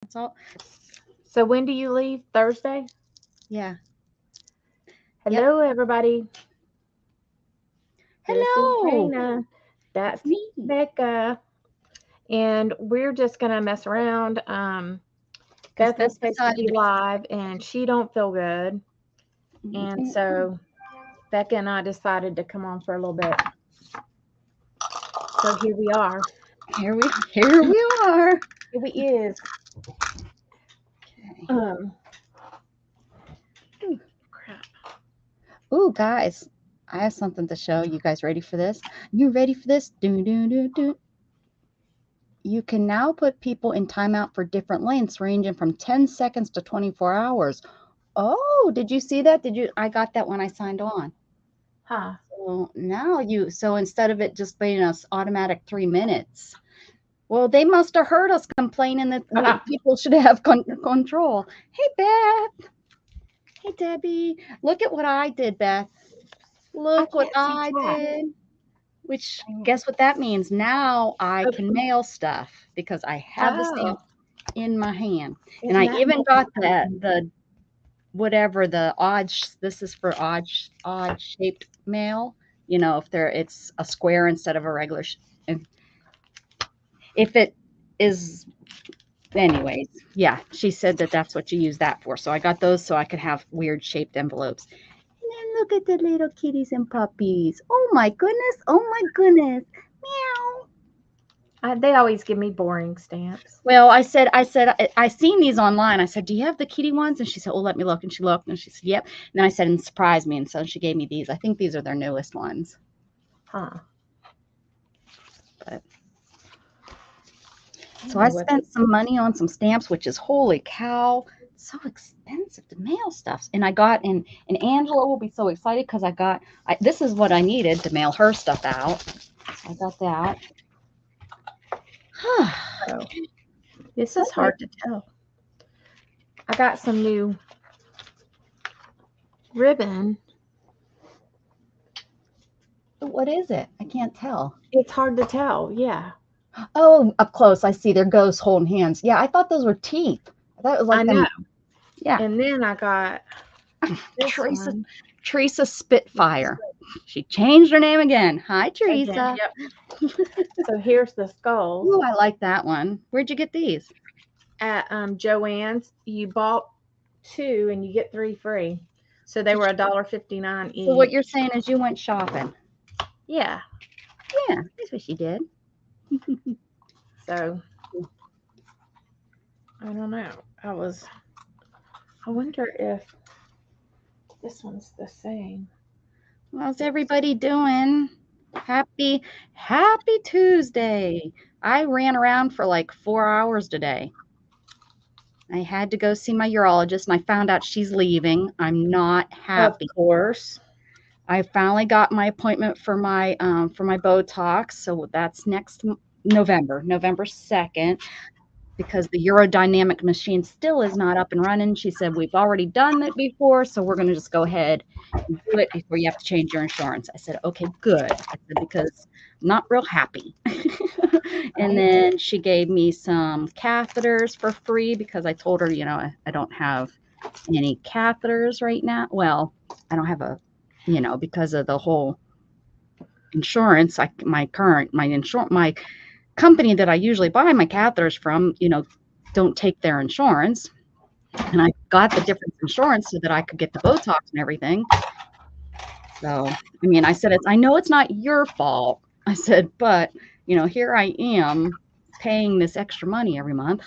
That's all. So when do you leave? Thursday? Yeah. Yep. Hello, everybody. This is Hello. Dana. It's That's me. Becca. And we're just gonna mess around. Because Beth was Beth supposed to decided be to. live and she don't feel good. And so Becca and I decided to come on for a little bit. So here we are. Here we here we are. Here we is. Okay. Um Crap. Ooh, guys, I have something to show. You guys ready for this? You ready for this? Do do do do. You can now put people in timeout for different lengths, ranging from 10 seconds to 24 hours. Oh, did you see that? Did you? I got that when I signed on. Huh. So instead of it just being us automatic 3 minutes, well, they must have heard us complaining that people should have control. Hey, Beth. Hey, Debbie. Look at what I did, Beth. I Look what can't see I chat. did. Which, guess what that means? Now I Oh, can mail stuff because I have the oh, stamp in my hand. And isn't I that even got nice? the whatever the odd this is for odd shaped mail. If it's a square instead of a regular if it is. Anyways, yeah, she said that that's what you use that for. So I got those so I could have weird shaped envelopes. And then look at the little kitties and puppies. Oh my goodness. Oh my goodness. Meow. They always give me boring stamps. Well, I seen these online. I said, "Do you have the kitty ones?" And she said, "Oh, let me look." And she looked and she said, "Yep." And then I said, "And surprise me." And so she gave me these. I think these are their newest ones. Huh. But I so don't I know what spent some money on some stamps, which is holy cow, so expensive to mail stuff. And I got and Angela will be so excited because this is what I needed to mail her stuff out. So I got that. oh, this So is hard to tell. I got some new ribbon. what is it? I can't tell. It's hard to tell. Yeah, Oh, up close, I see their ghosts holding hands. Yeah, I thought those were teeth. I thought it was I like know. them. Yeah, And then I got this Teresa, one Teresa Spitfire. She changed her name again. Hi, again. Teresa. Yep. So here's the skulls Ooh, I like that one. Where'd you get these? at Joann's. You bought two and you get three free. So they Did were you, $1.59 so what each. you're saying is you went shopping. Yeah. Yeah, that's what she did. So I don't know. I was. I wonder if this one's the same. How's everybody doing? Happy, happy Tuesday. I ran around for like 4 hours today. I had to go see my urologist and I found out she's leaving. I'm not Of happy. course. I finally got my appointment for my Botox, so that's next November, November 2nd, because the urodynamic machine still is not up and running. She said, "We've already done it before, so we're gonna just go ahead and do it before you have to change your insurance." I said, "Okay, good." I said, "Because I'm not real happy." And Right. then she gave me some catheters for free because I told her, I don't have any catheters right now. Well, I don't have because of the whole insurance, my company that I usually buy my catheters from, don't take their insurance. And I got the different insurance so that I could get the Botox and everything. So, I mean, I know it's not your fault. I said, but, here I am paying this extra money every month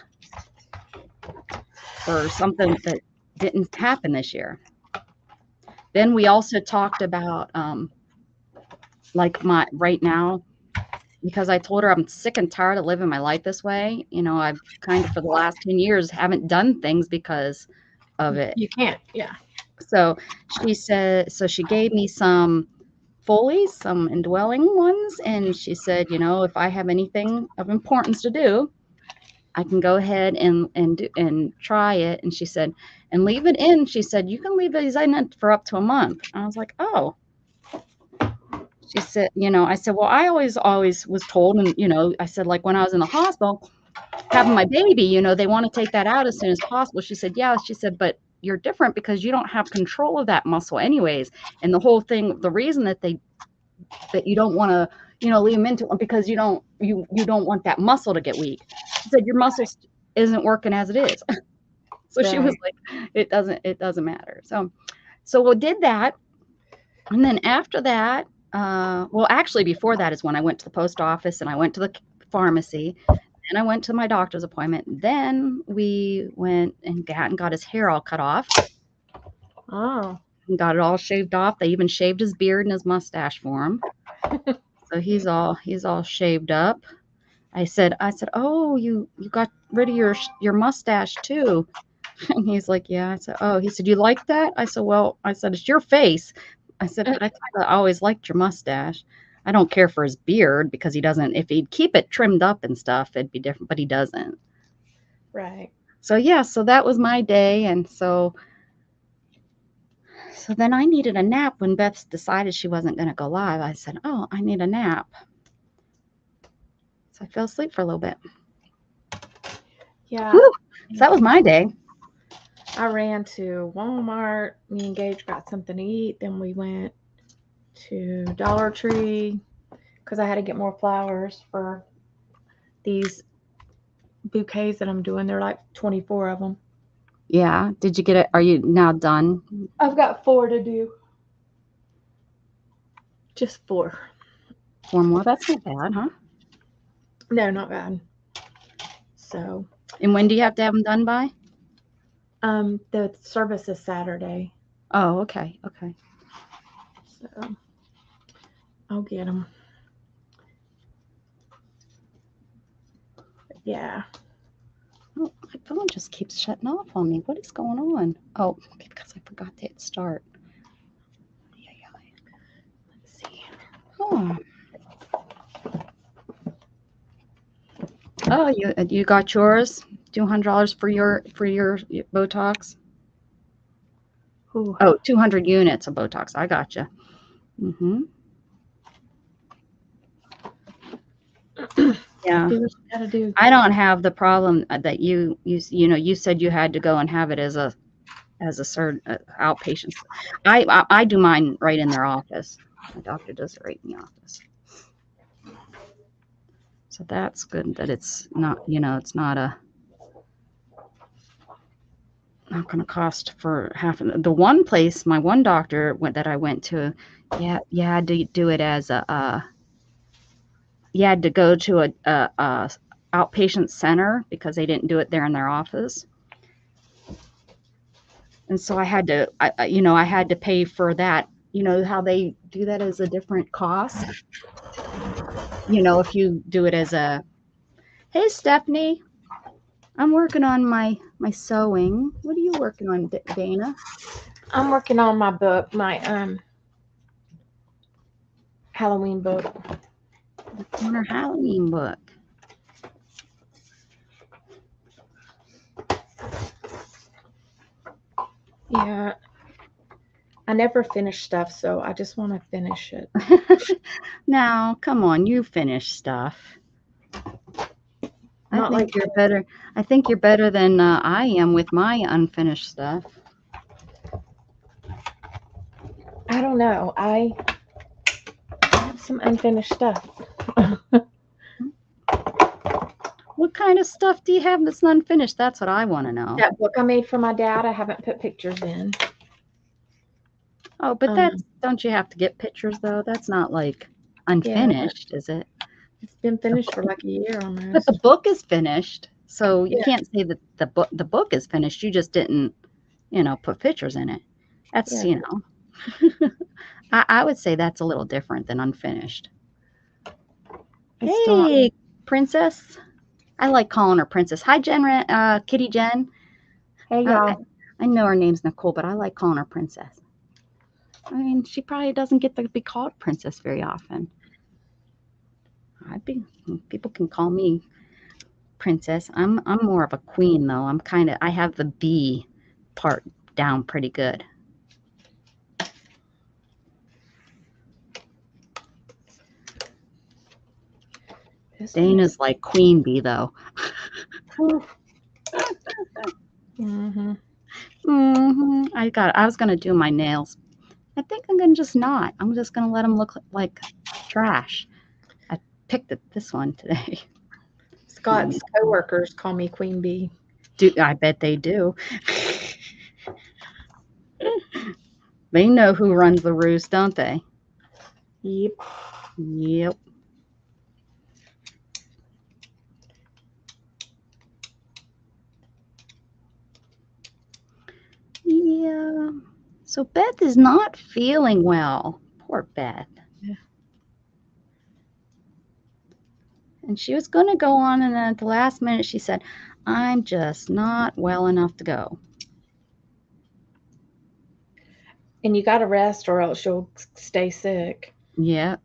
for something that didn't happen this year. Then we also talked about, like my right now, because I told her I'm sick and tired of living my life this way. I've kind of for the last 10 years haven't done things because of it. You can't. Yeah. So she gave me some Foley's, some indwelling ones, and she said, if I have anything of importance to do, I can go ahead and try it. And she said, and leave it in. She said, you can leave these in it for up to a month. I was like, oh. She said, I said, well, I always was told, and I said, like when I was in the hospital, having my baby, they want to take that out as soon as possible. She said, yeah. She said, but you're different because you don't have control of that muscle anyways. And the whole thing, the reason that you don't want to, leave them into it because you don't want that muscle to get weak. She said, your muscle isn't working as it is. So she was like, it doesn't matter. So we did that. And then after that, well, actually before that is when I went to the post office and I went to the pharmacy and I went to my doctor's appointment. Then we went and got his hair all cut off. Oh. And got it all shaved off. They even shaved his beard and his mustache for him. So he's all shaved up. I said, oh, you got rid of your mustache too. And he's like, yeah. I said, oh. He said, you like that? I said, well, it's your face. I said, but I always liked your mustache. I don't care for his beard because he doesn't. If he'd keep it trimmed up and stuff, it'd be different. But he doesn't. Right. So yeah. So that was my day, and so then I needed a nap when Beth decided she wasn't going to go live. I said, oh, I need a nap. So I fell asleep for a little bit. Yeah. Woo! So that was my day. I ran to Walmart. Me and Gage got something to eat. Then we went to Dollar Tree because I had to get more flowers for these bouquets that I'm doing. They're like 24 of them. Yeah. Did you get it? Are you now done? I've got 4 to do. Just 4. 4 more? That's not bad, huh? No, not bad. So. And when do you have to have them done by? The service is Saturday. Oh, okay. Okay. So I'll get them. Yeah. Oh, my phone just keeps shutting off on me. What is going on? Oh, because I forgot to hit start. Let's see. Oh. Oh, you got yours? $200 for your Botox? Ooh. Oh, 200 units of Botox. I got you. Mm-hmm. Yeah. Do what you gotta do. I don't have the problem that you said you had to go and have it as a outpatient. I do mine right in their office. My doctor does it right in the office. So that's good that it's not, it's not going to cost for half of the one place. My one doctor that I went to, you had to do it as you had to go to a outpatient center because they didn't do it there in their office. And so I had to, I had to pay for that. You know how they do that as a different cost? If you do it as a, hey, Stephanie, I'm working on my sewing. What are you working on, Dana? I'm working on my book, my Halloween book. On her Halloween book. Yeah. I never finish stuff, so I just want to finish it. Now, come on, you finish stuff. Not I think like you're better. I think you're better than I am with my unfinished stuff. I don't know. I have some unfinished stuff. What kind of stuff do you have that's unfinished? That's what I want to know. That book I made for my dad, I haven't put pictures in. Oh, but don't you have to get pictures though? That's not like unfinished, is it? It's been finished for like a year almost. But the book is finished, so you can't say that the book is finished. You just didn't, put pictures in it. That's I would say that's a little different than unfinished. Hey, Princess. I like calling her Princess. Hi, Kitty Jen. Hey, y'all. I know her name's Nicole, but I like calling her Princess. I mean, she probably doesn't get to be called Princess very often. People can call me Princess. I'm more of a queen though. I have the B part down pretty good. Dana's like Queen Bee though. Mm-hmm. I was gonna do my nails. I think I'm gonna just not. I'm just gonna let them look like trash. I picked this one today. Scott's coworkers call me Queen Bee. I bet they do. They know who runs the roost, don't they? Yep. Yep. Yeah. So Beth is not feeling well. Poor Beth. Yeah. And she was going to go on, and then at the last minute, she said, I'm just not well enough to go. And you got to rest or else you'll stay sick. Yep.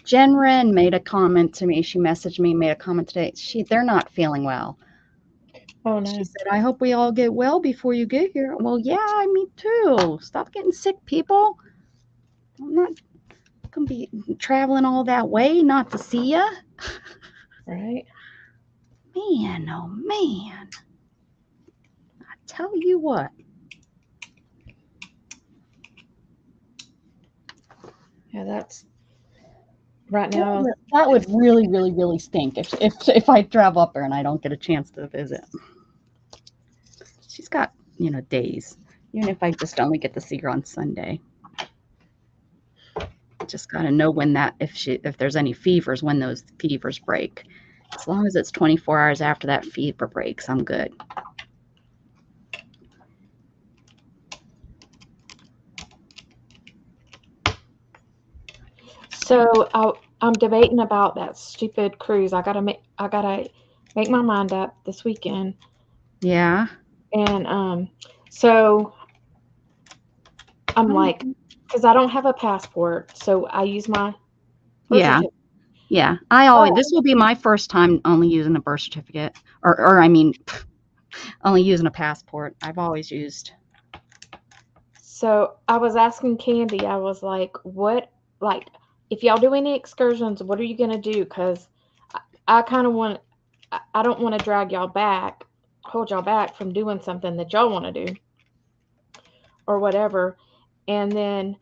Jen Wren made a comment to me. She messaged me, made a comment today. They're not feeling well. Oh, no. She said, I hope we all get well before you get here. Well, yeah, me too. Stop getting sick, people. I'm not going to be traveling all that way not to see you. Right? Man, oh man. I tell you what. Yeah, that's right now. That would really, really, really stink if I travel up there and I don't get a chance to visit. She's got, days. Even if I just only get to see her on Sunday. Just gotta know when if there's any fevers, when those fevers break. As long as it's 24 hours after that fever breaks, I'm good. So I'm debating about that stupid cruise. I gotta make my mind up this weekend. Yeah. And so I'm like, because I don't have a passport, so I use my birth Yeah. certificate. Yeah. But This will be my first time only using a birth certificate, or I mean, only using a passport. I've always used. so I was asking Candy, I was like, if y'all do any excursions, what are you gonna do? Because I kind of want, I don't want to hold y'all back from doing something that y'all want to do or whatever. And then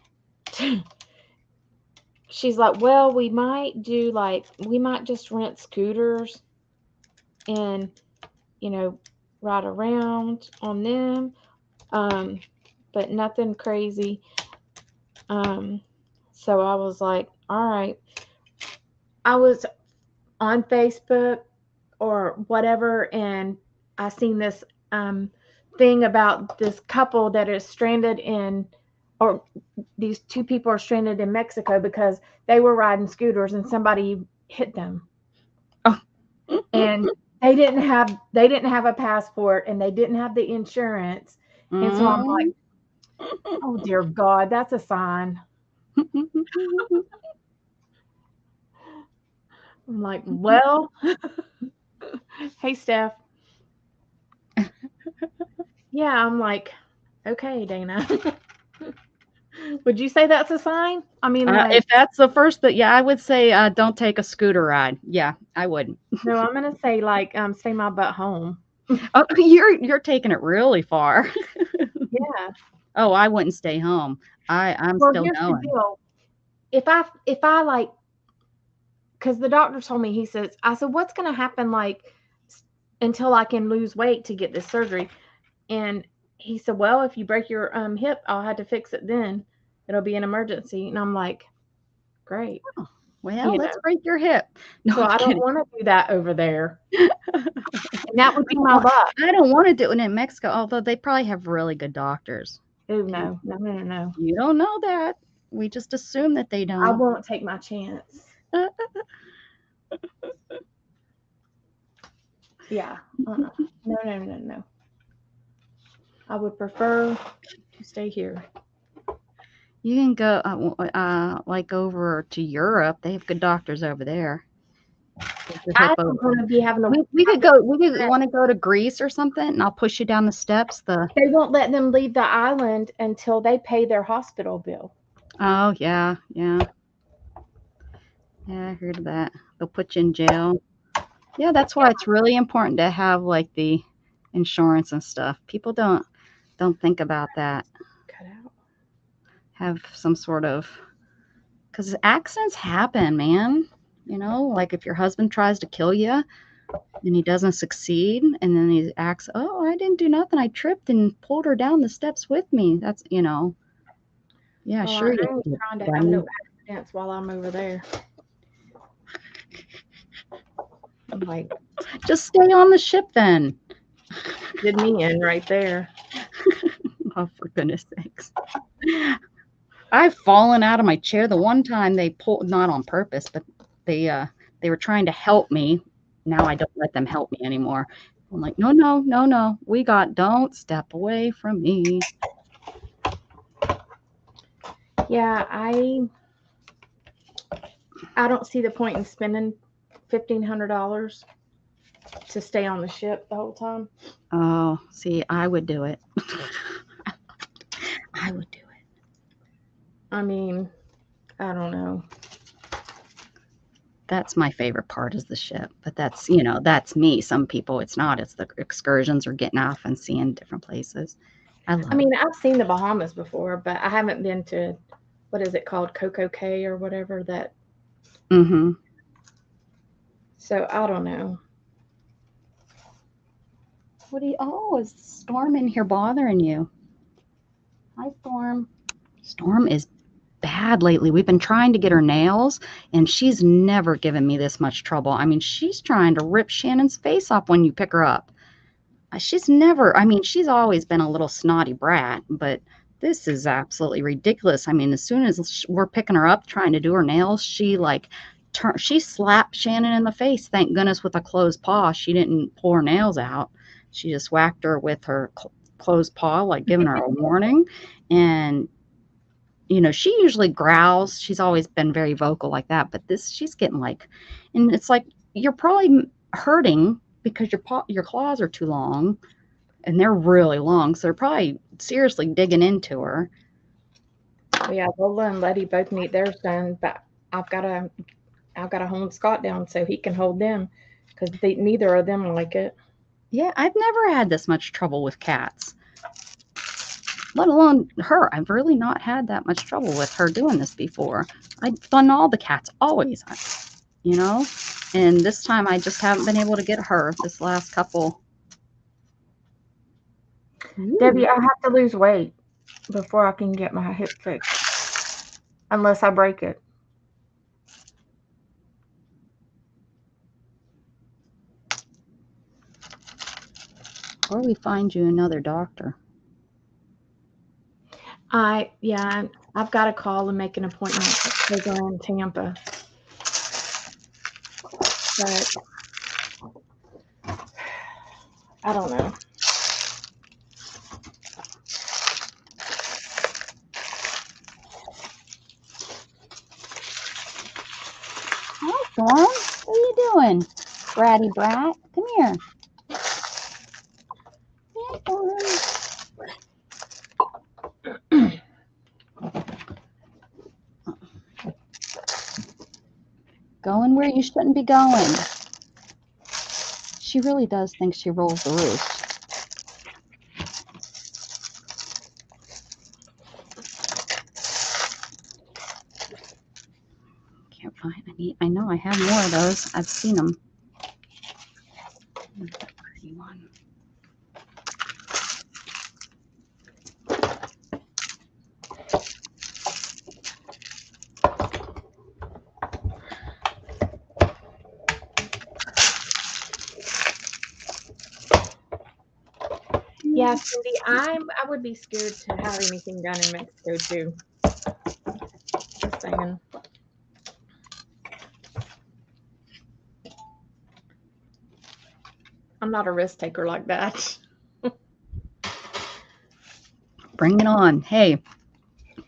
she's like, well, we might just rent scooters and, ride around on them. But nothing crazy. So I was like, all right. I was on Facebook or whatever, and I seen this thing about this couple that is stranded or these two people are stranded in Mexico because they were riding scooters and somebody hit them. Oh. And they didn't have a passport and they didn't have the insurance. And so I'm like, oh dear God, that's a sign. I'm like, well, hey Steph. Yeah, I'm like, okay, Dana. Would you say that's a sign? I mean, If that's the first, yeah, I would say don't take a scooter ride. Yeah, I would. no, I'm gonna say stay my butt home. Oh, you're taking it really far. Yeah. Oh, I wouldn't stay home. I'm Well, still here's the going. deal. If I because the doctor told me, I said, what's gonna happen until I can lose weight to get this surgery? And he said, well, if you break your hip, I'll have to fix it then. It'll be an emergency. And I'm like, great. Oh, well, let's break your hip. No, So I'm I don't kidding. want to do that over there. And that would be my Well, luck. I don't want to do it in Mexico, although they probably have really good doctors. Oh no, no, no, no, no. You don't know that. We just assume that they I don't. won't take my chance. Yeah. No, no, no, no. I would prefer to stay here. You can go like over to Europe. They have good doctors over there. I don't want to be having to. We could go. Want to go to Greece or something, and I'll push you down the steps. They won't let them leave the island until they pay their hospital bill. Oh yeah, yeah. Yeah, I heard of that. They'll put you in jail. Yeah, that's why it's really important to have like the insurance and stuff. People don't think about that. Cut out. Have some sort of because accidents happen, man. You know, like if your husband tries to kill you and he doesn't succeed, and then he acts, "Oh, I didn't do nothing. I tripped and pulled her down the steps with me." That's yeah, Well, sure I you ain't get trying to have no blamed. accidents while I'm over there. I'm like, Just stay on the ship then. did me in right there. Oh, for goodness sakes. I've fallen out of my chair. The one time they pulled, not on purpose, but they were trying to help me. Now I don't let them help me anymore. I'm like, no, no, no, no. Don't step away from me. Yeah, I don't see the point in spending $1,500 to stay on the ship the whole time. Oh, see, I would do it. I would do it. I mean, I don't know. That's my favorite part is the ship. But that's me. Some people it's not. It's the excursions or getting off and seeing different places. I I love it. mean, I've seen the Bahamas before, but I haven't been to what is it called, Coco Cay or whatever that. Mm-hmm. So I don't know. Is Storm in here bothering you? Hi, Storm. Storm is bad lately. We've been trying to get her nails, and she's never given me this much trouble. I mean, she's trying to rip Shannon's face off when you pick her up. She's never, I mean, she's always been a little snotty brat, but this is absolutely ridiculous. I mean, as soon as we're picking her up, trying to do her nails, she slapped Shannon in the face. Thank goodness with a closed paw. She didn't pull her nails out. She just whacked her with her closed paw, like giving her a warning. And she usually growls. She's always been very vocal like that, but she's getting like, and it's like you're probably hurting because your claws are too long, and they're really long, so they're probably seriously digging into her. But yeah, Lola and Letty both need theirs done, but I've got to I've got to hold Scott down so he can hold them because neither of them like it. Yeah, I've never had this much trouble with cats, let alone her. I've really not had that much trouble with her doing this before. I've done all the cats always, you know, and this time I just haven't been able to get her this last couple. Ooh. Debbie, I have to lose weight before I can get my hip fixed, unless I break it. Or we find you another doctor. Yeah, I've got to call and make an appointment to go in Tampa. But I don't know. Hi, Storm. What are you doing? Bratty brat. Come here. Yeah, Storm. Going where you shouldn't be going. She really does think she rolls the roost. Can't find. I know I have more of those. I've seen them. Where's that pretty one? Yeah, Cindy, I would be scared to have anything done in Mexico too. Just saying. I'm not a risk taker like that. Bring it on. Hey,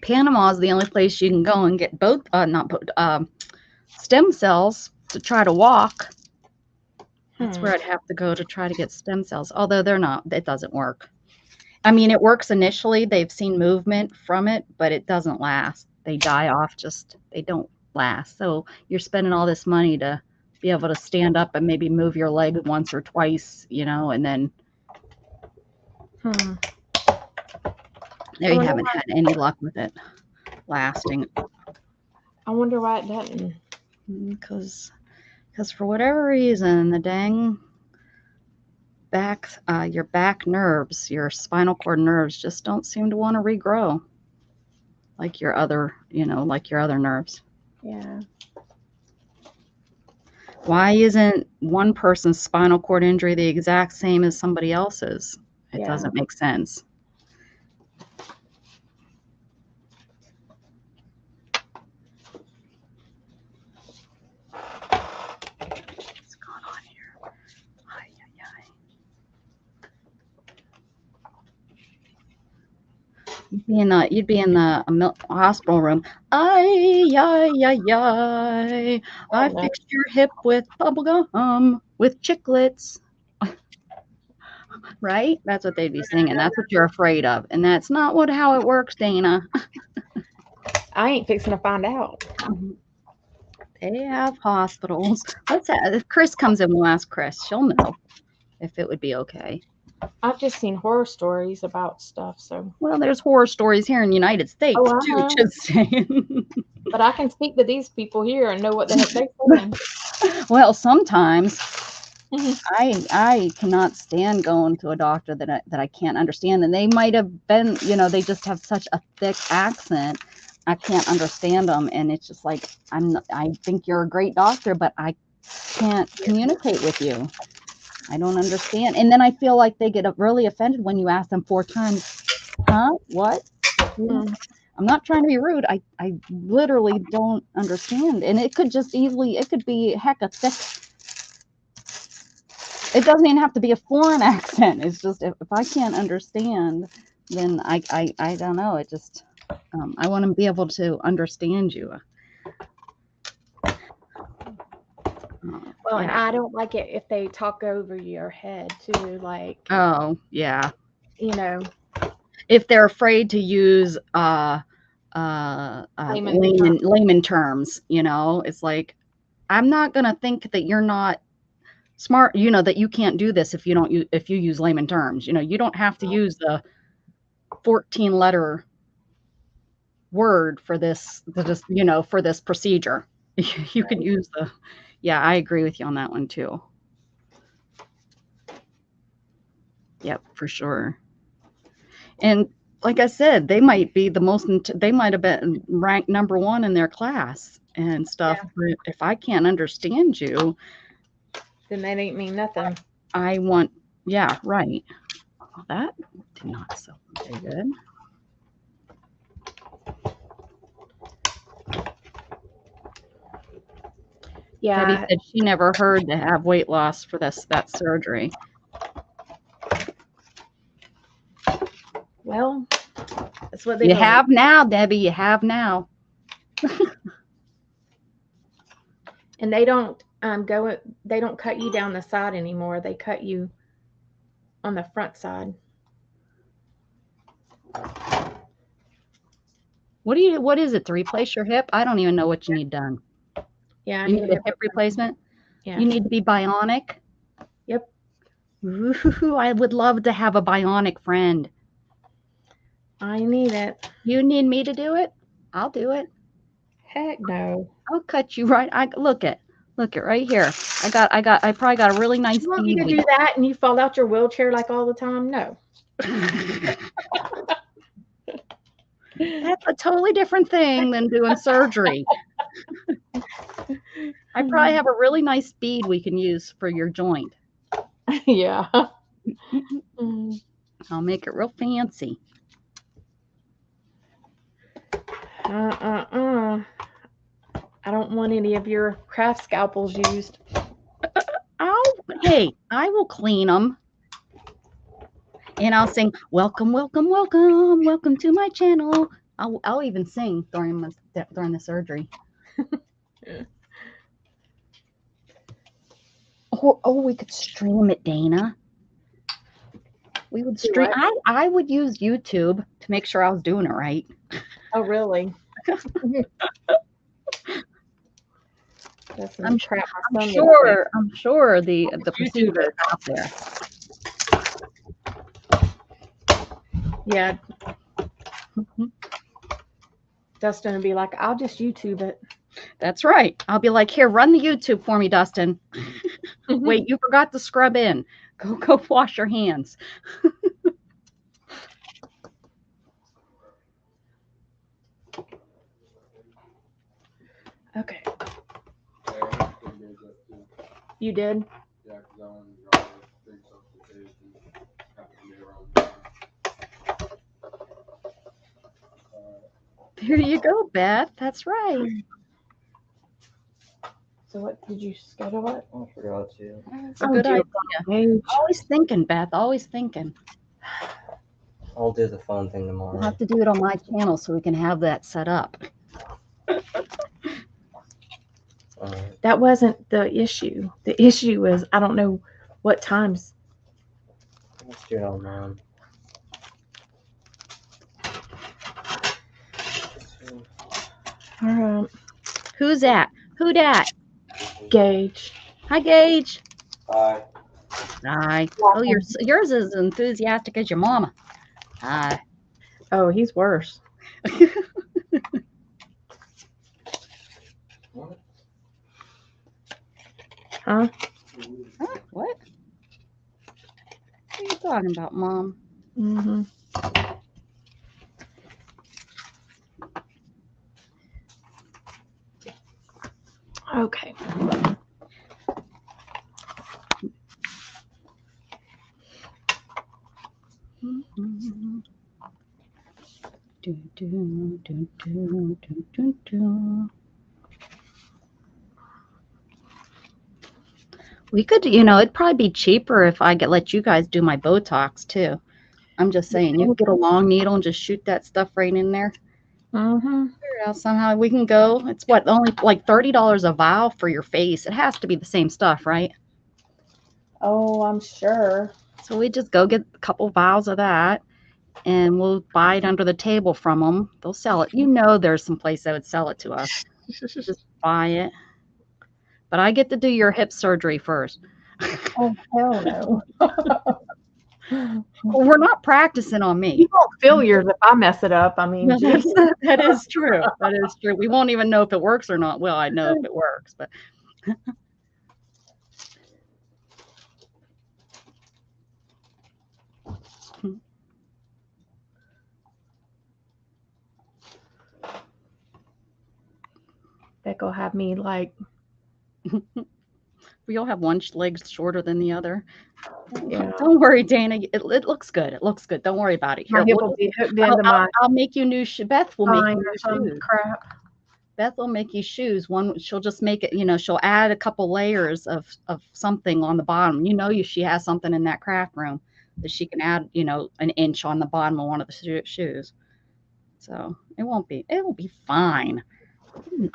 Panama is the only place you can go and get both, not both, stem cells to try to walk. That's where I'd have to go to try to get stem cells. Although it doesn't work. I mean, it works initially. They've seen movement from it, but it doesn't last. They die off. They don't last. So you're spending all this money to be able to stand up and maybe move your leg once or twice, and then Hmm. there you haven't had any luck with it lasting. I wonder why it doesn't. Because for whatever reason, the dang your back nerves, your spinal cord nerves just don't seem to want to regrow like your other, nerves. Yeah. Why isn't one person's spinal cord injury the exact same as somebody else's? It doesn't make sense. What's going on here? Ay, ay, ay. You'd be in the hospital room. Ay, ay, ay, ay. I fixed your hip with bubble gum, with chiclets. Right? That's what they'd be singing. That's what you're afraid of. And that's not how it works, Dana. I ain't fixing to find out. They have hospitals. If Chris comes in, we'll ask Chris. She'll know if it would be okay. I've just seen horror stories about stuff. So well, there's horror stories here in the United States too. Just saying. But I can speak to these people here and know what the heck they're saying. Well, sometimes I cannot stand going to a doctor that I can't understand, and they might have been, they just have such a thick accent. I can't understand them, and it's just like I think you're a great doctor, but I can't communicate with you. I don't understand, and then I feel like they get really offended when you ask them 4 times. Huh? What? I'm not trying to be rude. I literally don't understand, and it could be heck a thick. It doesn't even have to be a foreign accent. It's just if I can't understand, then I don't know. It just I want to be able to understand you. Well, and I don't like it if they talk over your head too. Like, oh yeah, if they're afraid to use layman terms, it's like I'm not gonna think that you're not smart, that you can't do this if you use layman terms. You don't have to use the 14-letter word for this, for this procedure. You can use yeah, I agree with you on that one too. Yep, for sure. And like I said, they might have been ranked number 1 in their class and stuff. Yeah. But if I can't understand you, then that ain't mean nothing. Yeah, right. Well, that did not sound very good. Yeah. Debbie said she never heard to have weight loss for that surgery. Well, that's what they You have now, Debbie. You have now. And they don't they don't cut you down the side anymore. They cut you on the front side. What is it to replace your hip? I don't even know what you need done. Yeah, you need a hip replacement. Yeah, you need to be bionic. Yep. Ooh, I would love to have a bionic friend. I need it. You need me to do it? I'll do it. Heck no. I'll cut you right. Look it right here. I probably got a really nice. You want me to do that and you fall out your wheelchair like all the time? No. That's a totally different thing than doing surgery. I probably have a really nice bead we can use for your joint. Yeah. I'll make it real fancy. I don't want any of your craft scalpels used. Hey, I will clean them. And I'll sing, welcome, welcome, welcome, welcome to my channel. I'll even sing during the surgery. Oh, we could stream it, Dana. We would stream. I would use YouTube to make sure I was doing it right. Oh, really? That's some I'm crap my I'm son would say. I'm sure the YouTube procedure it. is out there. Yeah, Dustin would be like, I'll just YouTube it. That's right. I'll be like, here, run the YouTube for me, Dustin. Wait, you forgot to scrub in. Go wash your hands. Okay. You did? Yeah, because I wanted to draw the things off the page and have it be around. There you go, Beth. That's right. So what did you schedule it? I forgot to. That's a good dear idea. God. Always thinking, Beth. Always thinking. I'll do the phone thing We'll tomorrow. have to do it on my channel so we can have that set up. That wasn't the issue. The issue is I don't know what times. Let's do it on mine. All right. Who's that? Who dat? Gage. Hi, Gage. Bye. Hi. Oh, yours is as enthusiastic as your mama. Hi. Oh, he's worse. What? Huh? Huh? What? What are you talking about, Mom? Mm-hmm. Okay. Do, do, do, do, do, do, do. We could, it'd probably be cheaper if I let you guys do my Botox too. I'm just saying, you can get a long needle and just shoot that stuff right in there. Mm-hmm. Figure it out somehow we can go. It's what, only like $30 a vial for your face. It has to be the same stuff, right? Oh, I'm sure. So we just go get a couple vials of that, and we'll buy it under the table from them. They'll sell it. There's some place that would sell it to us. Just buy it. But I get to do your hip surgery first. Oh, hell no. Well, we're not practicing on me. You won't feel yours if I mess it up. I mean, No, geez. that is true. That is true. We won't even know if it works or not. Well, I know if it works, but Becca will have me like, we all have one leg shorter than the other. yeah. Don't worry, Dana. It looks good. It looks good. Don't worry about it. My Here, hip will be hooked into my I'll make you new shoes. Beth will make spine you or new some shoes. crap. Beth will make you shoes. She'll just make it, she'll add a couple layers of something on the bottom. She has something in that craft room that she can add, an inch on the bottom of one of the shoes. So it will be fine.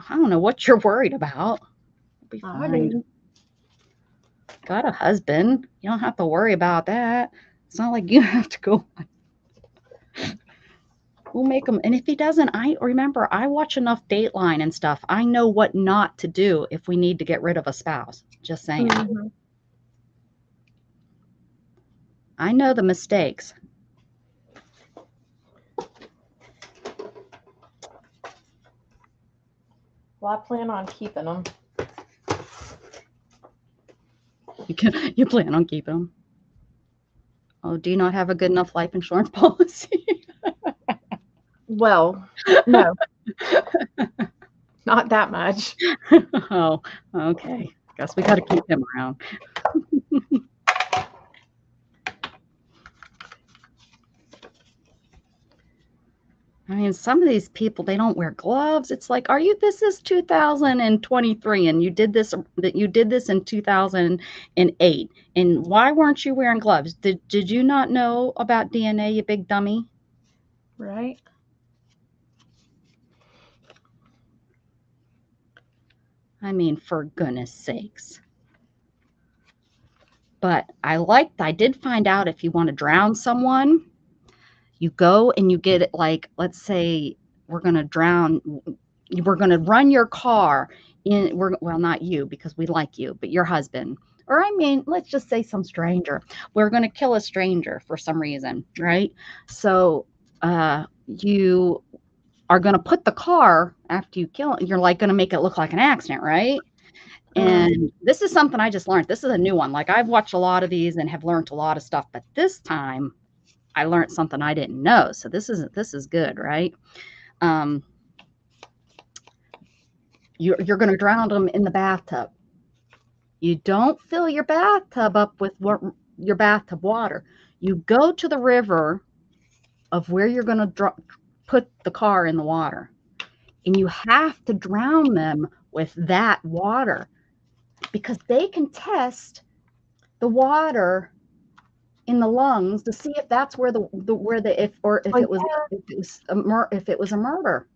I don't know what you're worried about. It'll be I fine. do. Got a husband. You don't have to worry about that. It's not like you have to go. We'll make him. And if he doesn't, I watch enough Dateline and stuff. I know what not to do if we need to get rid of a spouse. Just saying. Mhm. I know the mistakes. Well, I plan on keeping them. You plan on keeping them. Oh, do you not have a good enough life insurance policy? Well, no, not that much. Oh, okay. Guess we got to keep him around. I mean, some of these people, they don't wear gloves. It's like, this is 2023 and you did this in 2008. And why weren't you wearing gloves? Did you not know about DNA, you big dummy? Right? I mean, for goodness sakes. But I did find out if you want to drown someone, you go and you get it, like, let's say we're going to run your car well, not you because we like you, but your husband, or I mean, let's just say some stranger. We're going to kill a stranger for some reason, right? So you are going to put the car after you kill it. You're like going to make it look like an accident, right? And this is something I just learned. This is a new one. Like I've watched a lot of these and have learned a lot of stuff, but this time I learned something I didn't know. So this is good, right? Um, you're going to drown them in the bathtub. You don't fill your bathtub up with your bathtub water. You go to the river of where you're going to put the car in the water, and you have to drown them with that water because they can test the water in the lungs to see if that's where if it was a murder.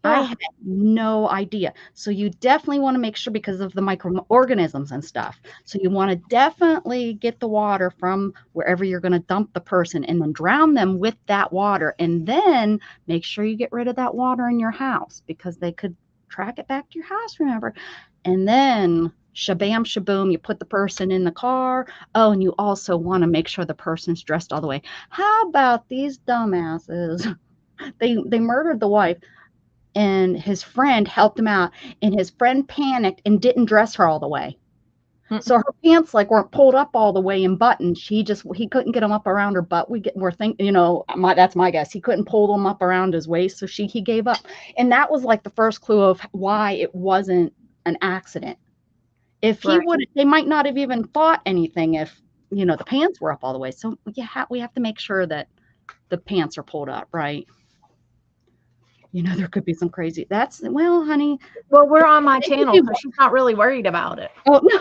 I had no idea. So you definitely want to make sure because of the microorganisms and stuff. So you want to definitely get the water from wherever you're going to dump the person and then drown them with that water. And then make sure you get rid of that water in your house because they could track it back to your house, remember? And then shabam shaboom, you put the person in the car. Oh, and you also want to make sure the person's dressed all the way. How about these dumbasses? They murdered the wife and his friend helped him out and his friend panicked and didn't dress her all the way. So her pants like weren't pulled up all the way and buttoned. He couldn't get them up around her butt. We're thinking, that's my guess. He couldn't pull them up around his waist. So he gave up. And that was like the first clue of why it wasn't an accident. If he would, they might not have even thought anything if, the pants were up all the way. So we have to make sure that the pants are pulled up, right? There could be some crazy. Well, honey. Well, we're on my channel, so she's not really worried about it. Oh, no.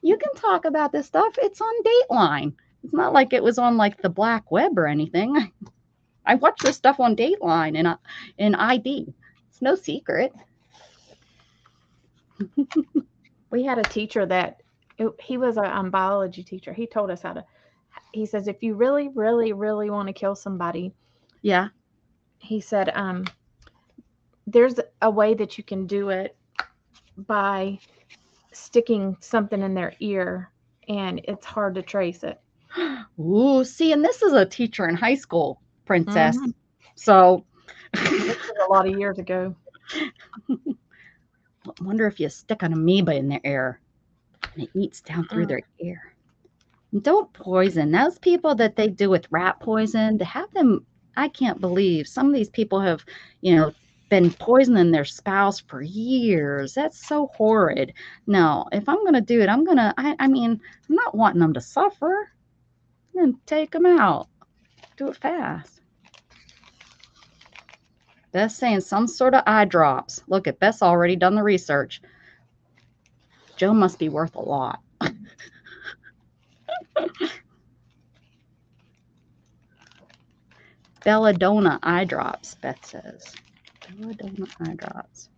You can talk about this stuff. It's on Dateline. It's not like it was on like the black web or anything. I watch this stuff on Dateline and in ID. It's no secret. We had a teacher he was a biology teacher. He told us he says, if you really, really, really want to kill somebody. Yeah. He said, there's a way that you can do it by sticking something in their ear, and it's hard to trace it. Ooh, see, and this is a teacher in high school, princess. Mm-hmm. So this was a lot of years ago. I wonder if you stick an amoeba in their ear and it eats down through their ear. And don't poison those people that they do with rat poison. To have them, I can't believe some of these people have, been poisoning their spouse for years. That's so horrid. No, if I'm going to do it, I'm not wanting them to suffer. I'm going to take them out. Do it fast. Beth's saying some sort of eye drops. Look at Beth's already done the research. Joe must be worth a lot. Belladonna eye drops, Beth says. Belladonna eye drops.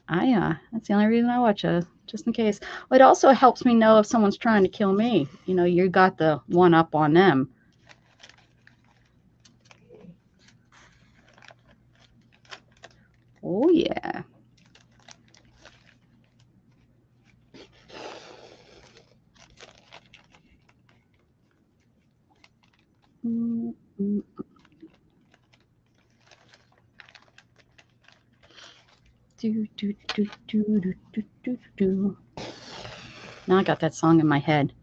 That's the only reason I watch it, just in case. Well, it also helps me know if someone's trying to kill me. You got the one up on them. Oh, yeah. Mm-hmm. Now I got that song in my head.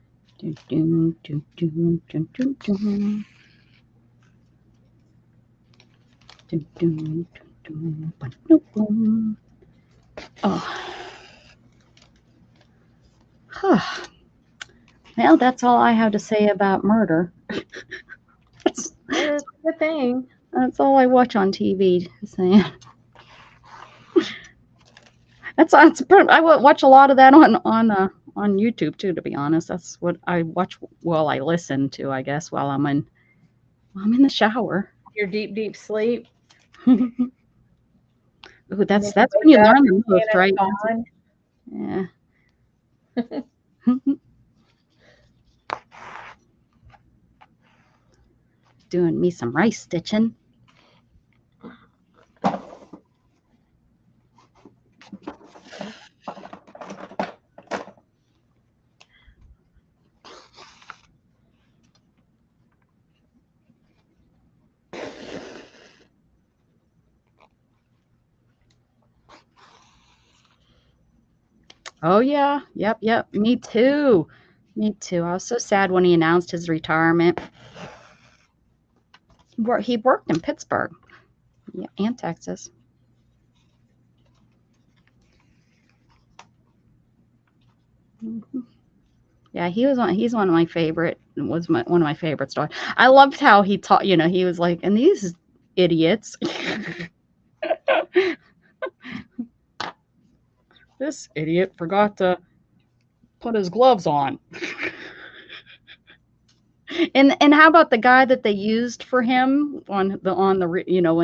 Oh. Well, that's all I have to say about murder. It's a good thing. That's all I watch on TV. I watch a lot of that on YouTube too. To be honest, that's what I watch. Well, I listen to, I guess, while I'm in the shower. Your deep sleep. Ooh, that's when you learn the most, right? Yeah. Doing me some rice stitching. Oh yeah. Yep. Me too. Me too. I was so sad when he announced his retirement. He worked in Pittsburgh, yeah, and Texas. Mhm. Yeah, he's one of my favorite one of my favorite stars. I loved how he taught, he was like, and these idiots. This idiot forgot to put his gloves on. And how about the guy that they used for him when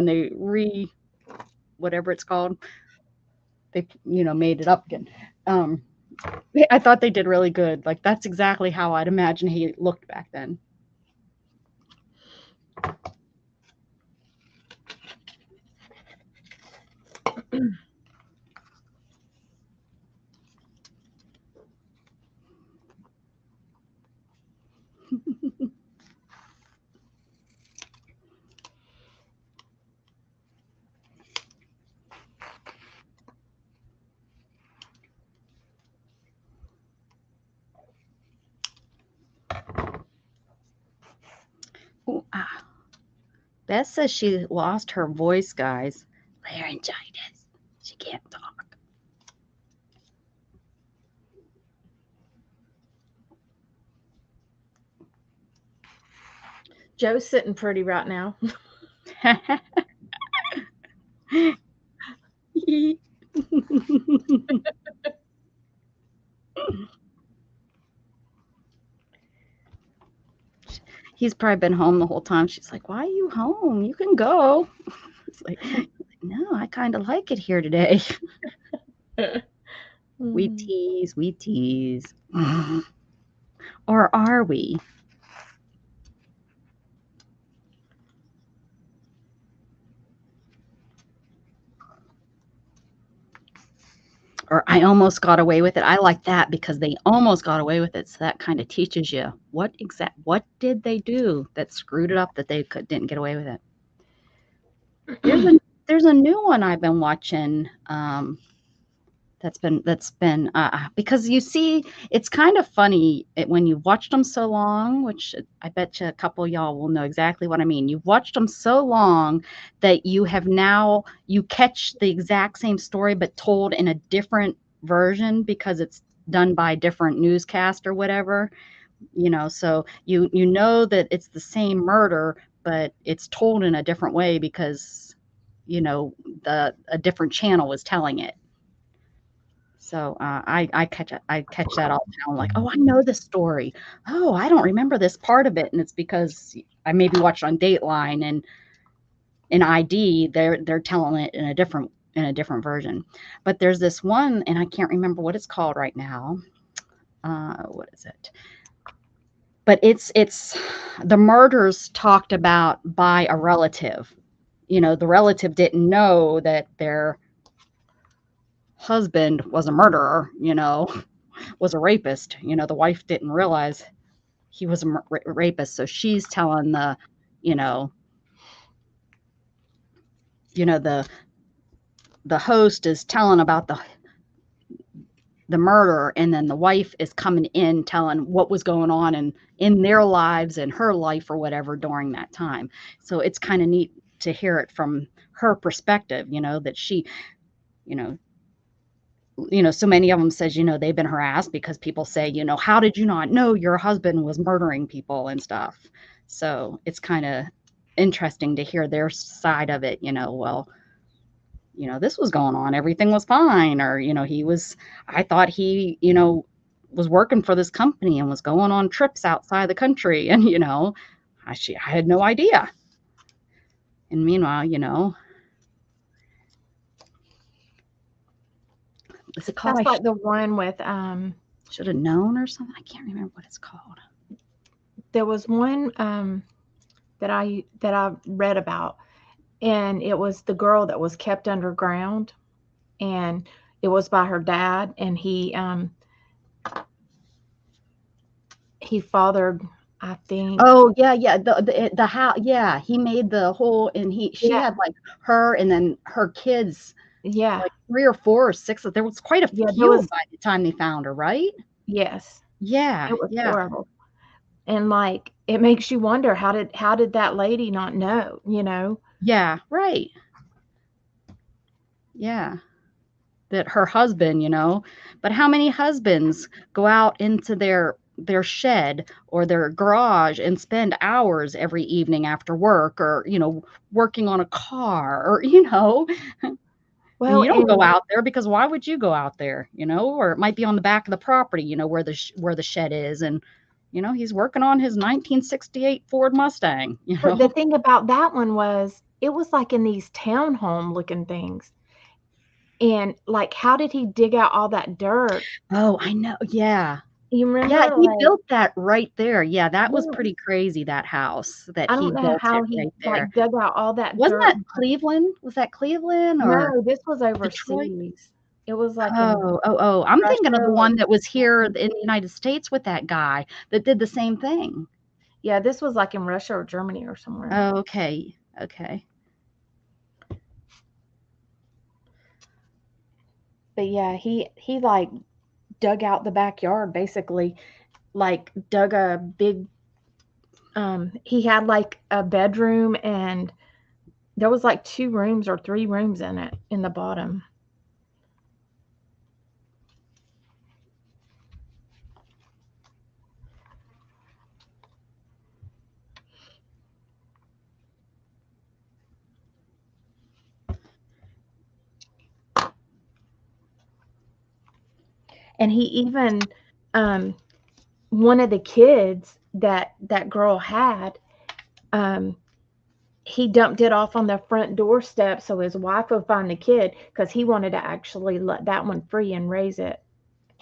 they whatever it's called, they made it up again. Um, I thought they did really good. Like that's exactly how I'd imagine he looked back then. Ooh, Beth says she lost her voice, guys. Laryngitis. She can't talk. Joe's sitting pretty right now. He's probably been home the whole time. She's like, "Why are you home? You can go." It's like, "No, I kind of like it here today." We tease, we tease. Or are we? Or I almost got away with it. I like that because they almost got away with it. So that kind of teaches you what did they do that screwed it up that they didn't get away with it. There's a new one I've been watching. That's been because you see, it's kind of funny when you've watched them so long, which I bet you a couple of y'all will know exactly what I mean. You've watched them so long that you catch the exact same story but told in a different version because it's done by a different newscast or whatever. So you know that it's the same murder, but it's told in a different way because the a different channel was telling it. So I catch that all the time. I'm like, oh, I know this story. Oh, I don't remember this part of it, and it's because I maybe watched on Dateline and in ID. They're telling it in a different version. But there's this one, and I can't remember what it's called right now. What is it? But it's the murders talked about by a relative. The relative didn't know that their husband was a murderer. Was a rapist. The wife didn't realize he was a rapist, so she's telling you know, the host is telling about the murder, and then the wife is coming in telling what was going on in their lives and her life or whatever during that time. So it's kind of neat to hear it from her perspective. That she, you know, so many of them says, they've been harassed because people say, how did you not know your husband was murdering people and stuff? So it's kind of interesting to hear their side of it. Well, this was going on, everything was fine, or I thought he, was working for this company and was going on trips outside the country, and I had no idea. And meanwhile, is it called That's like the one with should have known or something? I can't remember what it's called. there was one that I read about, and it was the girl that was kept underground, and it was by her dad, and he fathered, I think. Oh yeah. The how, yeah, he made the whole, and she Yeah, had like her and then her kids Yeah. Like 3 or 4 or 6. There was quite a Yeah, there few was by the time they found her, right? yes. Yeah, It was yeah, horrible. And, like, it makes you wonder how did that lady not know, you know? yeah, right. Yeah. That her husband, but how many husbands go out into their shed or their garage and spend hours every evening after work or, working on a car or, and Well, you don't go and out there because why would you go out there, or it might be on the back of the property, where the shed is and he's working on his 1968 Ford Mustang, but the thing about that one was, it was, like, in these townhome looking things, and, like, how did he dig out all that dirt? Oh, I know. Yeah. You Yeah, remember, he like built that right there. Yeah, that was yeah, pretty crazy, that house that I he don't know built how it he, right there. like, dug out all that Wasn't dirt. that Cleveland? Was that Cleveland or No, this was Detroit? overseas. It was, like, in Oh, I'm thinking of Russia the or one that was here in something. the United States with that guy that did the same thing. Yeah, this was, like, in Russia or Germany or somewhere. Oh, okay. Okay. But, yeah, he, like, dug out the backyard, basically, like, dug a big he had, like, a bedroom, and there was, like, 2 rooms or 3 rooms in it, in the bottom. And he even, um one of the kids that that girl had, um, he dumped it off on the front doorstep so his wife would find the kid because he wanted to actually let that one free and raise it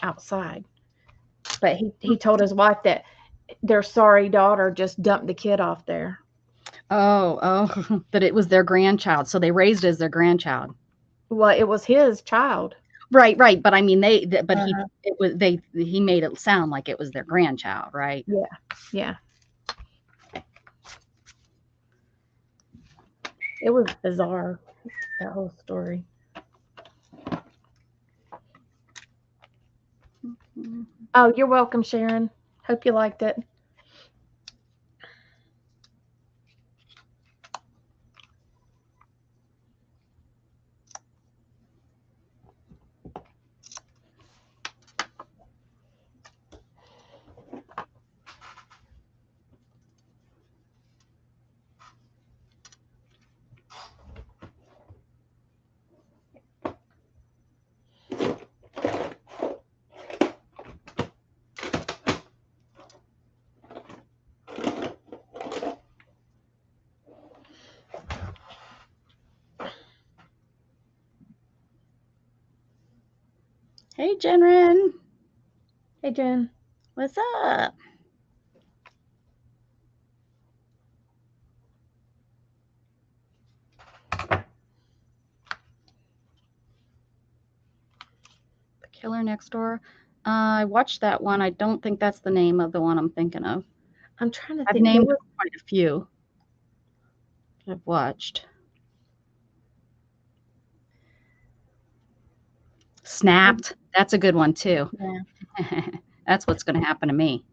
outside. But he told his wife that their sorry daughter just dumped the kid off there. Oh, that it was their grandchild. So they raised it as their grandchild. Well, it was his child. Right, right. But I mean, but Uh-huh. he made it sound like it was their grandchild, right? Yeah, yeah. It was bizarre, that whole story. Mhm. Oh, you're welcome, Sharon. Hope you liked it. Hey, Jenren. Hey, Jen. What's up? The Killer Next Door. I watched that one. I don't think that's the name of the one I'm thinking of. I'm trying to I've think. There named was quite a few I've watched. Snapped. That's a good one too. yeah. That's what's going to happen to me.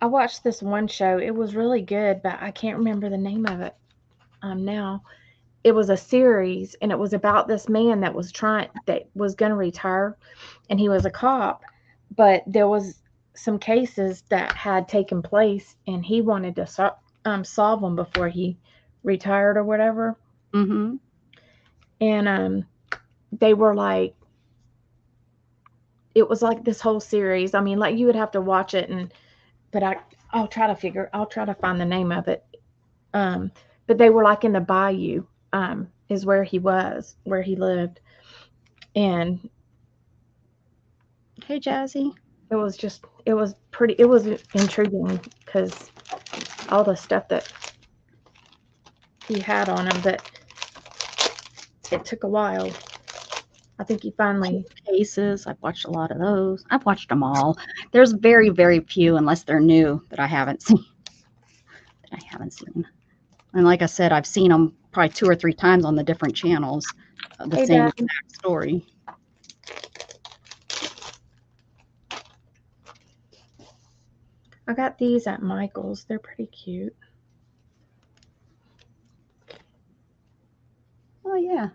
I watched this one show. It was really good, but I can't remember the name of it now. It was a series, and it was about this man that was going to retire, and he was a cop, but there was some cases that had taken place, and he wanted to solve them before he retired or whatever. Mm-hmm. And they were like, it was like this whole series. I mean, like you would have to watch it, but I'll try to find the name of it. But they were like in the bayou, is where he lived, and Hey, Jazzy. it was pretty, it was intriguing because all the stuff that he had on him, but it took a while. I think he finally, Cases. I've watched a lot of those. I've watched them all. There's very, very few, unless they're new, that I haven't seen. And like I said, I've seen them probably 2 or 3 times on the different channels, the Hey, same Dad. exact story. I got these at Michael's. They're pretty cute. Oh yeah,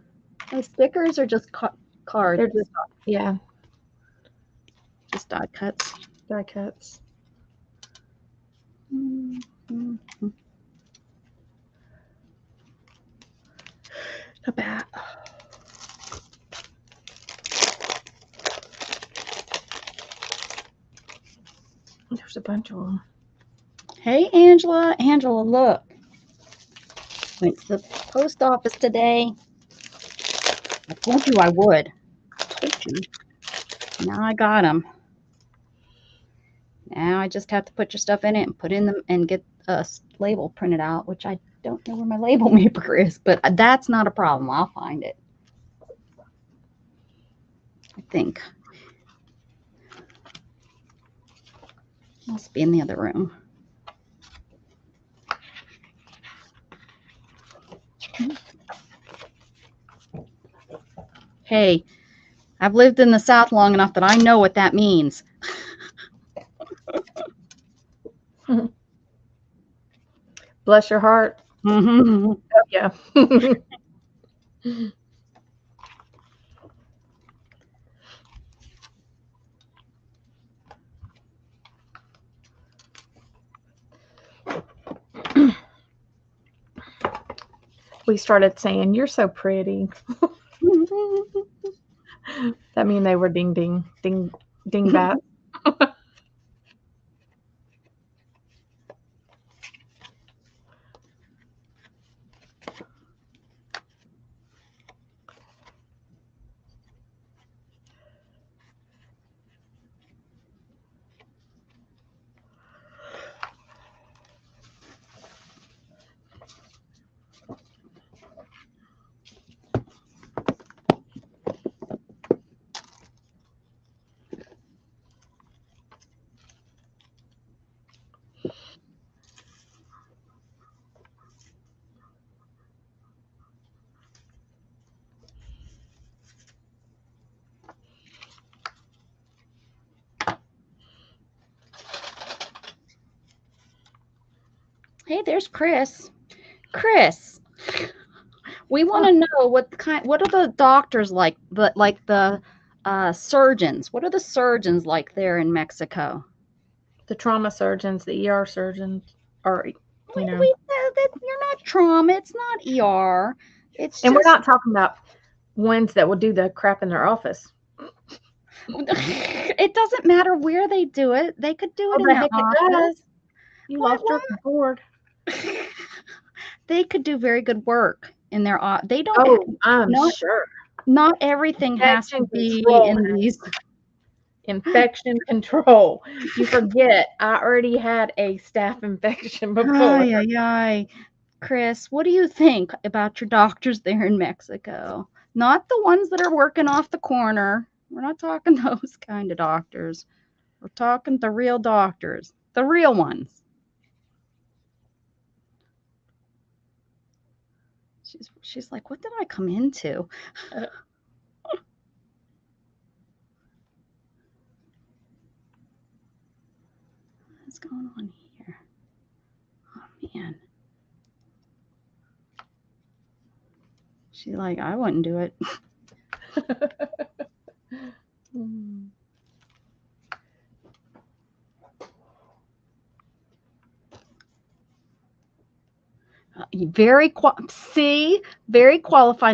those stickers are just cards, They're just, yeah, just die cuts. die cuts. Mhm. A bat. There's a bunch of them. Hey Angela, Angela, look. Went to the post office today. I told you I would. I told you. Now I got them. Now I just have to put your stuff in it and put in them and get a label printed out, which I don't know where my label maker is, but that's not a problem. I'll find it. I think. Must be in the other room. Hey, I've lived in the South long enough that I know what that means. Bless your heart. Mm-hmm. Oh, yeah. We started saying, "You're so pretty." That mean they were ding ding ding ding bat. Hey, there's Chris. Chris, we want to know what are the doctors like, but like the surgeons. What are the surgeons like there in Mexico? The trauma surgeons, the ER surgeons, are, you know. You're not trauma. It's not ER. It's And just. we're not talking about ones that will do the crap in their office. It doesn't matter where they do it. They could do it Oh, in the their heck it office. does. You What, lost your board. They could do very good work in their office. They don't. Oh, I'm not sure. not everything has to Infection be control. in these. Infection control. You forget, I already had a staph infection before. Ay, ay, ay. Chris, what do you think about your doctors there in Mexico? Not the ones that are working off the corner. We're not talking those kind of doctors. We're talking the real doctors, the real ones. She's like, what did I come into? What's going on here? Oh man. She's like, I wouldn't do it. Very qualified,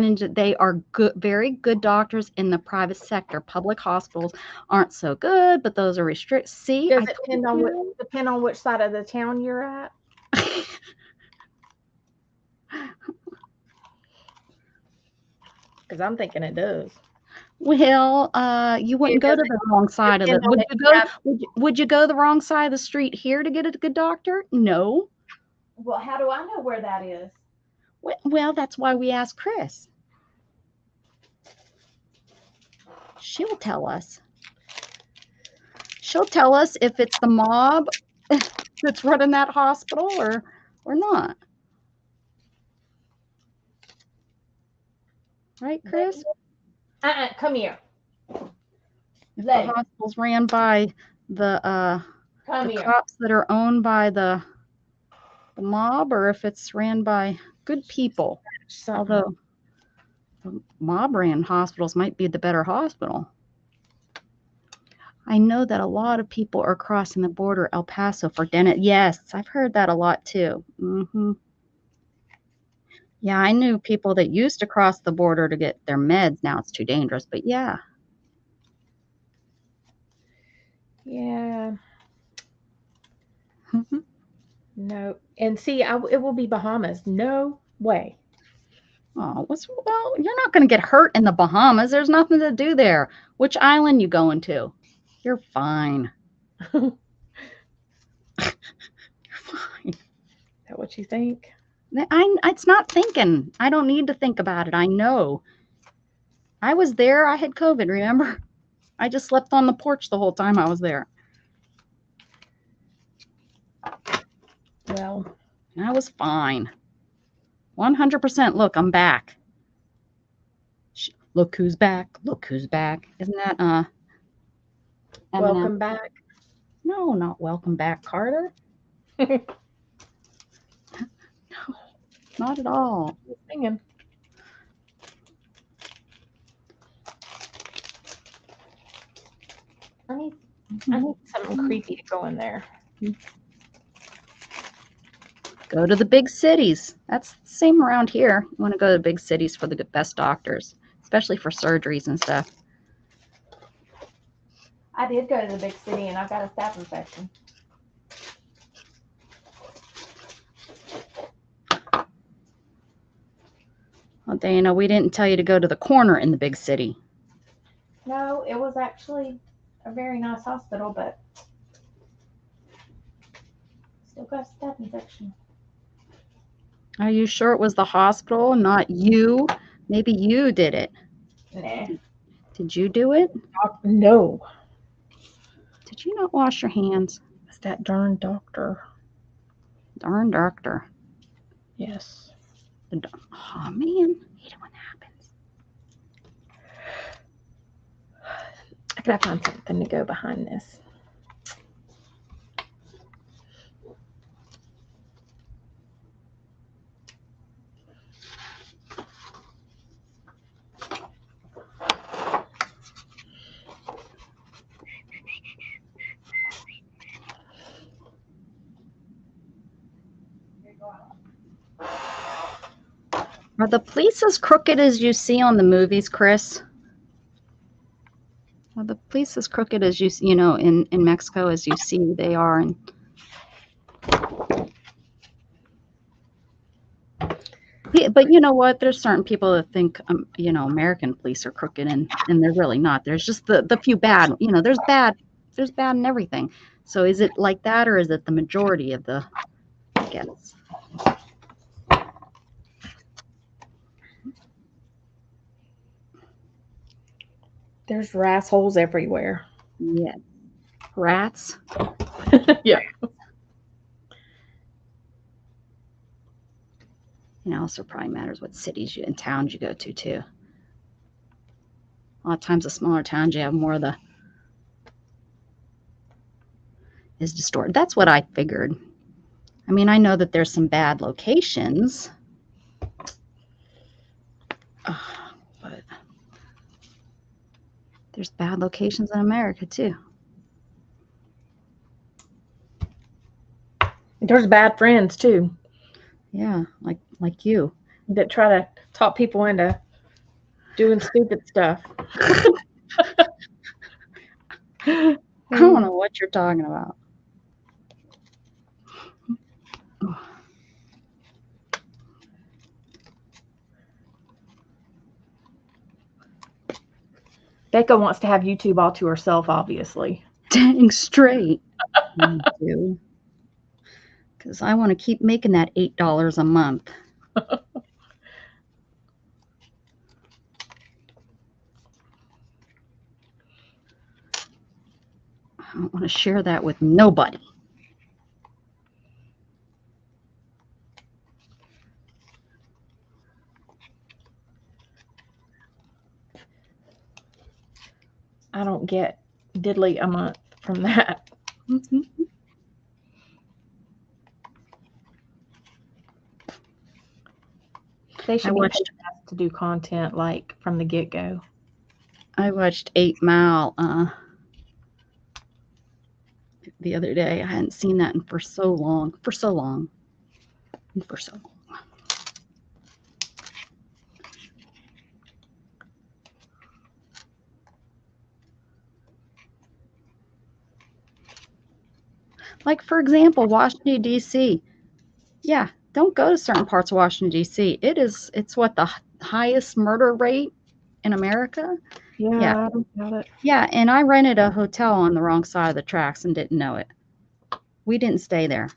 and they are good, very good doctors in the private sector. Public hospitals aren't so good, but those are restricted. See, Does it depend on which side of the town you're at? Because I'm thinking it does. Well, you wouldn't go to the wrong side of the. Would you go the wrong side of the street here to get a good doctor? No. Well, how do I know where that is? Well, that's why we asked Chris. She'll tell us. She'll tell us if it's the mob that's running that hospital or not. Right, Chris? Come here. If Lay. the hospitals ran by the Come here. cops that are owned by the mob, or if it's ran by good people. Although the mob ran hospitals might be the better hospital. I know that a lot of people are crossing the border El Paso for Dennis. Yes, I've heard that a lot too. Yeah, I knew people that used to cross the border to get their meds. Now it's too dangerous, but yeah. Yeah. No. And see, it will be Bahamas. No way. Oh, well, you're not going to get hurt in the Bahamas. There's nothing to do there. Which island you going to? You're fine. You're fine. Is that what you think? It's not thinking. I don't need to think about it. I know. I was there. I had COVID, remember? I just slept on the porch the whole time I was there. Well, And I was fine. 100%. Look, I'm back. Look who's back. Look who's back. Isn't that Eminem? welcome back. No, not welcome back, Carter. No, not at all. Singing. I need something creepy to go in there. Go to the big cities. That's the same around here. You want to go to the big cities for the best doctors, especially for surgeries and stuff. I did go to the big city and I got a staph infection. Well, Dana, we didn't tell you to go to the corner in the big city. No, it was actually a very nice hospital, but still got a staph infection. Are you sure it was the hospital, not you? Maybe you did it. Nah. Did you do it? No. Did you not wash your hands? It's that darn doctor. Darn doctor. Yes. Oh, man. I hate it when that happens. I gotta find something to go behind this. Are the police as crooked as you see on the movies, Chris? Are the police as crooked as you know, in Mexico as you see they are? And yeah, but you know what? There's certain people that think, American police are crooked, and they're really not. There's just the few bad. There's bad in everything. So is it like that, or is it the majority of the? I guess. There's rat holes everywhere. Yeah. Rats. Yeah. Also probably matters what cities and towns you go to too. A lot of times the smaller towns you have more of the is distorted. That's what I figured. I mean, I know that there's some bad locations. But there's bad locations in America too. There's bad friends too. Yeah, like you. That try to talk people into doing stupid stuff. I don't know what you're talking about. Becca wants to have YouTube all to herself, obviously. Dang straight. I do. Because I want to keep making that $8 a month. I don't want to share that with nobody. I don't get diddly a month from that. Mhm. They should be watched- paying us to do content like from the get go. I watched 8 Mile the other day. I hadn't seen that for so long. For so long. Like, for example, Washington, D.C. Yeah, don't go to certain parts of Washington, D.C. It's what, the highest murder rate in America? Yeah, I don't doubt it. Yeah, and I rented a hotel on the wrong side of the tracks and didn't know it. We didn't stay there.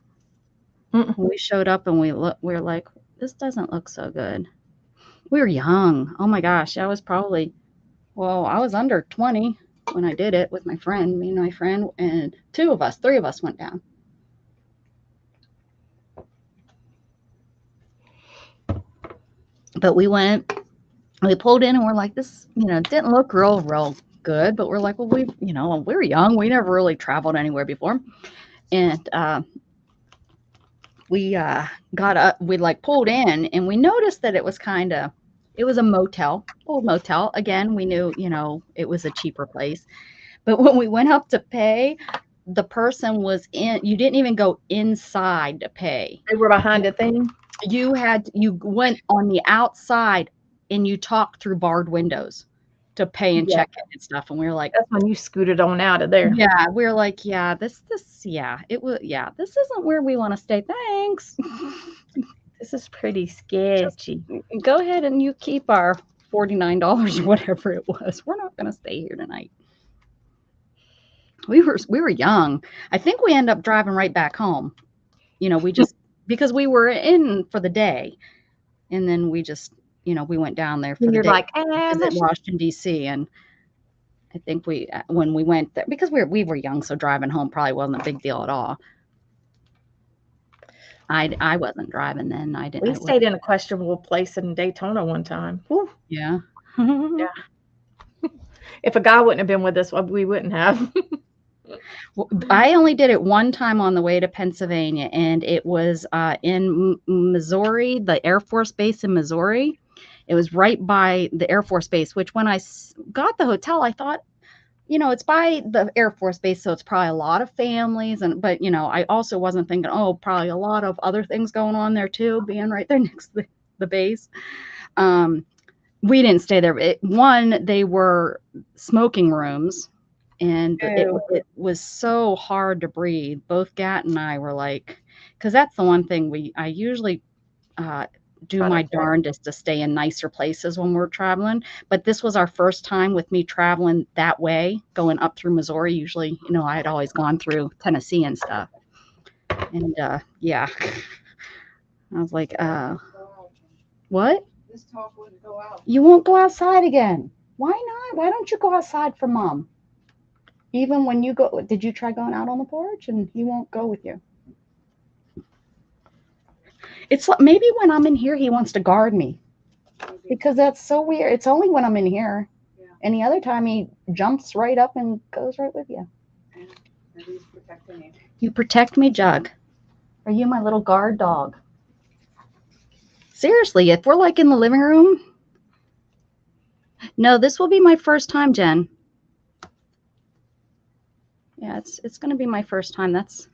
Mm-mm. When we showed up and we were like, this doesn't look so good. We were young. Oh my gosh, I was under 20 when I did it with my friend, me and my friend, and three of us went down. But we pulled in and we're like, this, didn't look real good, but we're like, well, we were young. We never really traveled anywhere before. And we got up, we like pulled in and we noticed that it was a motel, old motel. Again, we knew, it was a cheaper place. But when we went up to pay, the person was you didn't even go inside to pay. They were behind a thing. You went on the outside and you talked through barred windows to pay and check in and stuff. And we were like, That's when you scooted on out of there. yeah, we were like, yeah, this isn't where we want to stay. Thanks. This is pretty sketchy. Go ahead and you keep our $49 or whatever it was. We're not going to stay here tonight. We were young. I think we ended up driving right back home. We just because we were in for the day, and then we just we went down there for the You're day like, visit Washington D.C. and I think when we went there because we were young, so driving home probably wasn't a big deal at all. I wasn't driving then. I didn't. we stayed in a questionable place in Daytona one time. Whew. Yeah. If a guy wouldn't have been with us, we wouldn't have. Well, I only did it one time on the way to Pennsylvania, and it was in Missouri, the Air Force Base in Missouri. It was right by the Air Force Base, which when I got the hotel, I thought, it's by the Air Force Base, so it's probably a lot of families. But I also wasn't thinking, oh, probably a lot of other things going on there too, being right there next to the base. We didn't stay there. They were smoking rooms. And it was so hard to breathe. Both Gat and I were like, because that's the one thing I usually do my darndest to stay in nicer places when we're traveling. But this was our first time with me traveling that way, going up through Missouri. Usually, I had always gone through Tennessee and stuff. And yeah, I was like, what? This talk wouldn't go out. You won't go outside again. Why not? Why don't you go outside for Mom? Even when you go, did you try going out on the porch and he won't go with you? It's like maybe when I'm in here, he wants to guard me because that's so weird. It's only when I'm in here. Yeah. Any other time he jumps right up and goes right with you. And he's protecting you. You protect me, Jug. Are you my little guard dog? Seriously, if we're like in the living room. No, this will be my first time, Jen. Yeah, it's going to be my first time. That's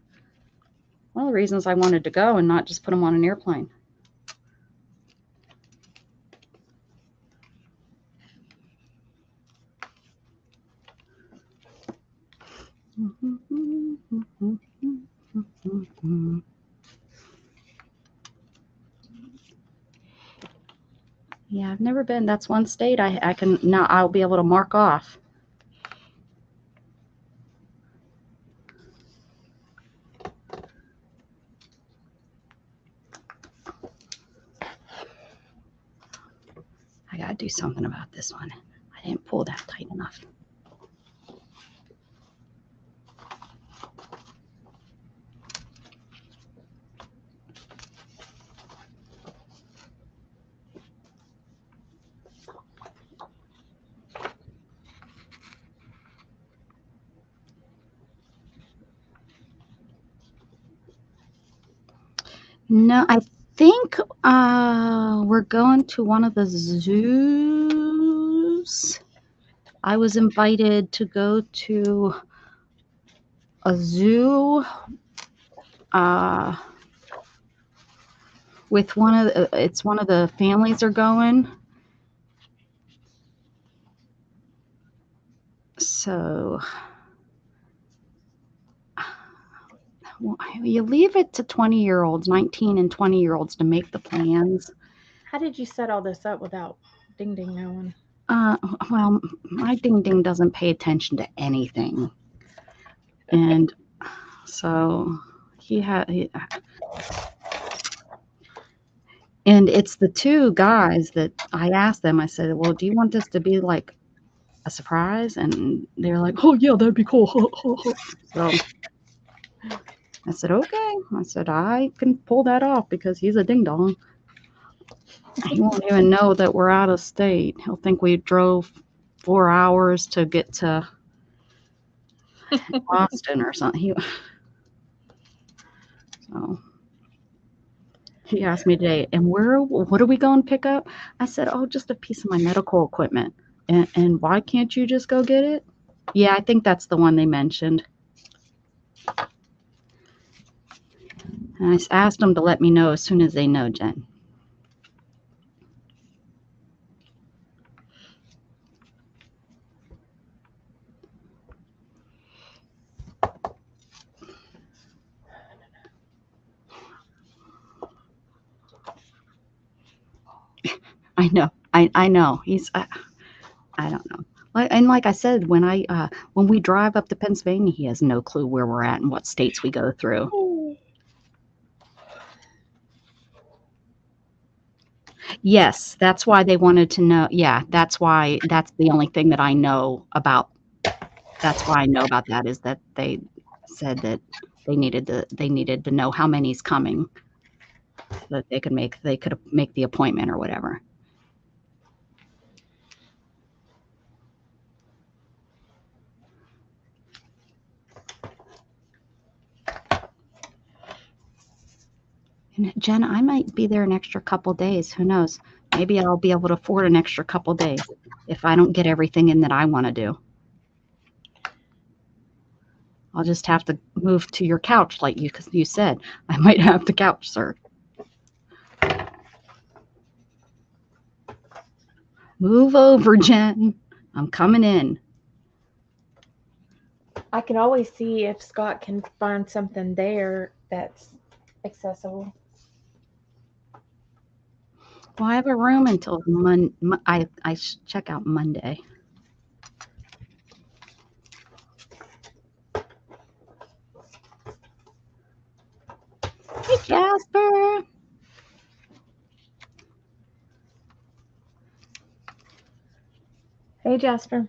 one of the reasons I wanted to go and not just put him on an airplane. Yeah, I've never been. That's one state I can now. I'll be able to mark off. I gotta do something about this one. I didn't pull that tight enough. No, I think we're going to one of the zoos. I was invited to go to a zoo uh, with one of it's one of the families are going. So well, you leave it to 20-year-olds, 19 and 20-year-olds to make the plans. How did you set all this up without Ding Ding knowing? Uh, well, my Ding Ding doesn't pay attention to anything. And so and it's the two guys that I asked them, I said, well, do you want this to be like a surprise? And they're like, oh, yeah, that'd be cool. So I said, okay. I said, I can pull that off because he's a ding dong. He won't even know that we're out of state. He'll think we drove 4 hours to get to Boston or something. So he asked me today, and what are we going to pick up? I said, oh, just a piece of my medical equipment. And why can't you just go get it? Yeah, I think that's the one they mentioned. And I asked them to let me know as soon as they know, Jen. I know. I know. I don't know. Like I said, when we drive up to Pennsylvania, he has no clue where we're at and what states we go through. Yes, that's why they wanted to know. Yeah, that's why that's the only thing that I know about. That's why I know about that is that they said that they needed to know how many's coming so that they could make the appointment or whatever. And Jen, I might be there an extra couple days. Who knows? Maybe I'll be able to afford an extra couple days if I don't get everything in that I want to do. I'll just have to move to your couch like you said. I might have the couch, sir. Move over, Jen. I'm coming in. I can always see if Scott can find something there that's accessible. Well, I have a room until I check out Monday. Hey, Jasper. Hey, Jasper.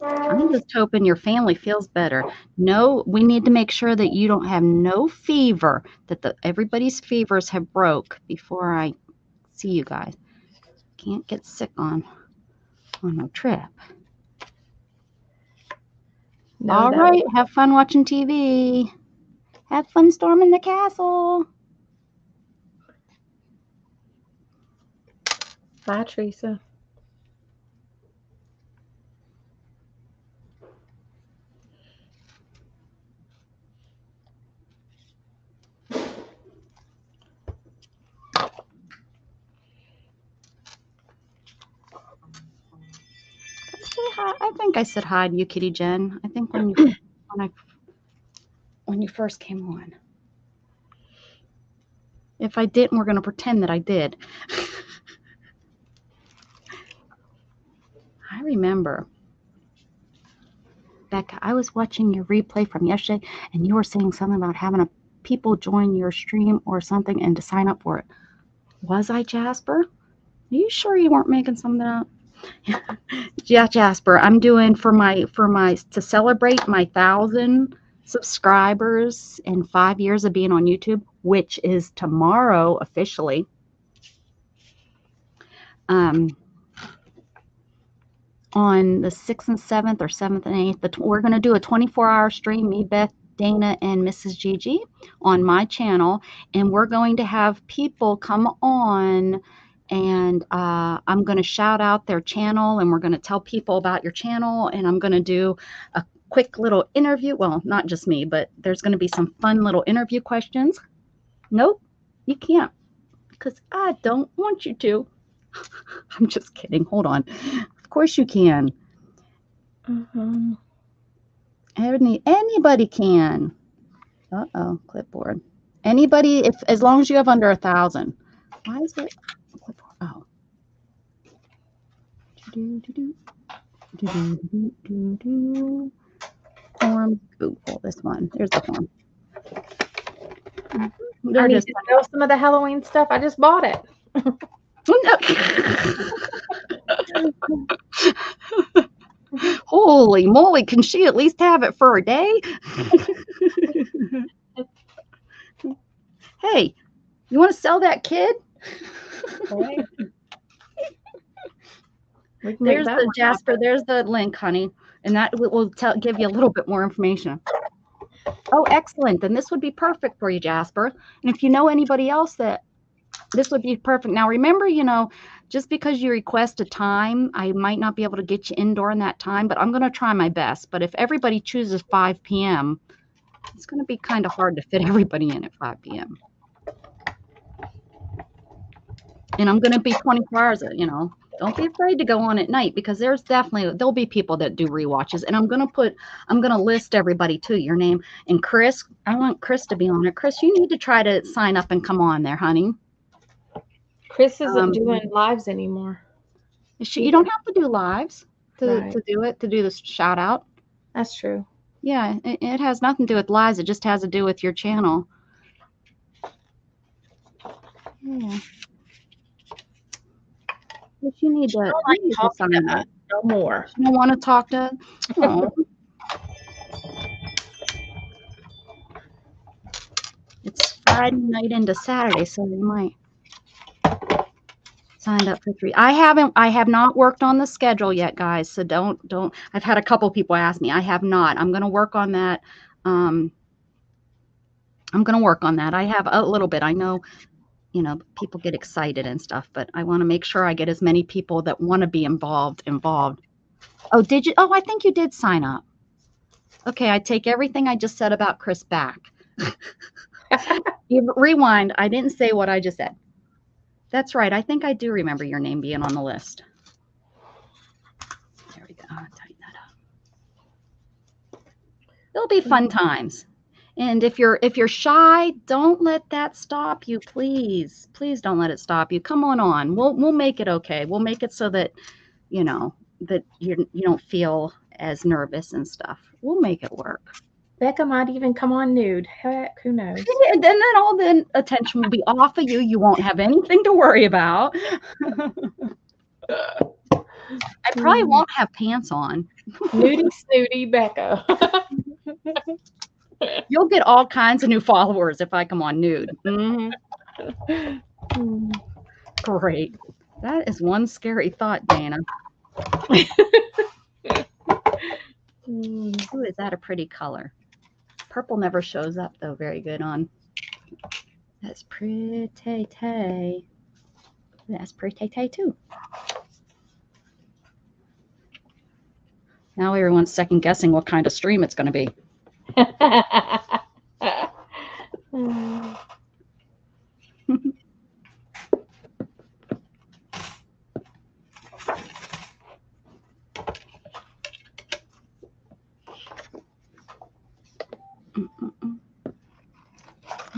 I'm just hoping your family feels better. No, we need to make sure that you don't have no fever, that everybody's fevers have broke before I see you guys. Can't get sick on a trip. No, All right, have fun watching TV. Have fun storming the castle. Bye, Teresa. Say hi. I think I said hi to you, Kitty Jen. I think when you first came on. If I didn't, we're going to pretend that I did. I remember. Becca, I was watching your replay from yesterday, and you were saying something about having people join your stream or something and to sign up for it. Was I, Jasper? Are you sure you weren't making something up? Yeah, Jasper, I'm doing for my to celebrate my 1,000 subscribers and 5 years of being on YouTube, which is tomorrow officially. on the 6th and 7th or 7th and 8th. We're going to do a 24-hour stream, me, Beth, Dana, and Mrs. Gigi on my channel. And we're going to have people come on and I'm going to shout out their channel and we're going to tell people about your channel. And I'm going to do a quick little interview. Well, not just me, but there's going to be some fun little interview questions. Nope, you can't because I don't want you to. I'm just kidding. Hold on. Of course you can. Anybody can. Uh-oh, clipboard. Anybody, if as long as you have under 1,000. Why is it? Oh. Form. Ooh, pull this one. There's the form. I need to know some of the Halloween stuff. I just bought it. Holy moly, can she at least have it for a day? Hey, you want to sell that kid? There's the Jasper, there's the link, honey, and that will give you a little bit more information. Oh, excellent. Then this would be perfect for you, Jasper. And if you know anybody else that this would be perfect. Now, remember, you know, just because you request a time, I might not be able to get you in during that time, but I'm going to try my best. But if everybody chooses 5 p.m., it's going to be kind of hard to fit everybody in at 5 p.m. And I'm going to be 24 hours, you know. Don't be afraid to go on at night because there'll be people that do rewatches. And I'm going to list everybody too, your name. And Chris, I want Chris to be on it. Chris, you need to try to sign up and come on there, honey. Chris isn't doing lives anymore. You don't have to do lives to do the shout out. That's true. Yeah, it has nothing to do with lives. It just has to do with your channel. Yeah. But you need to sign up. No more. You don't want to talk to. Oh. It's Friday night into Saturday, so we might signed up for 3. I have not worked on the schedule yet, guys. So don't. I've had a couple people ask me. I have not. I'm going to work on that. I have a little bit. I know, you know, people get excited and stuff, but I want to make sure I get as many people that want to be involved. Oh, did you? Oh, I think you did sign up. Okay, I take everything I just said about Chris back. You rewind. I didn't say what I just said. That's right. I think I do remember your name being on the list. There we go. I'll tighten that up. It'll be fun times. And if you're shy, don't let that stop you, please. Please don't let it stop you. Come on. We'll make it okay. We'll make it so that, you know, that you don't feel as nervous and stuff. We'll make it work. Becca might even come on nude. Heck, who knows? And then all the attention will be off of you. You won't have anything to worry about. I probably won't have pants on. Nudie snooty Becca. You'll get all kinds of new followers if I come on nude. Great. That is one scary thought, Dana. Ooh, is that a pretty color? Purple never shows up, though, very good on. That's pretty. That's pretty, too. Now everyone's second guessing what kind of stream it's going to be.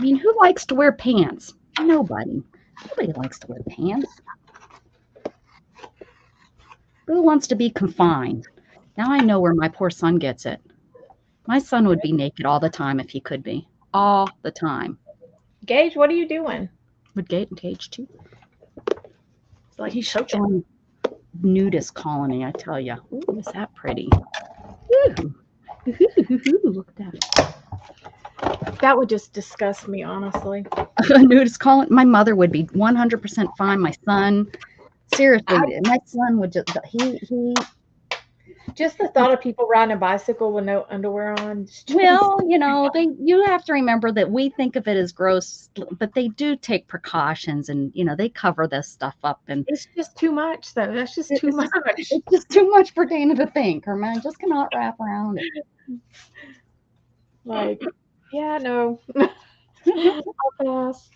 I mean, who likes to wear pants? Nobody. Nobody likes to wear pants. Who wants to be confined? Now I know where my poor son gets it. My son would be naked all the time if he could be. All the time. Gage, what are you doing? Would Gage too? It's like he's such a nudist colony, I tell you. Ooh, is that pretty? Ooh. Look at that. That would just disgust me, honestly. A nudist colony? My mother would be 100% fine. My son, seriously, my son would just, Just the thought of people riding a bicycle with no underwear on. is just- Well, you have to remember that we think of it as gross, but they do take precautions and, they cover this stuff up and it's just too much, though. That's just It- too it's much. it's just too much for Dana to think. Her mind just cannot wrap around it. Like, yeah, no. I'll pass.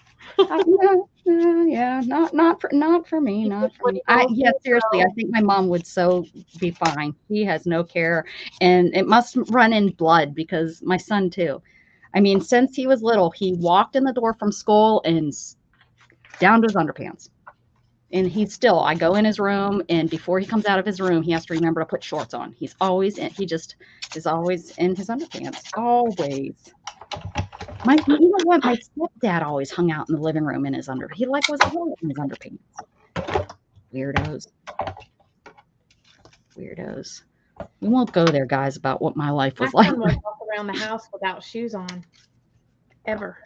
Yeah, not for me, not for me. Yeah, seriously, I think my mom would so be fine. He has no care, and it must run in blood because my son too. I mean, since he was little, he walked in the door from school and down to his underpants. And I go in his room, and before he comes out of his room, he has to remember to put shorts on. He just is always in his underpants, always. You know what? My stepdad always hung out in the living room in his he was always in his underpants. Weirdos. We won't go there, guys, about what my life was My like. son would walk around the house without shoes on, ever.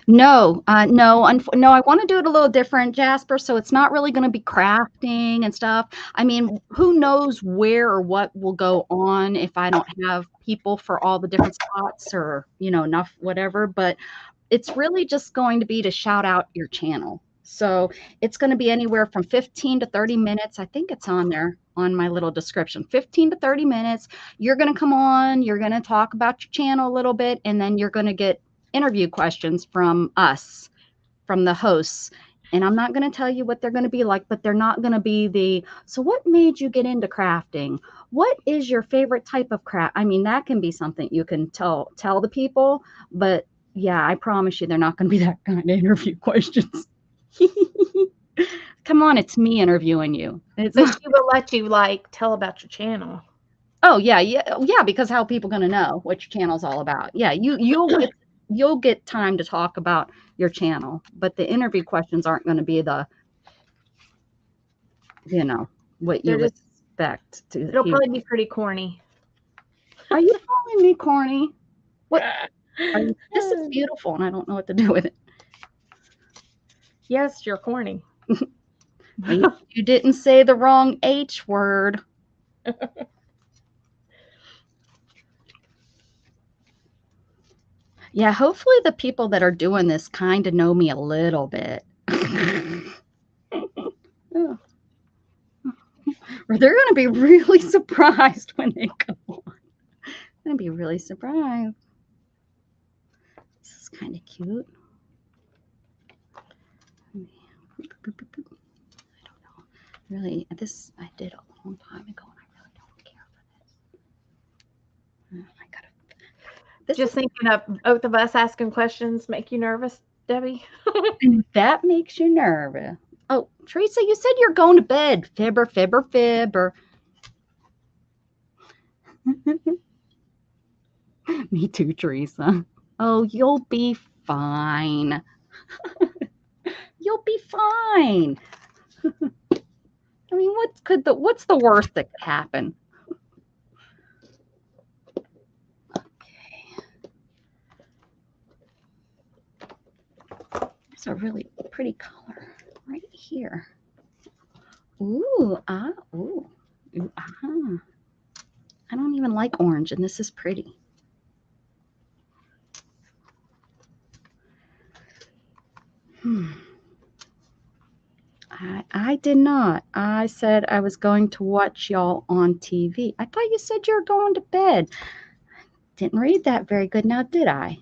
No, no, no. I want to do it a little different, Jasper. So it's not really going to be crafting and stuff. I mean, who knows where or what will go on if I don't have people for all the different spots or enough whatever. But it's really just going to be to shout out your channel. So it's going to be anywhere from 15 to 30 minutes. I think it's on there on my little description. 15 to 30 minutes. You're going to come on. You're going to talk about your channel a little bit, and then you're going to get interview questions from us, from the hosts. And I'm not going to tell you what they're going to be like, but they're not going to be so what made you get into crafting? What is your favorite type of craft? I mean, that can be something you can tell the people, but yeah, I promise you they're not going to be that kind of interview questions. Come on, it's me interviewing you. It's But not, she will let you tell about your channel. oh yeah, because how are people going to know what your channel's all about? Yeah, you'll get time to talk about your channel, but the interview questions aren't going to be what you They're just. expect to It'll hear. probably be pretty corny. Are you calling me corny? What? This is beautiful, and I don't know what to do with it. Yes, you're corny. You didn't say the wrong H word. Yeah, hopefully the people that are doing this kind of know me a little bit. Or they're going to be really surprised when they come on. Going to be really surprised. This is kind of cute. I don't know. Really, this I did a long time ago, and I really don't care for this. I gotta. Just thinking of both of us asking questions make you nervous, Debbie? That makes you nervous. Oh, Teresa, you said you're going to bed. Fibber, fibber, fibber. Me too, Teresa. Oh, you'll be fine. You'll be fine. I mean, what's the worst that could happen? Okay. There's a really pretty color right here. Ooh, ooh, ah. I don't even like orange, and this is pretty. I did not. I said I was going to watch y'all on TV. I thought you said you were going to bed. Didn't read that very good now, did I?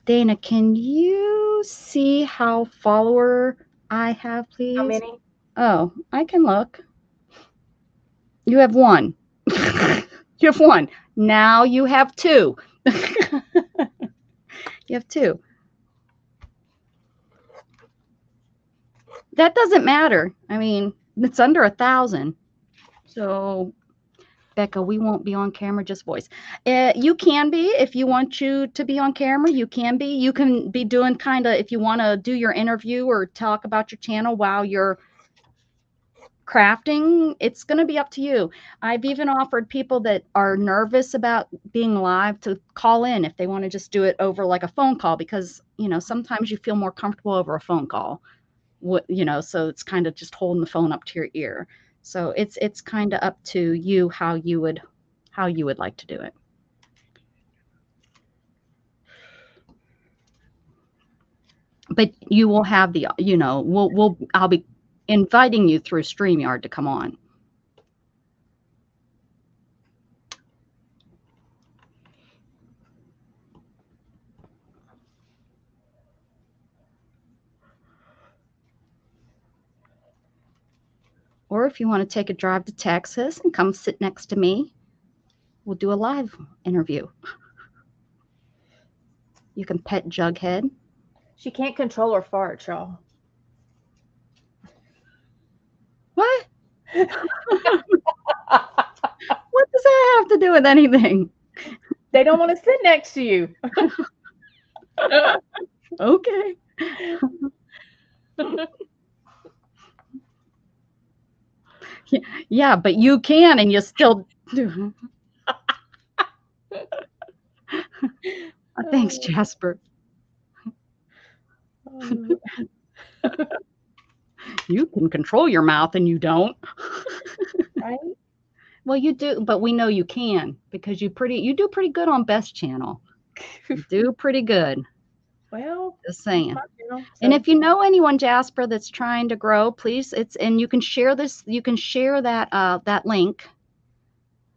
Dana, can you see how follower I have, please? How many? Oh, I can look. You have one. You have one. Now you have two. You have two. That doesn't matter. I mean, it's under 1,000. So, Becca, we won't be on camera, just voice. You can be if you want to be on camera. You can be. You can be doing kind of if you want to do your interview or talk about your channel while you're crafting. It's going to be up to you. I've even offered people that are nervous about being live to call in if they want to just do it over like a phone call because, sometimes you feel more comfortable over a phone call. what, so it's kind of just holding the phone up to your ear. So it's kind of up to you how you would like to do it. But you will have the, I'll be inviting you through StreamYard to come on. Or if you want to take a drive to Texas and come sit next to me, we'll do a live interview. You can pet Jughead. She can't control her farts, y'all. What? What does that have to do with anything? They don't want to sit next to you. Okay. Yeah, but you can, and you still do. Thanks, Jasper. You can control your mouth, and you don't. Right? Well, you do, but we know you can because you do pretty good on Best Channel. You do pretty good. Well, Just saying. my channel, And so- if you know anyone, Jasper, that's trying to grow, please, and you can share this. You can share that link.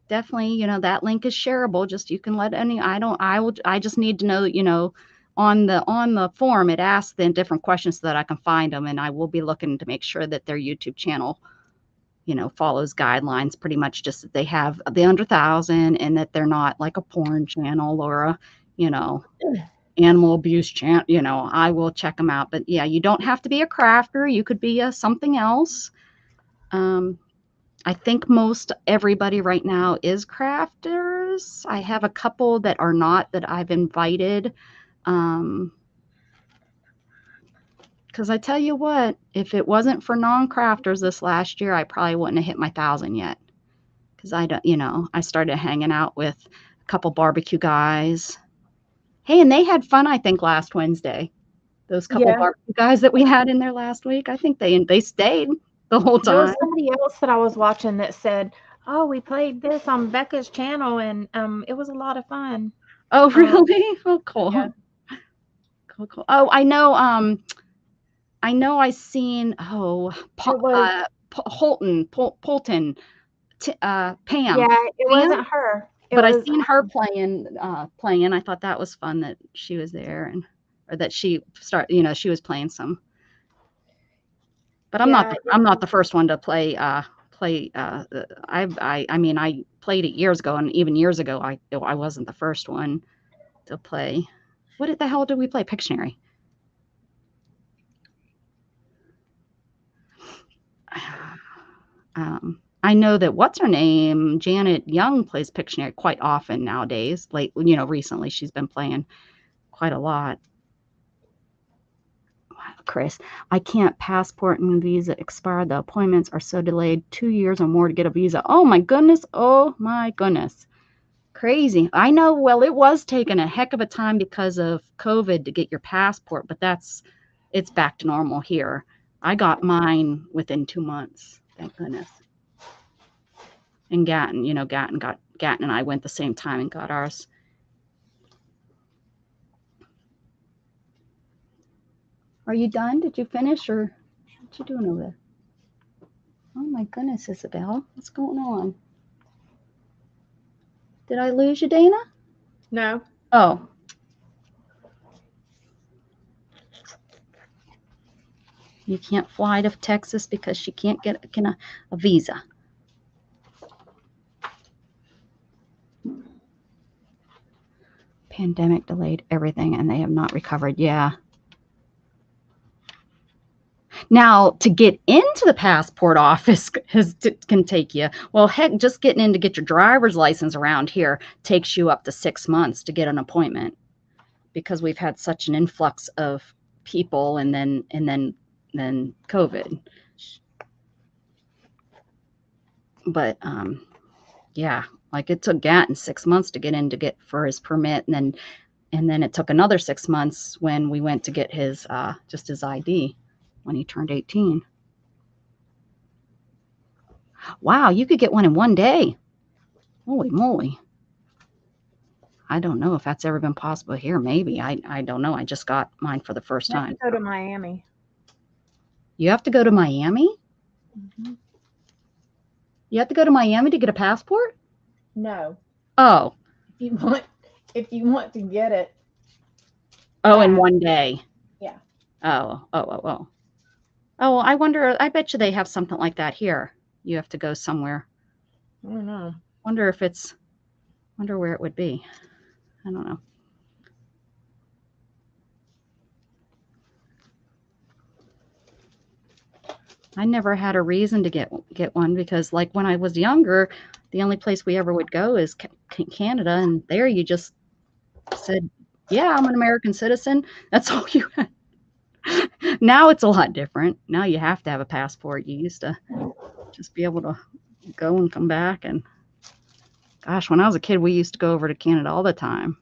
Definitely, that link is shareable. Just you can let any. I just need to know, on the form it asks the different questions so that I can find them, and I will be looking to make sure that their YouTube channel, follows guidelines pretty much, just that they have the under 1,000 and that they're not like a porn channel or a, animal abuse channel. I will check them out. But yeah, you don't have to be a crafter. You could be something else. I think most everybody right now is crafters. I have a couple that are not, that I've invited. Because I tell you what, if it wasn't for non-crafters this last year, I probably wouldn't have hit my 1,000 yet. Because I started hanging out with a couple barbecue guys. Hey, and they had fun, I think, last Wednesday. Those couple barbecue guys that we had in there last week, I think they stayed the whole There was time. somebody else that I was watching that said, "Oh, we played this on Becca's channel, and it was a lot of fun." Oh, really? Oh, cool. Yeah. Cool. Oh, I know. I seen. Oh, Polton, Pam. Yeah, it wasn't her. But I seen her playing. I thought that was fun that she was there, or that she she was playing some. But I'm not the first one to play. I played it years ago, and even years ago, I wasn't the first one to play. What the hell did we play? Pictionary. I know that what's her name, Janet Young, plays Pictionary quite often nowadays. Like, recently she's been playing quite a lot. Chris, I can't. Passport and visa expired. The appointments are so delayed, 2 years or more to get a visa. Oh my goodness. Crazy. I know. Well, it was taking a heck of a time because of COVID to get your passport, but it's back to normal here. I got mine within 2 months. Thank goodness. And Gatton and I went the same time and got ours. Are you done? Did you finish, or what you doing over there? Oh my goodness, Isabel, what's going on? Did I lose you, Dana? No. Oh. You can't fly to Texas because she can't get a visa. Pandemic delayed everything, and they have not recovered. Yeah. Now, to get into the passport office can take you, well, heck, just getting in to get your driver's license around here takes you up to 6 months to get an appointment, because we've had such an influx of people, and then COVID. But yeah, like it took Gatton 6 months to get in to get for his permit, and then it took another 6 months when we went to get his just his ID. when he turned 18. Wow, you could get one in one day. Holy moly. I don't know if that's ever been possible here. Maybe. I don't know. I just got mine for the first You have time. to go to Miami. You have to go to Miami? Mm-hmm. You have to go to Miami to get a passport? No, Oh. if you want to get it. Oh, in back. one day. Yeah. Oh. Oh, well, I wonder, I bet you they have something like that here. You have to go somewhere. I don't know. Wonder where it would be. I don't know. I never had a reason to get one because, like, when I was younger, the only place we ever would go is Canada, and there you just said, "Yeah, I'm an American citizen." That's all you had. Now it's a lot different. Now you have to have a passport. You used to just be able to go and come back. And gosh, when I was a kid, we used to go over to Canada all the time.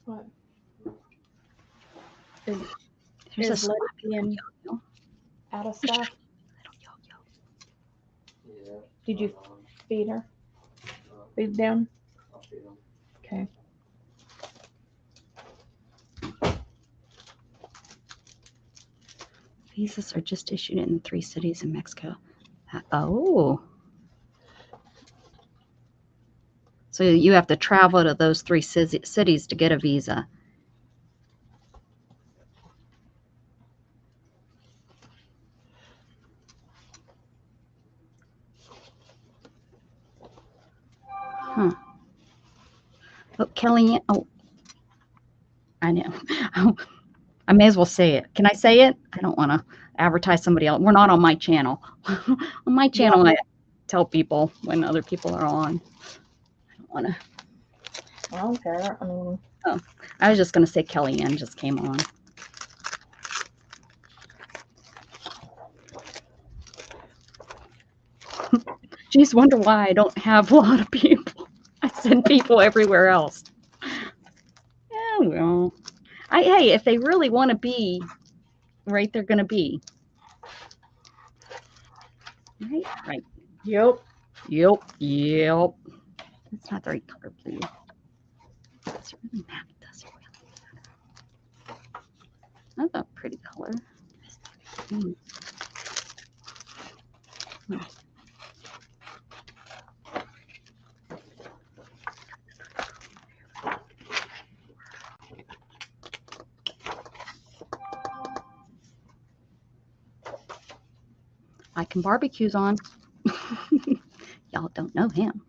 What? Is There's a Is Letty sloppy little being yo-yo. out of stuff? Little yo-yo. Yeah. Did you Um, feed her? uh, Feed them? I'll feed 'em. Okay. Visas are just issued in the 3 cities in Mexico. Oh. So you have to travel to those 3 cities to get a visa. Huh. Oh, Kelly, oh, I know. Oh, I may as well say it. Can I say it? I don't want to advertise somebody else. We're not on my channel. On my channel, I tell people when other people are on. I don't want to. I don't care. I mean, I was just going to say Kellyanne just came on. Geez, wonder why I don't have a lot of people. I send people everywhere else. Yeah, well, hey, if they really want to be, right, they're going to be. Right. yep. Yep. It's not the right color, please. Does it really matter? Does it really matter? That's a pretty color. Mm. I can barbecues on. Y'all don't know him.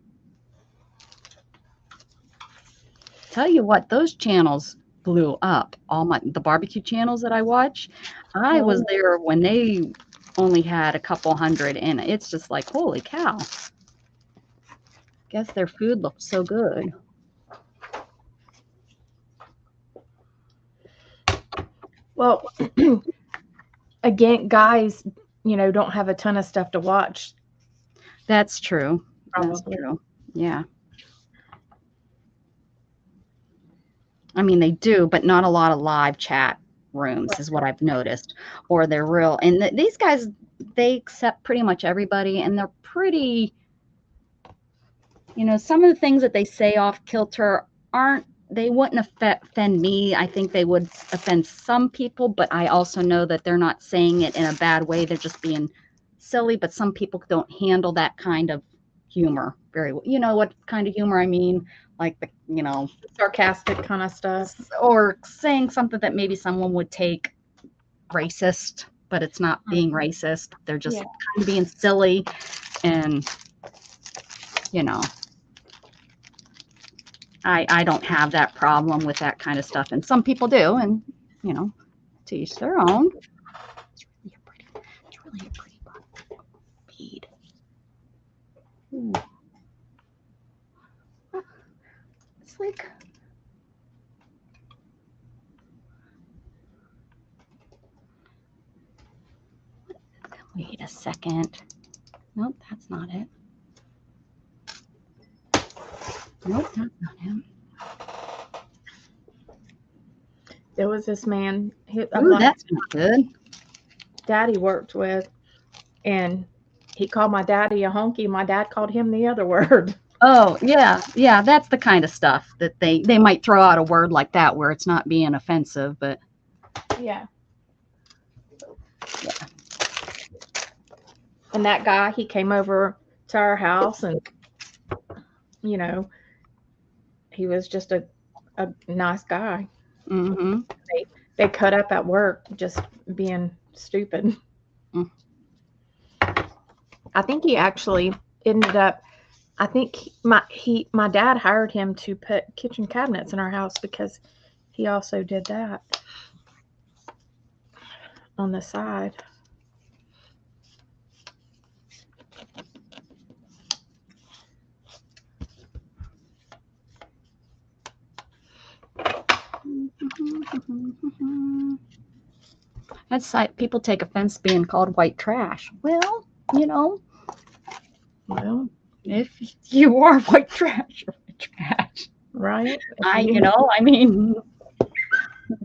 Tell you what, those channels blew up. All the barbecue channels that I watch, I was there when they only had a couple hundred, and it's just like, holy cow. Guess their food looked so good. Well, again, guys, don't have a ton of stuff to watch. That's true. That's Probably. true. Yeah. I mean, they do, but not a lot of live chat rooms is what I've noticed. Or they're real. And these guys, they accept pretty much everybody, and they're pretty, some of the things that they say off kilter they wouldn't offend me. I think they would offend some people, but I also know that they're not saying it in a bad way. They're just being silly, but some people don't handle that kind of humor very well. You know what kind of humor I mean? Like Sarcastic kind of stuff. or saying something that maybe someone would take racist, but it's not being racist. They're just kind of being silly, and I don't have that problem with that kind of stuff, and some people do, and to each their own. It's really a pretty bead. Ooh. It's like Wait a second. Nope, that's not it. Nope, that's not him. There was this man Ooh, that's not good. Daddy worked with, and he called my daddy a honky. My dad called him the other word. Oh, yeah, that's the kind of stuff that they might throw out a word like that where it's not being offensive, but Yeah. yeah. And that guy, he came over to our house, and you know, he was just a nice guy. Mm-hmm. They cut up at work just being stupid. Mm. I think he actually ended up. I think my dad hired him to put kitchen cabinets in our house because he also did that on the side. That's people take offense being called white trash. Well, you know, Well, if you are white trash, you're white trash. right? I mean,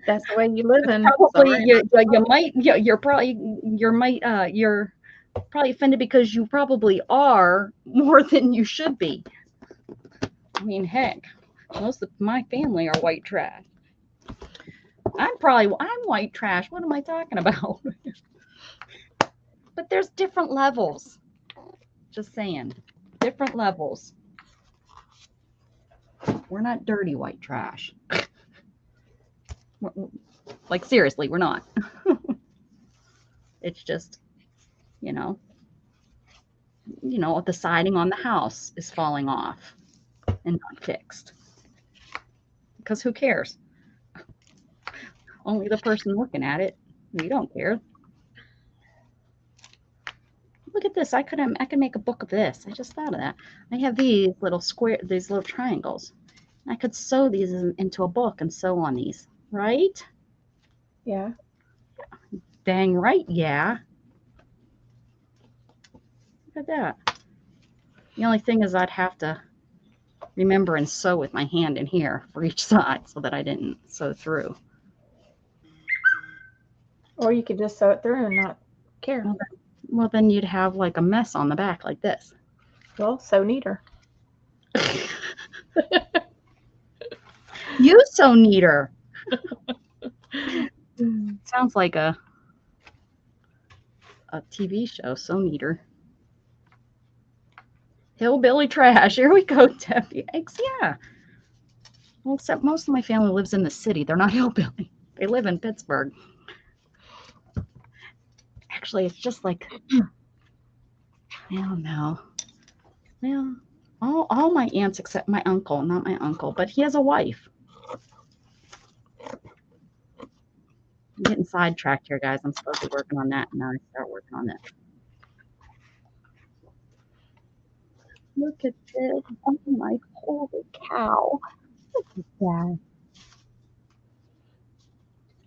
That's the way you live in. probably you're probably offended because you probably are more than you should be. I mean, heck, most of my family are white trash. I'm white trash. What am I talking about? But there's different levels. Just saying, different levels. We're not dirty white trash. Like seriously, we're not. It's just, you know, the siding on the house is falling off and not fixed. Because who cares? Only the person looking at it. You don't care. Look at this. I could make a book of this. I just thought of that. I have these little triangles. I could sew these into a book and sew on these, right? Yeah. Dang right, yeah. Look at that. The only thing is I'd have to remember and sew with my hand in here for each side so that I didn't sew through. Or you could just sew it through and not care. Well, then you'd have like a mess on the back like this. Well, sew neater. You sew neater. Sounds like a TV show, Sew Neater. Hillbilly trash. Here we go, Debbie. Yeah. Well, except most of my family lives in the city. They're not hillbilly. They live in Pittsburgh. Actually, it's just like, I don't know. Well, all my aunts except my uncle, not my uncle, but he has a wife. I'm getting sidetracked here, guys. I'm supposed to be working on that, and now I start working on this. Look at this. Oh my, holy cow. Look at that.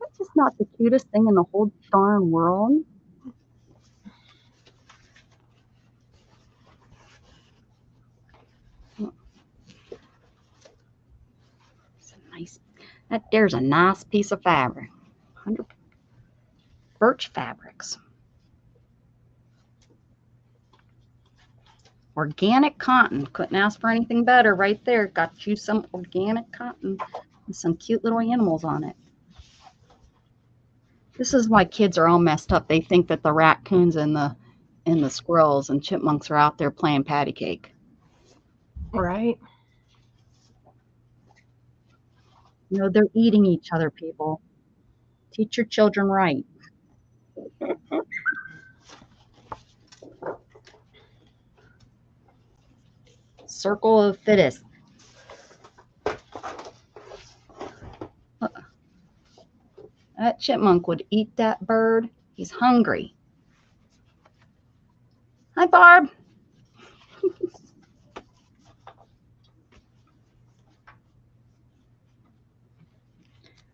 That's just not the cutest thing in the whole darn world. There's a nice piece of fabric. 100 birch fabrics. Organic cotton. Couldn't ask for anything better right there. Got you some organic cotton with some cute little animals on it. This is why kids are all messed up. They think that the raccoons and the squirrels and chipmunks are out there playing patty cake. Right. They're eating each other, people. Teach your children right. Circle of fittest. That chipmunk would eat that bird. He's hungry. Hi, Barb.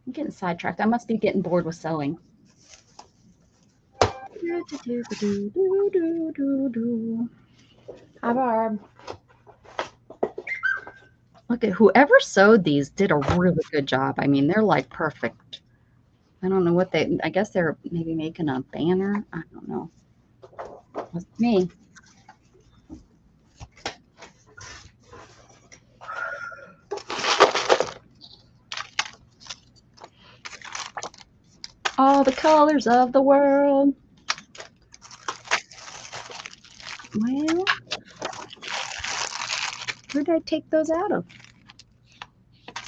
I'm getting sidetracked. I must be getting bored with sewing. Hi, Barb. Look at whoever sewed these did a really good job. I mean, they're like perfect. I don't know what I guess they're maybe making a banner. I don't know. With me. All the colors of the world. Well, where did I take those out of?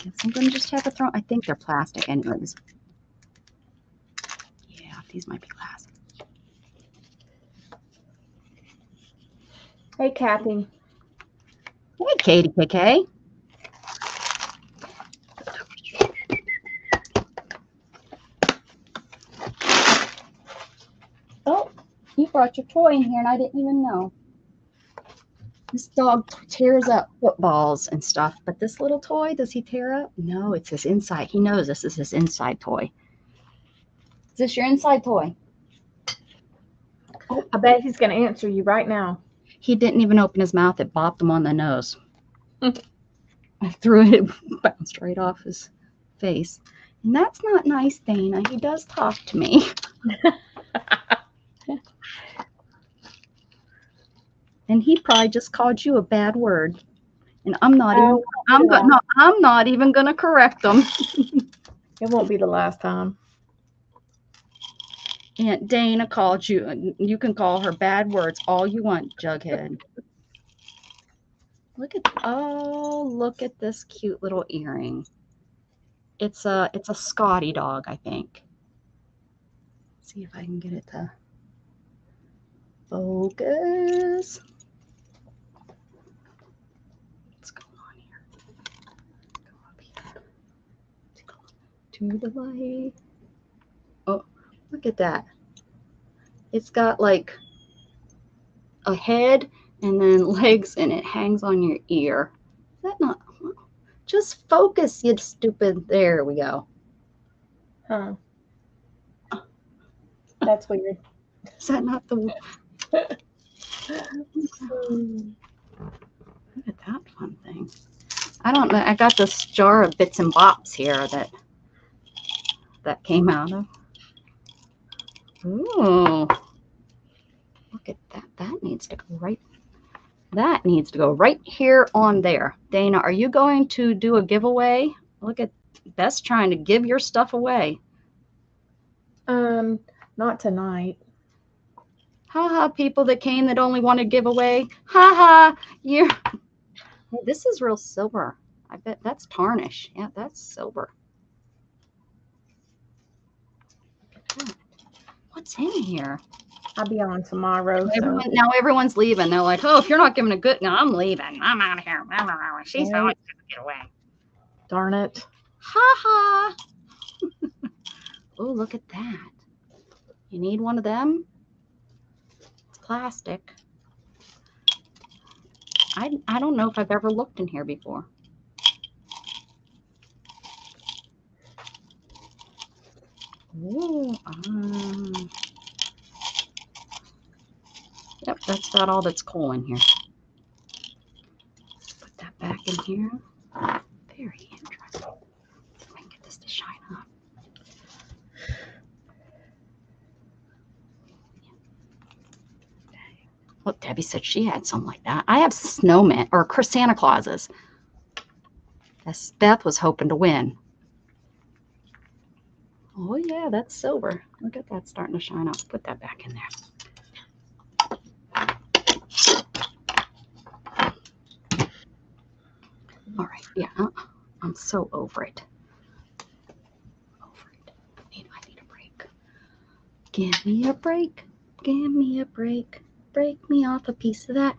Guess I'm going to just have to throw. I think they're plastic anyways. Yeah, these might be plastic. Hey, Kathy. Hey, Katie KK. Oh, you brought your toy in here and I didn't even know. This dog tears up footballs and stuff, but this little toy, does he tear up? No, it's his inside. He knows this is his inside toy. Is this your inside toy? I bet he's going to answer you right now. He didn't even open his mouth. It bopped him on the nose. I threw it, it bounced right off his face. And that's not nice, Dana. He does talk to me. And he probably just called you a bad word. And I'm not I'm not even gonna correct him. It won't be the last time. Aunt Dana called you. You can call her bad words all you want, Jughead. Look at this cute little earring. It's a Scotty dog, I think. Let's see if I can get it to focus. What's going on here? Go up here. To the light. Oh, look at that. It's got like a head and then legs and it hangs on your ear. Is that not? Just focus, you stupid. There we go. Huh. That's weird. Is that not the? Look at that fun thing. I don't know. I got this jar of bits and bops here that came out of. Ooh. Look at that. That needs to go right. That needs to go right here on there. Dana, are you going to do a giveaway? Look at Beth's trying to give your stuff away. Not tonight. Ha people that came that only want to give away. Ha you're. Hey, this is real silver. I bet that's tarnish. Yeah, that's silver. What's in here? I'll be on tomorrow. Now everyone's leaving. They're like, oh, if you're not giving a good, no, I'm leaving. I'm out of here. She's always going to get away. Darn it. Ha. Oh, look at that. You need one of them? It's plastic. I don't know if I've ever looked in here before. Ooh, yep, that's about all that's coal in here. Put that back in here. Very interesting. I can get this to shine up. Look, Debbie said she had something like that. I have snowmen or Santa Clauses. Beth was hoping to win. Oh yeah, that's silver. Look at that starting to shine up. Put that back in there. All right, yeah, I'm so over it. I need a break. Give me a break. Give me a break. Break me off a piece of that.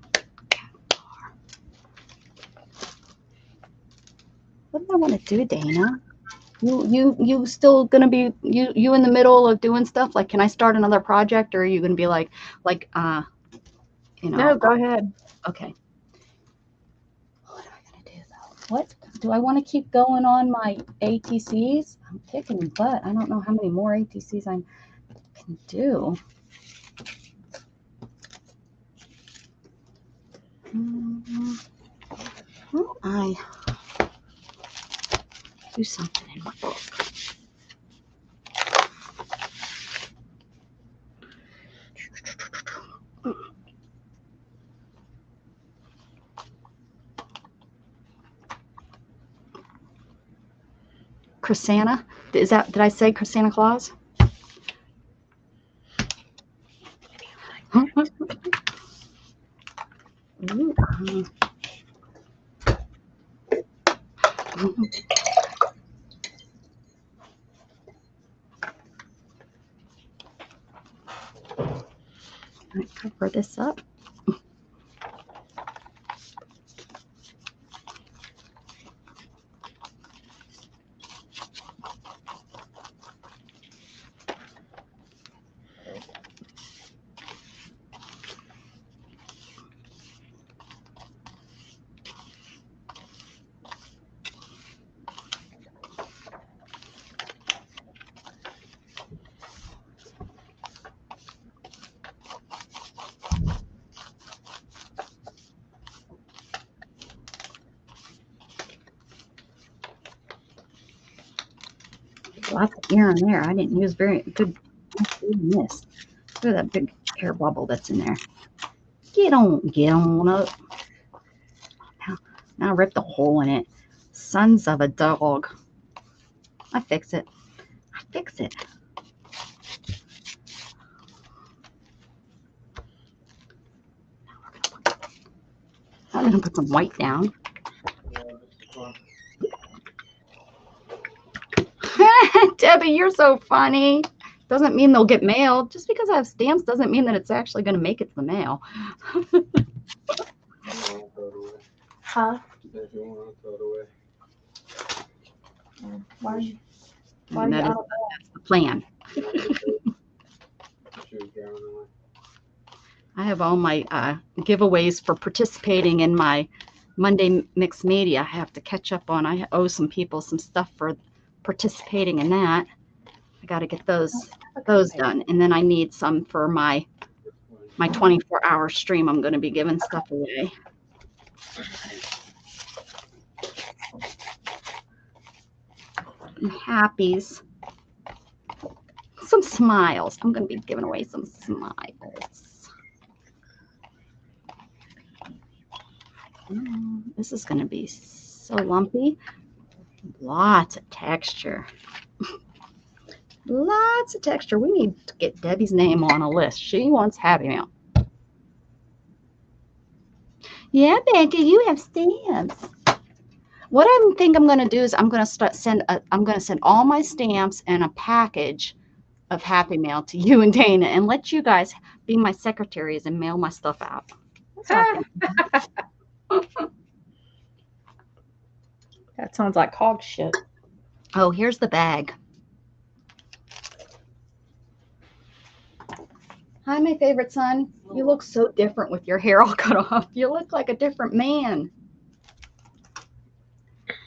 What do I want to do, Dana? You still gonna be you in the middle of doing stuff? Like, can I start another project, or are you gonna be like No, go ahead. Okay. What am I gonna do though? What do I want to keep going on my ATCs? I'm kicking butt. I don't know how many more ATCs I can do. I do something in my book. Chrisana? Is that, did I say Chrisana Claus? Ooh, I cover this up. Lots of air in there. I didn't use very good in this. Look at that big air bubble that's in there. Get on up. Now rip the hole in it. Sons of a dog. I fix it. I fix it. I'm gonna put some white down. Debbie, you're so funny. Doesn't mean they'll get mailed. Just because I have stamps doesn't mean that it's actually going to make it to the mail. Huh? If you want to throw it away. Why are you? I mean, that's the plan. She was drowning away. I have all my giveaways for participating in my Monday Mixed Media. I have to catch up on. I owe some people some stuff for participating in that. I got to get those done, and then I need some for my 24-hour stream. I'm going to be giving stuff away. And happies. Some smiles. I'm going to be giving away some smiles. This is going to be so lumpy. Lots of texture. Lots of texture. We need to get Debbie's name on a list. She wants Happy Meal. Yeah, Becca, you have stamps. What I think I'm going to do is I'm going to send all my stamps and a package of Happy Mail to you and Dana, and let you guys be my secretaries and mail my stuff out. That sounds like hog shit. Oh, here's the bag. Hi, my favorite son. You look so different with your hair all cut off. You look like a different man.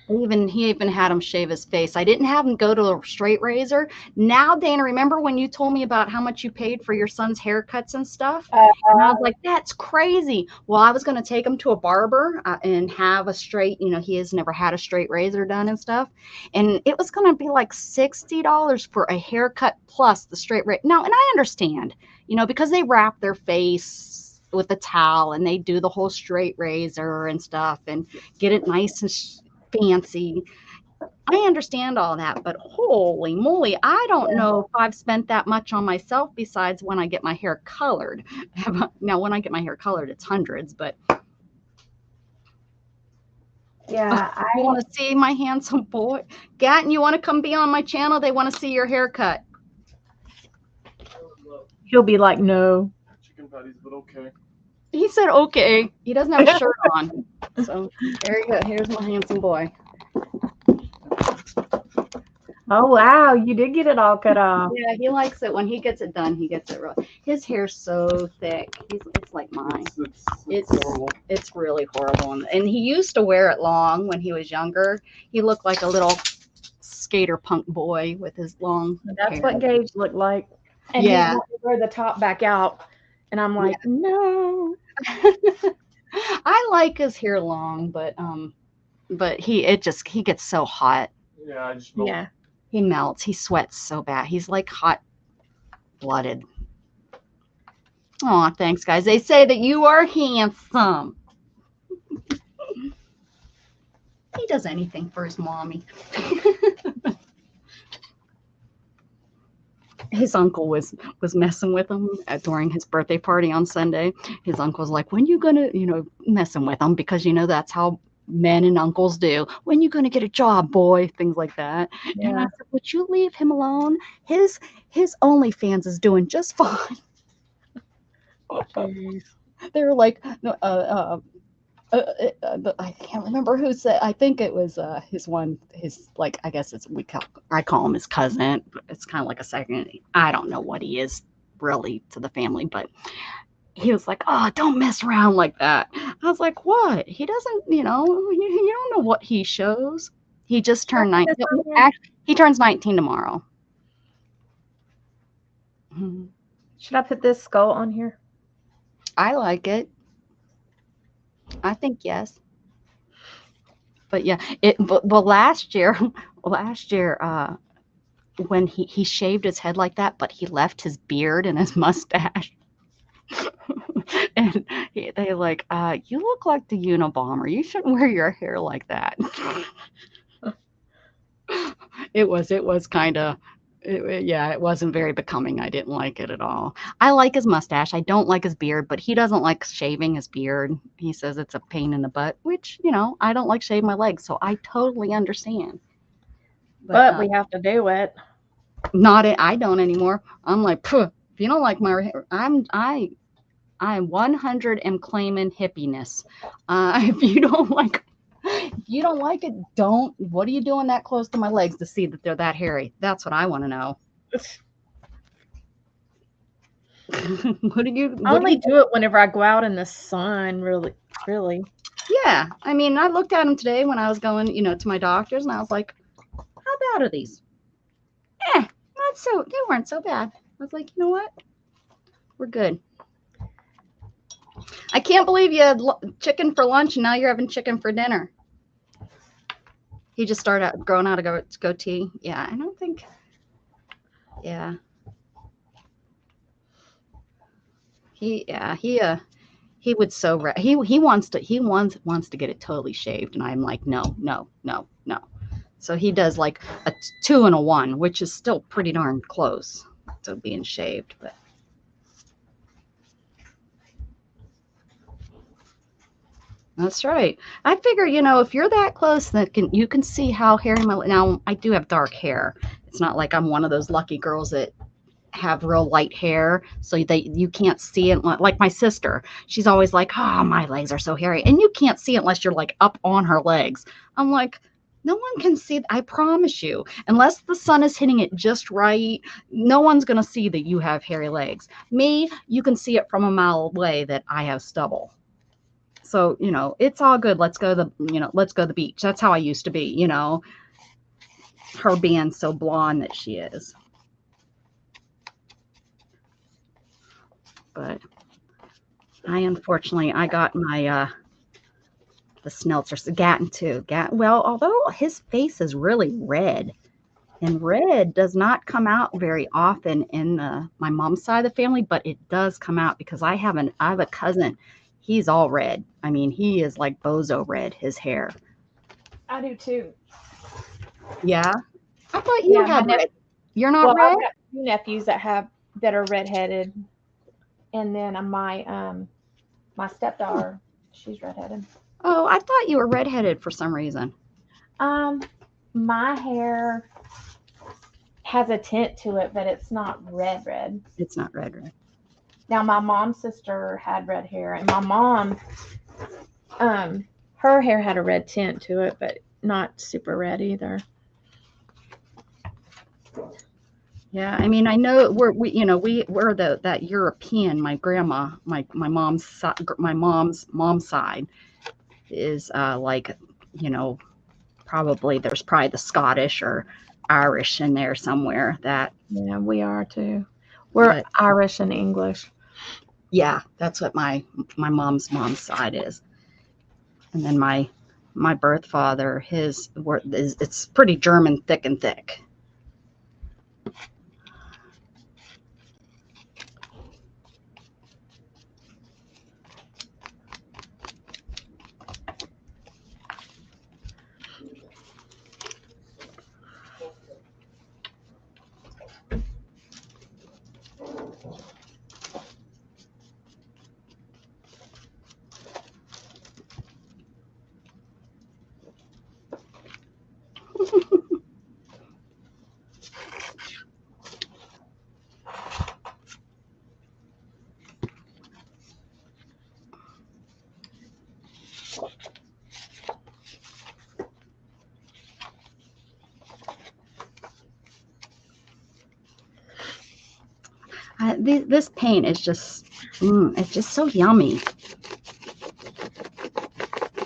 He even had him shave his face. I didn't have him go to a straight razor. Now, Dana, remember when you told me about how much you paid for your son's haircuts and stuff? And I was like, that's crazy. Well, I was going to take him to a barber and have a straight, he has never had a straight razor done and stuff. And it was going to be like $60 for a haircut plus the straight razor. Now, and I understand, because they wrap their face with a towel and they do the whole straight razor and stuff and get it nice and fancy. I understand all that, but holy moly, I don't know if I've spent that much on myself besides when I get my hair colored. Now, when I get my hair colored, it's hundreds, but yeah, you want to see my handsome boy? Gatton, you want to come be on my channel? They want to see your haircut. He'll be like, no. Chicken patties, but okay. He said, okay. He doesn't have a shirt on. So very good. Here's my handsome boy. Oh, wow. You did get it all cut off. Yeah, he likes it. When he gets it done, he gets it real. His hair's so thick. It's like mine. It's horrible. It's really horrible. And he used to wear it long when he was younger. He looked like a little skater punk boy with his long That's hair. what Gage looked like. And Yeah. he wanted to wear the top back out. And I'm like, no. I like his hair long, but But he gets so hot. Yeah, I just. Smoked. Yeah. He melts. He sweats so bad. He's like hot blooded. Oh, thanks, guys. They say that you are handsome. He does anything for his mommy. His uncle was messing with him during his birthday party on Sunday. His uncle's like, when you gonna, messing with him because that's how men and uncles do. When you gonna get a job, boy? Things like that. And I Yeah. said, would you leave him alone? His OnlyFans is doing just fine. Jeez. They were like, no, I can't remember who said. I think it was his like. I guess I call him his cousin, but it's kind of like a second. I don't know what he is really to the family, but he was like, "Oh, don't mess around like that." I was like, "What? He doesn't. You don't know what he shows. He just turned 19. Actually, he turns 19 tomorrow." Mhm. Should I put this skull on here? I like it. I think yes. But yeah, well last year, when he shaved his head like that, but he left his beard and his mustache. And they like, you look like the Unabomber. You shouldn't wear your hair like that. It was kind of, yeah, it wasn't very becoming. I didn't like it at all. I like his mustache. I don't like his beard, but he doesn't like shaving his beard. He says it's a pain in the butt, which, I don't like shaving my legs, so I totally understand. But we have to do it. I don't anymore. I'm like, if you don't like my hair, I 100 am claiming hippiness. If you don't like it, don't. What are you doing that close to my legs to see that they're that hairy? That's what I want to know. I only do it whenever I go out in the sun, really, really. Yeah, I mean, I looked at them today when I was going, to my doctor's, and I was like, how bad are these? They weren't so bad. I was like, you know what? We're good. I can't believe you had chicken for lunch and now you're having chicken for dinner. He just started growing out a goatee. Yeah, I don't think. Yeah. He would he wants to get it totally shaved, and I'm like, no. So he does like a 2 and a 1, which is still pretty darn close to being shaved, but. That's right. I figure, if you're that close, that you can see how hairy now I do have dark hair. It's not like I'm one of those lucky girls that have real light hair, so you can't see it. Like my sister, she's always like, "Oh, my legs are so hairy," and you can't see it unless you're like up on her legs. I'm like, no one can see it. I promise you, unless the sun is hitting it just right, no one's gonna see that you have hairy legs. Me, you can see it from a mile away that I have stubble. So, it's all good. Let's go to the beach. That's how I used to be, her being so blonde that she is. But I got my, the Snelzer, Gatton too. Well, although his face is really red, and red does not come out very often in my mom's side of the family, but it does come out because I have a cousin. He's all red. I mean, he is like bozo red, his hair. I do too. Yeah. I thought you had red. You're not red? I've got 2 nephews that are redheaded. And then my stepdaughter, she's redheaded. Oh, I thought you were redheaded for some reason. My hair has a tint to it, but it's not red. It's not red. Now, my mom's sister had red hair, and my mom, her hair had a red tint to it, but not super red either. Yeah, I mean, I know we're that European. My grandma, my mom's mom's side is like, there's probably the Scottish or Irish in there somewhere. That Yeah, we are too. We're Irish and English. Yeah, that's what my mom's side is. And then my my birth father, it's pretty German, thick and thick. This paint is just, it's just so yummy.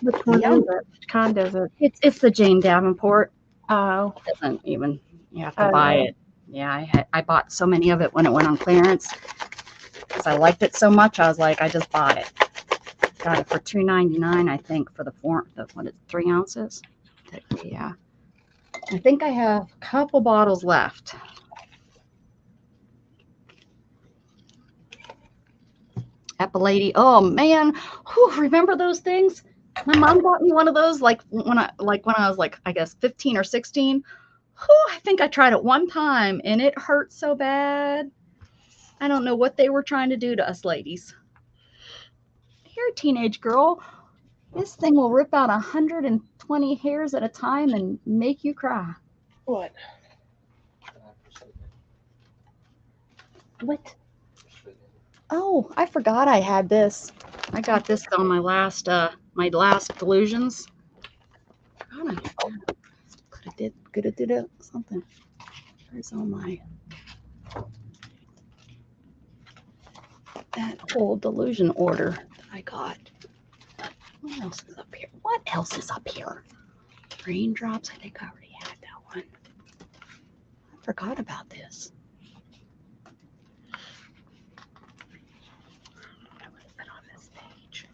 Which one Yeah. is it? Which kind is it? It's the Jane Davenport. Oh, It doesn't even, you have to Oh, buy yeah. it. Yeah, I bought so many of it when it went on clearance because I liked it so much. I was like, I just bought it. Got it for $2.99, I think, for the 3 ounces. Yeah, I think I have a couple bottles left. Epilady. Oh man, whew, remember those things? My mom got me one of those like when I was like I guess 15 or 16. Whew, I think I tried it one time and it hurt so bad. I don't know what they were trying to do to us ladies. Here, teenage girl, this thing will rip out 120 hairs at a time and make you cry. what? What? Oh, I forgot I had this. I got this on my last delusions. Could have did it something. Where's all my that whole delusion order that I got? What else is up here? What else is up here? Raindrops. I think I already had that one. I forgot about this. What is it on this page?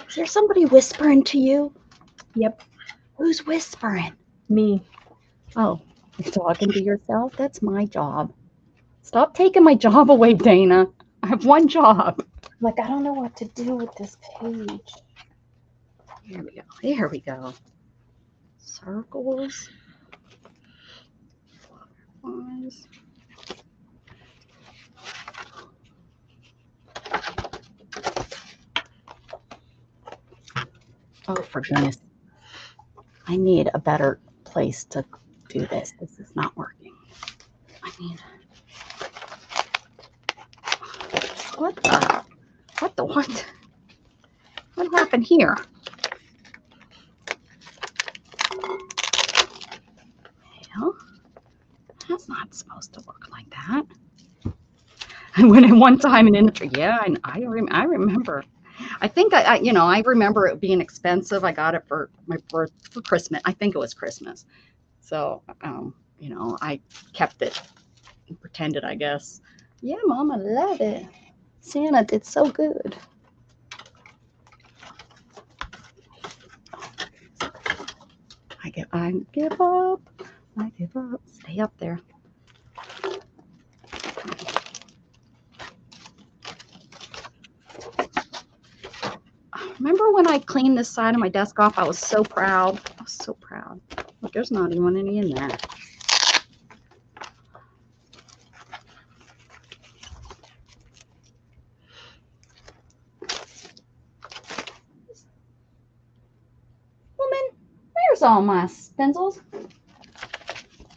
Is there somebody whispering to you? Yep. Who's whispering? Me. Oh, you're talking to yourself? That's my job. Stop taking my job away, Dana. I have one job. Like, I don't know what to do with this page. Here we go. Here we go. Circles. Butterflies. Oh, for goodness. I need a better place to do this. This is not working. I need. What? What happened here? Well, that's not supposed to work like that. I went in one time and in the tree. Yeah, I remember. I think I remember it being expensive. I got it for for Christmas. I think it was Christmas. So, I kept it and pretended, I guess. Yeah, Mom, I love it. Santa did so good. I give up. I give up. Stay up there. Remember when I cleaned this side of my desk off? I was so proud. I was so proud. Look, there's not even any in there. Woman, where's all my stencils?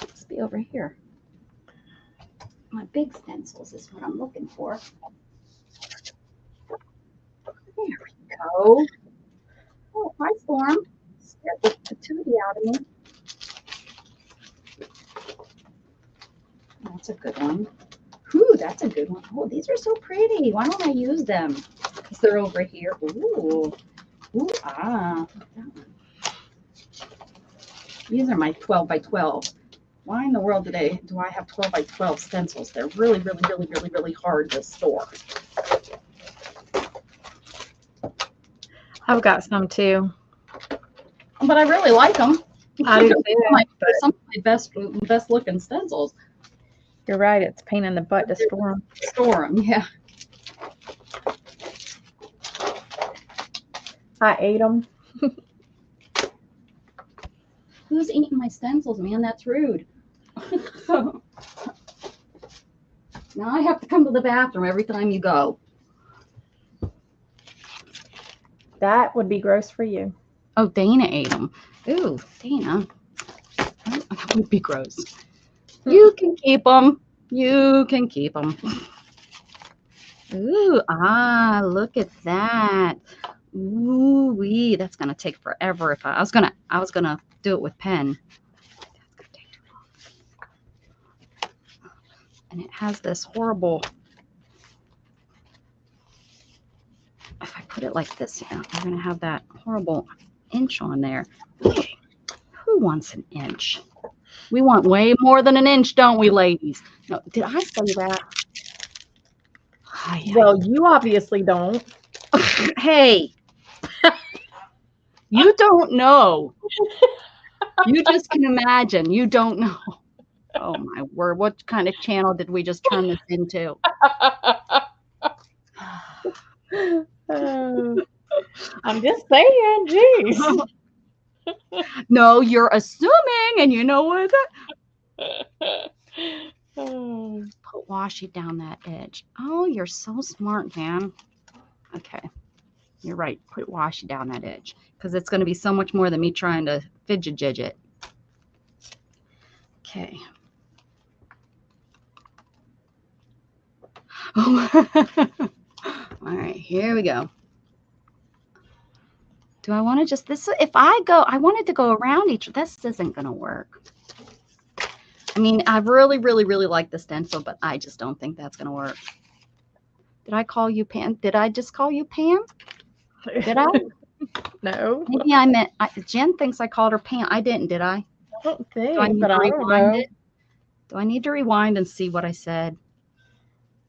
Must be over here. My big stencils is what I'm looking for. There we go. Oh, hi, Storm. Scared the tootie out of me. That's a good one. Ooh, that's a good one. Oh, these are so pretty. Why don't I use them? Because they're over here. Ooh. Ooh, ah. That one. These are my 12 by 12. Why in the world do I have 12 by 12 stencils? They're really, really, really, really, really hard to store. I've got some too. but I really like them. I do too, but Some of my best looking stencils. you're right. It's a pain in the butt to store them. Store them, yeah. I ate them. Who's eating my stencils, man? That's rude. Now I have to come to the bathroom every time you go. That would be gross for you. Oh, Dana ate them. Ooh, Dana. That would be gross. You can keep them. You can keep them. Ooh, look at that. Ooh wee, that's gonna take forever. If I was gonna do it with pen. That's gonna take too long. And it has this horrible. If I put it like this, I'm gonna have that horrible inch on there. Okay. Who wants an inch? We want way more than an inch, don't we, ladies? No, did I say that? Well, you obviously don't. Hey, you don't know. You just can imagine. You don't know. Oh my word! What kind of channel did we just turn this into? I'm just saying, jeez. No, you're assuming, and you know what? Put washi down that edge. Oh, you're so smart, man. Okay, you're right. Put washi down that edge because it's going to be so much more than me trying to fidget it. Okay. All right, here we go. Do I want to just this? If I wanted to go around each. This isn't going to work. I mean, I really, really, really like the stencil, but I just don't think that's going to work. Did I call you Pam? Did I just call you Pam? Did I? No. Maybe I meant, Jen thinks I called her Pam. I didn't, did I? I don't think, Do I need but to I don't rewind know. it? Do I need to rewind and see what I said?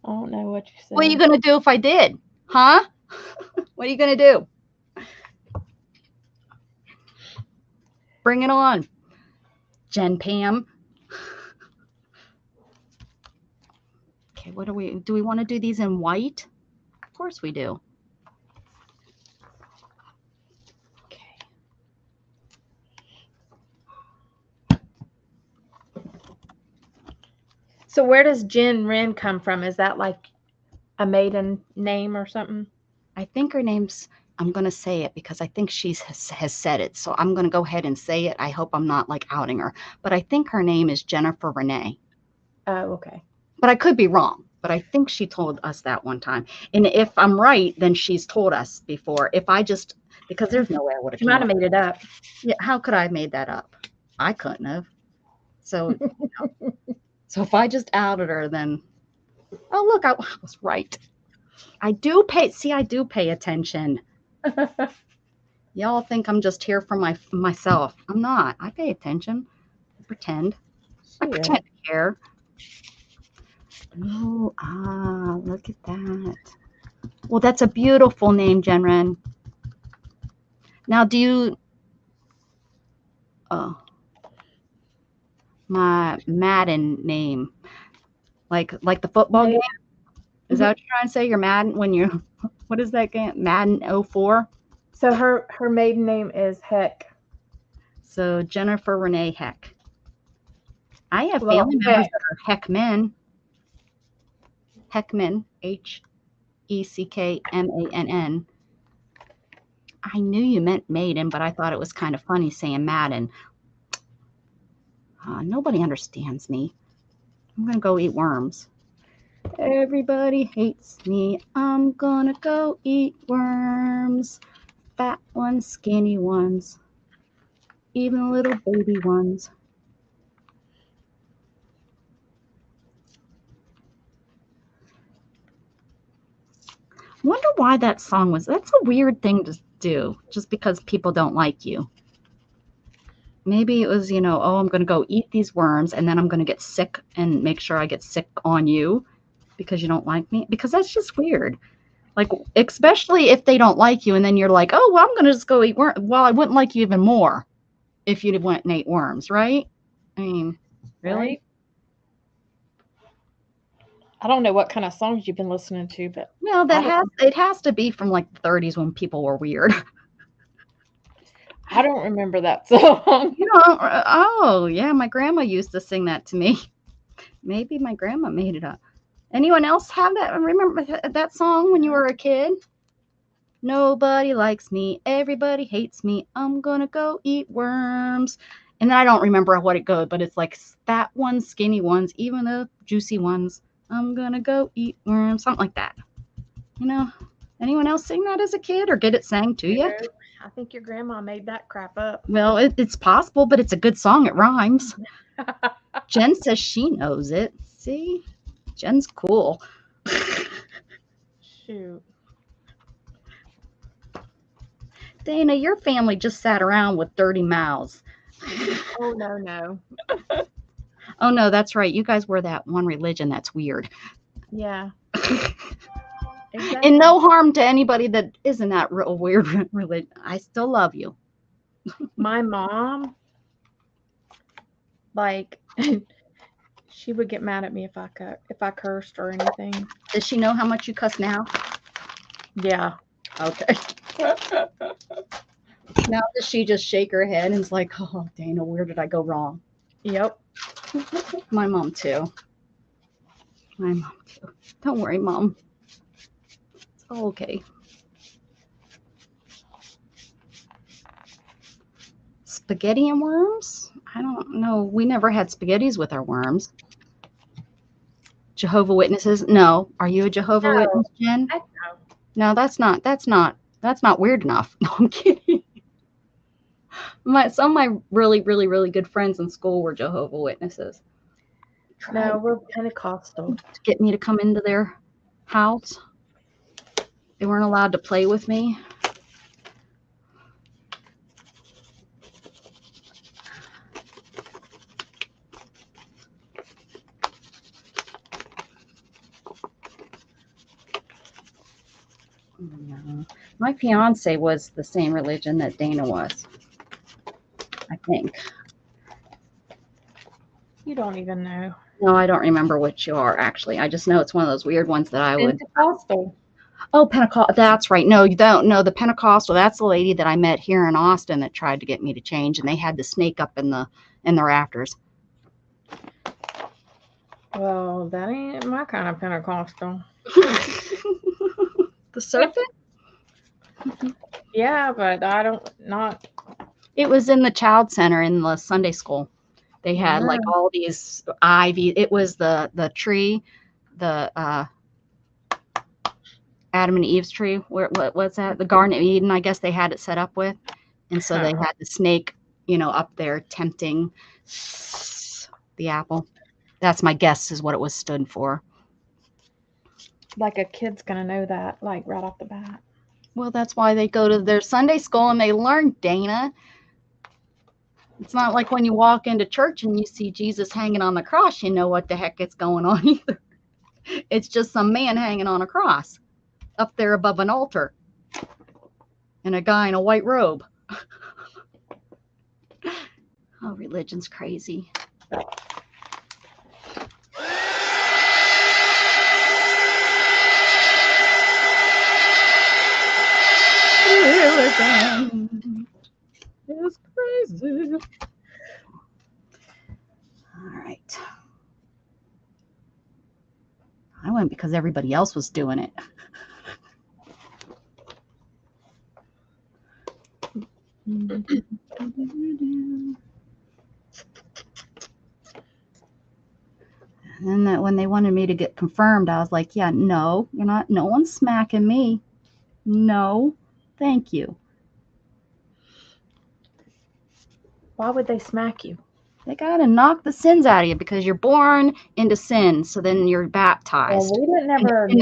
I don't know what you said. What are you going to do if I did? Huh? What are you going to do? Bring it on. Jen Pam. Okay, what do we want to do these in white? Of course we do. Okay. So where does Jen Wren come from? Is that like a maiden name or something? I think her name's, I'm going to say it because I think she has said it. So I'm going to go ahead and say it. I hope I'm not like outing her. But I think her name is Jennifer Renee. Oh, okay. But I could be wrong. But I think she told us that one time. And if I'm right, then she's told us before. If I just, because there's no way I would have. You might have made it up. Yeah, how could I have made that up? I couldn't have. So, so if I just outed her, then, oh, look, I was right. I do pay attention. Y'all think I'm just here for myself. I'm not. I pay attention. I pretend. I pretend to care. Oh, look at that. Well, that's a beautiful name, Jenren. Now, do you... Oh. My Madden name. Like the football game? Is that what you're trying to say? You're Madden when you... What is that game? Madden 04? So her maiden name is Heck. So Jennifer Renee Heck. I have family members that are Heckmen. Heckman, Heckmann. I knew you meant maiden, but I thought it was kind of funny saying Madden. Nobody understands me. I'm going to go eat worms. Everybody hates me. I'm going to go eat worms. Fat ones, skinny ones, even little baby ones. Wonder why that song was. That's a weird thing to do just because people don't like you. Maybe it was, oh, I'm going to go eat these worms and then I'm going to get sick and make sure I get sick on you because you don't like me. Because that's just weird. Like, especially if they don't like you and then you're like, oh, well, I'm going to just go eat worms. Well, I wouldn't like you even more if you went and ate worms, right? I mean, really? Right? I don't know what kind of songs you've been listening to, but Well, it has to be from like the 30s when people were weird. I don't remember that song. You know, oh yeah, my grandma used to sing that to me. Maybe my grandma made it up. Anyone else have that? Remember that song when you were a kid? Nobody likes me, everybody hates me. I'm gonna go eat worms. And I don't remember what it goes, but it's like fat ones, skinny ones, even the juicy ones. I'm gonna go eat worms, something like that. You know, anyone else sing that as a kid or get it sang to you? I think your grandma made that crap up. Well, it's possible, but it's a good song. It rhymes. Jen says she knows it. See? Jen's cool. Shoot. Dana, your family just sat around with dirty mouths. Oh, no. Oh, no, that's right. You guys were that one religion that's weird. Yeah. And no harm to anybody that isn't that real weird religion. I still love you. My mom, like, she would get mad at me if I cursed or anything. Does she know how much you cuss now? Yeah. Okay. Now does she just shake her head and is like, oh, Dana, where did I go wrong? Yep. My mom too. My mom too. Don't worry, Mom. It's all okay. Spaghetti and worms? I don't know. We never had spaghettis with our worms. Jehovah Witnesses? No. Are you a Jehovah Witness, Jen? I know. No, that's not weird enough. No, I'm kidding. Some of my really, really, really good friends in school were Jehovah Witnesses. No, we're Pentecostal. To get me to come into their house. They weren't allowed to play with me. No. My fiance was the same religion that Dana was, I think. You don't even know. No, I don't remember which you are, actually. I just know it's one of those weird ones that I would. Pentecostal. Oh, Pentecost. That's right. No, you don't know the Pentecostal. That's the lady that I met here in Austin that tried to get me to change, and they had the snake up in the rafters. Well, that ain't my kind of Pentecostal. The serpent? Yeah, but I don't not. It was in the child center in the Sunday school. They had like all these ivy. It was the tree, the Adam and Eve's tree. What's that? The Garden of Eden, I guess they had it set up with. And so they had the snake, up there tempting the apple. That's my guess is what it was stood for. Like a kid's gonna know that, like right off the bat. Well, that's why they go to their Sunday school and they learn, Dana. It's not like when you walk into church and you see Jesus hanging on the cross, you know what the heck is going on either. It's just some man hanging on a cross up there above an altar and a guy in a white robe. Oh, religion's crazy. Religion is crazy. All right. I went because everybody else was doing it. And that when they wanted me to get confirmed, I was like, yeah, no, you're not. No one's smacking me. No, thank you. Why would they smack you? They got to knock the sins out of you because you're born into sin. So then you're baptized. Well, we didn't ever in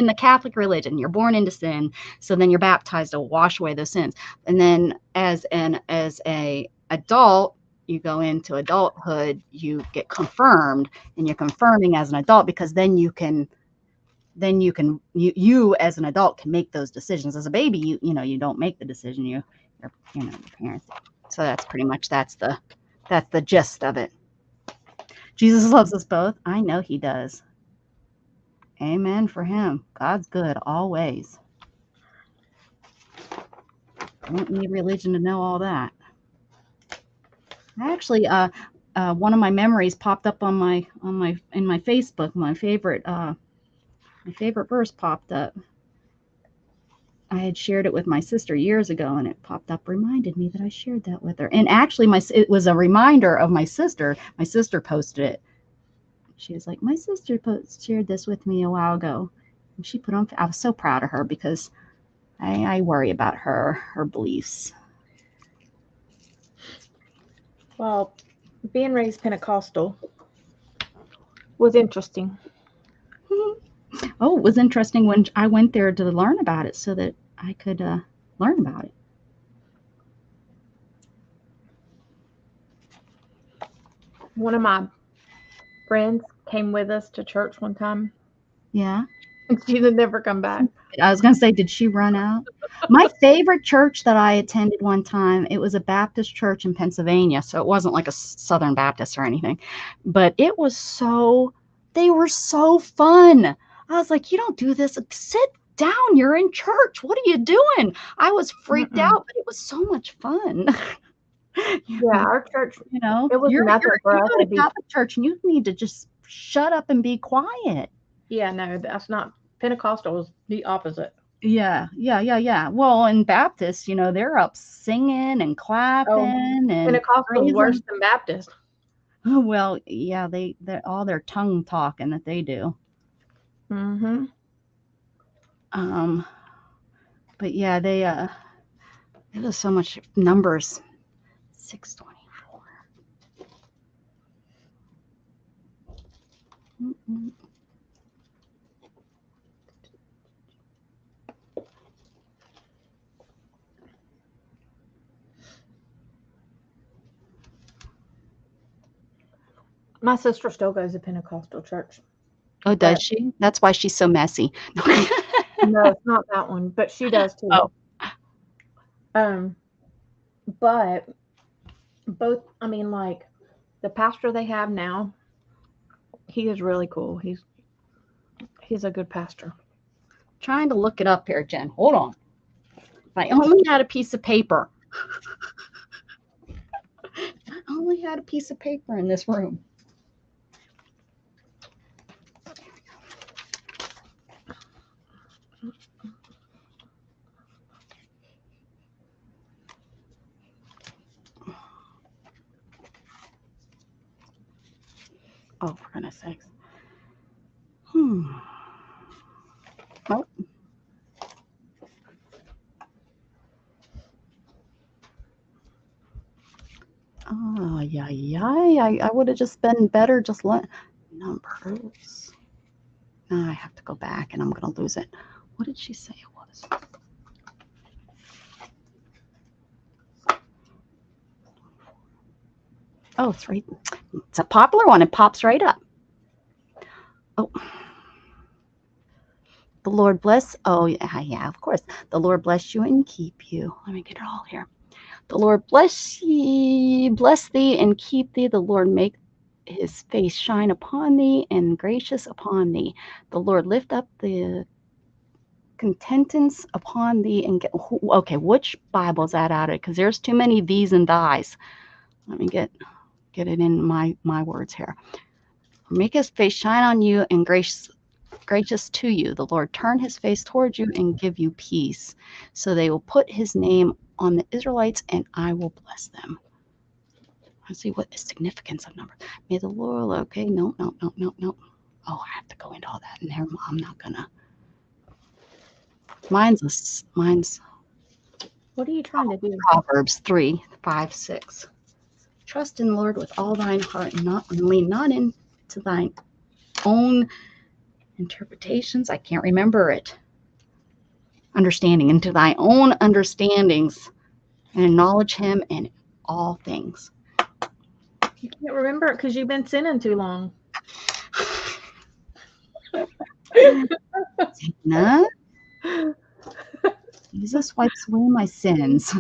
the Catholic religion, you're born into sin. So then you're baptized to wash away those sins. And then as a adult, you go into adulthood, you get confirmed, and you're confirming as an adult because then you as an adult can make those decisions. As a baby, you don't make the decision. Your parents. So that's pretty much that's the gist of it. Jesus loves us both. I know he does. Amen for him. God's good always. Don't need religion to know all that. Actually, one of my memories popped up on my in my Facebook. My favorite verse popped up. I had shared it with my sister years ago, and it popped up, reminded me that I shared that with her. And actually, it was a reminder of my sister. My sister posted it. She was like, my sister shared this with me a while ago. And she put on, I was so proud of her because I worry about her beliefs. Well, being raised Pentecostal was interesting. Oh, it was interesting when I went there to learn about it so that I could learn about it. One of my friends came with us to church one time. Yeah. She had never come back. I was going to say, did she run out? My favorite church that I attended one time, it was a Baptist church in Pennsylvania. So it wasn't like a Southern Baptist or anything, but it was they were so fun. I was like, you don't do this. Sit down. You're in church. What are you doing? I was freaked out, but it was so much fun. Yeah, our church, you know, it was nothing for you us go to to be. Catholic church and you need to just shut up and be quiet. Yeah, no, that's not. Pentecostal was the opposite. Yeah. Well, in Baptists, they're up singing and clapping and Pentecostal is worse praising. than Baptist. Well, yeah, they're all their tongue talking that they do. Mm-hmm. But yeah, it was so much numbers. 624. Mm-mm. My sister still goes to Pentecostal church. Oh, does she? That's why she's so messy. No, it's not that one, but she does too. Oh. But both, I mean, like the pastor they have now, he is really cool. He's a good pastor. Trying to look it up here, Jen. Hold on. If I only had a piece of paper. I only had a piece of paper in this room. Oh, for goodness sakes. Oh. Oh, yeah. I would have just been better just let numbers. Now I have to go back and I'm going to lose it. What did she say it was? Oh, it's right. It's a popular one. It pops right up. Oh. The Lord bless. Oh, yeah, of course. The Lord bless you and keep you. Let me get it all here. The Lord bless thee and keep thee. The Lord make his face shine upon thee and gracious upon thee. The Lord lift up the contentance upon thee and get. Okay, which Bible is that out of? Because there's too many these and thys. Let me get it in my words here. Make his face shine on you and gracious to you. The Lord turn his face towards you and give you peace. So they will put his name on the Israelites and I will bless them. Let's see what the significance of numbers. May the Lord, okay, no. Oh, I have to go into all that in there. I'm not gonna. Mine's. What are you trying to do? Proverbs 3, 5, 6. Trust in the Lord with all thine heart and lean not into thine own interpretations. I can't remember it. Understanding into thy own understandings and acknowledge him in all things. You can't remember it because you've been sinning too long. No. Jesus wipes away my sins.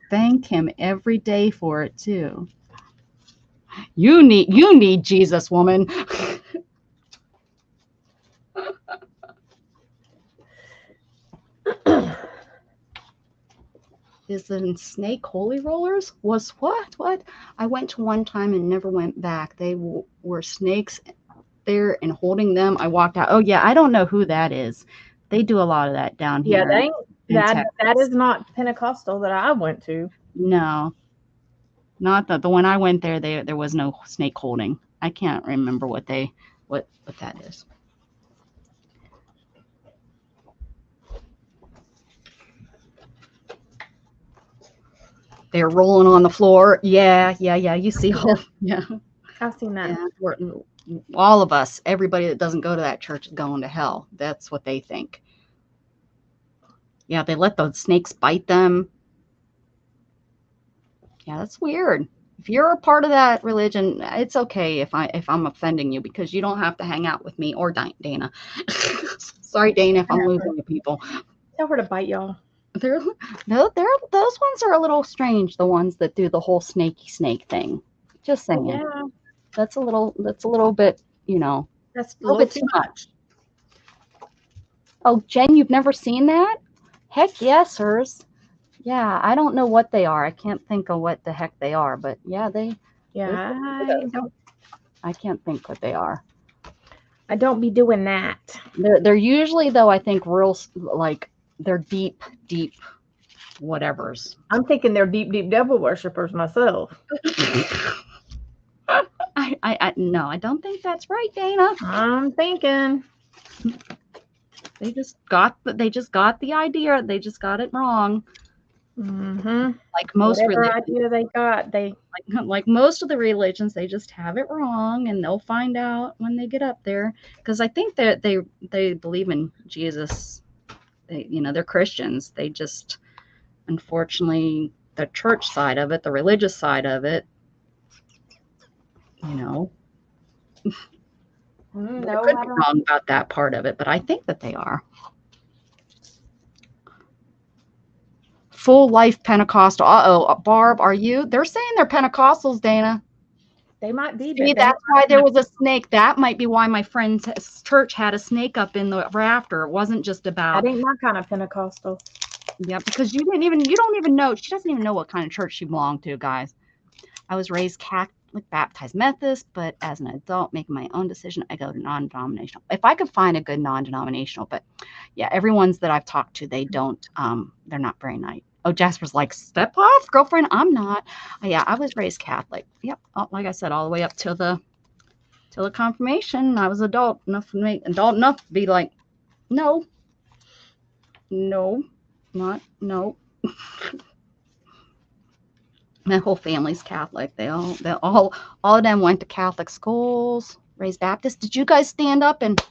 Thank him every day for it too. You need Jesus, woman. Is the snake holy rollers? Was what? What? I went to one time and never went back. They were snakes there and holding them. I walked out. Oh yeah, I don't know who that is. They do a lot of that down Yeah, here in that Texas. is not Pentecostal that I went to. No, not the one I went there. There was no snake holding. I can't remember what that is. They're rolling on the floor. Yeah. You see all yeah. I've seen that. Yeah, all of us, everybody that doesn't go to that church is going to hell. That's what they think. Yeah, they let the snakes bite them. Yeah, that's weird. If you're a part of that religion, it's okay if I'm offending you because you don't have to hang out with me or Dana. Sorry, Dana, if I'm losing you people. Tell her to bite y'all. They're those ones are a little strange. The ones that do the whole snaky snake thing. Just saying. Yeah, That's a little bit, that's a little bit too much. Oh, Jen, you've never seen that? Heck yes, hers. Yeah, I don't know what they are. I can't think of what the heck they are, but yeah, Yeah, I can't think what they are. I don't be doing that. They're usually though, I think real like they're deep whatevers. I'm thinking they're deep devil worshippers myself. I no, I don't think that's right, Dana. I'm thinking. They just got the idea. They just got it wrong. Mm-hmm. Like most Whatever religions, idea they got, like most of the religions, they just have it wrong, and they'll find out when they get up there. Because I think that they believe in Jesus. They're Christians. They just, unfortunately, the church side of it, the religious side of it, no, they could be wrong about that part of it, but I think that they are. Full life Pentecostal. Barb, are you? They're saying they're Pentecostals, Dana. they might be. See, that's why there was a snake. That might be why my friend's church had a snake up in the rafter. It wasn't just about. That ain't my kind of Pentecostal. Yeah, because you don't even know. She doesn't even know what kind of church she belonged to, guys. I was raised Catholic, baptized Methodist, but as an adult, making my own decision, I go to non-denominational. If I could find a good non-denominational, but yeah, everyone's that I've talked to, they don't. They're not very nice. Oh, Jasper's like, step off, girlfriend. I'm not. Yeah, I was raised Catholic. Yep, like I said, all the way up till the confirmation. I was adult enough to be like, no, not no. My whole family's Catholic. They all of them went to Catholic schools, raised Baptist. Did you guys stand up and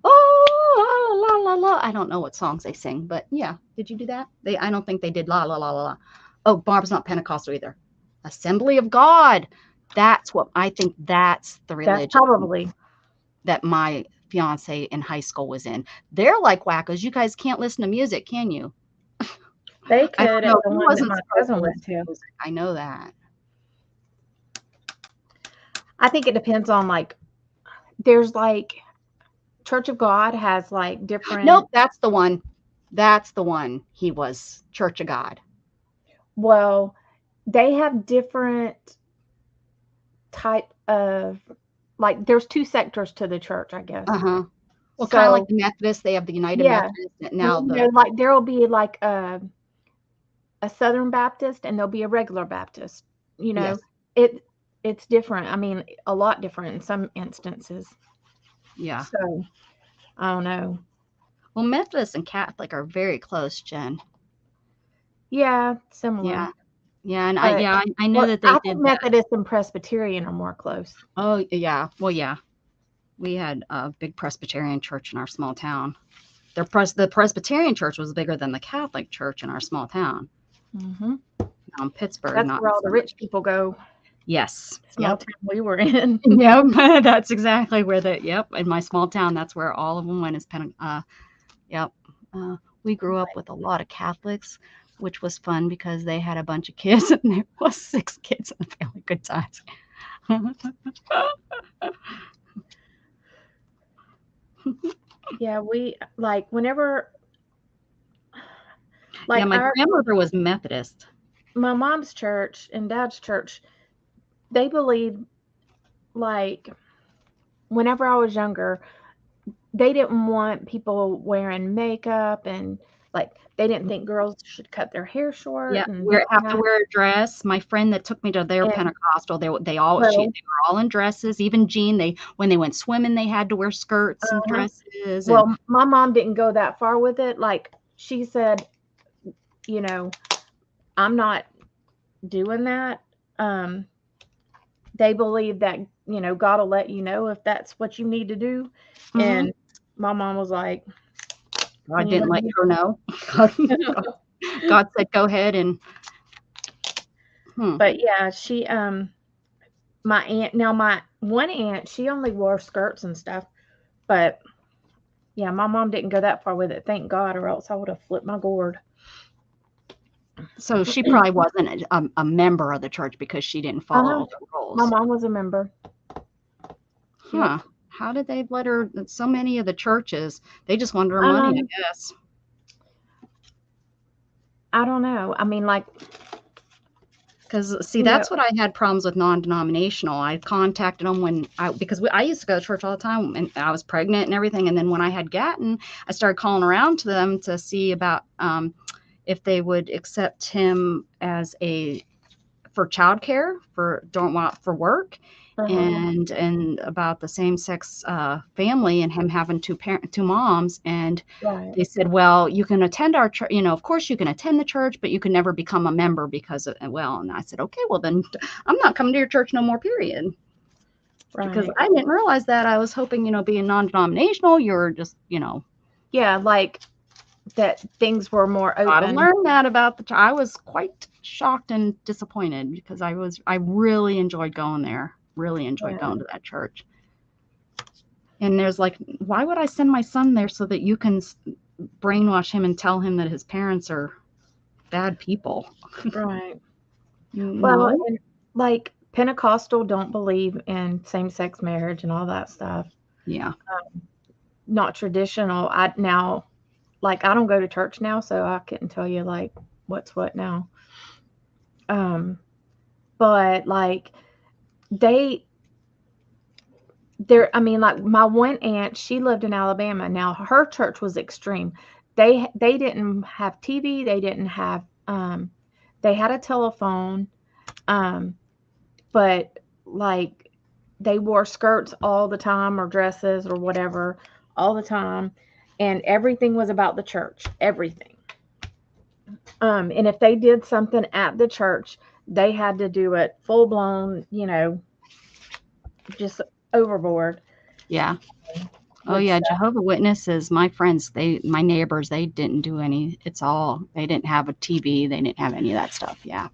oh la la la la? I don't know what songs they sing, but yeah. Did you do that? I don't think they did la la la la la. Oh, Barb's not Pentecostal either. Assembly of God. That's what I think. That's the religion. That's probably that my fiance in high school was in. They're like wackos. You guys can't listen to music, can you? They could. I don't know. The one that my cousin went to. I know that. I think it depends on there's Church of God has different. Nope, that's the one. That's the one. He was Church of God. Well, they have different type of there's two sectors to the church, I guess. Uh-huh. Well, kind of like the Methodists, they have the United Methodist. Now there will be a Southern Baptist and there'll be a regular Baptist. Yes. It's different. I mean, a lot different in some instances. Yeah. So I don't know. Well, Methodist and Catholic are very close, Jen. Yeah, similar. Yeah. Yeah, and I know that they I did think Methodist and Presbyterian are more close. Oh, yeah. Well, yeah. We had a big Presbyterian church in our small town. The Presbyterian church was bigger than the Catholic church in our small town. Mm-hmm. Pittsburgh. That's where all the rich people go. Yes. Small town we were in. Yep. That's exactly where in my small town, that's where all of them went. Yep. We grew up with a lot of Catholics. which was fun because they had a bunch of kids and there was 6 kids in the family. Good times. Yeah, we like whenever Yeah, like my grandmother was Methodist. my mom's church and dad's church, they believe like whenever I was younger, they didn't want people wearing makeup and like they didn't think girls should cut their hair short Yeah, and we this and have to that. wear a dress. My friend that took me to their And Pentecostal, they all they well, were all in dresses. Even Jean, they when they went swimming, they had to wear skirts and uh-huh. dresses. And Well, my mom didn't go that far with it. Like she said, you know, I'm not doing that. Um, they believe that, God will let you know if that's what you need to do. Mhm. And my mom was like, I didn't let her know. God said, "Go ahead and." But yeah, she my aunt, now my one aunt, she only wore skirts and stuff. But yeah, my mom didn't go that far with it, thank God, or else I would have flipped my gourd. So she probably wasn't a member of the church because she didn't follow the My rules. mom was a member. Huh. How did they let her? So many of the churches, they just wanted her money, I guess. I don't know. I mean, like, Because see, that's what I had problems with non-denominational. I contacted them because I used to go to church all the time, and I was pregnant and everything. And then when I had Gatton, I started calling around to them to see about if they would accept him as for childcare for work, and about the same-sex family and him having two moms. And right. they said, well, you can attend our church, of course you can attend the church, but you can never become a member because of, and I said, okay, well then I'm not coming to your church no more, period. Right. Because I didn't realize that. I was hoping, being non-denominational, you're just, Yeah, like that things were more I open. learned that about I was quite shocked and disappointed because I really enjoyed going there. Really enjoyed going to that church. And there's like, why would I send my son there so that you can brainwash him and tell him that his parents are bad people? Right. No. Well, and like Pentecostal don't believe in same-sex marriage and all that stuff. Yeah. Not traditional. I don't go to church now, so I couldn't tell you like what's what now. But like I mean, like my one aunt, she lived in Alabama. Now her church was extreme. They didn't have TV. They didn't have they had a telephone, but like they wore skirts all the time or dresses or whatever all the time, and everything was about the church. Everything. And if they did something at the church, they had to do it full blown, just overboard. Yeah. Oh yeah, Jehovah's Witnesses, my friends, my neighbors, they didn't do any. They didn't have a TV, they didn't have any of that stuff. Yeah.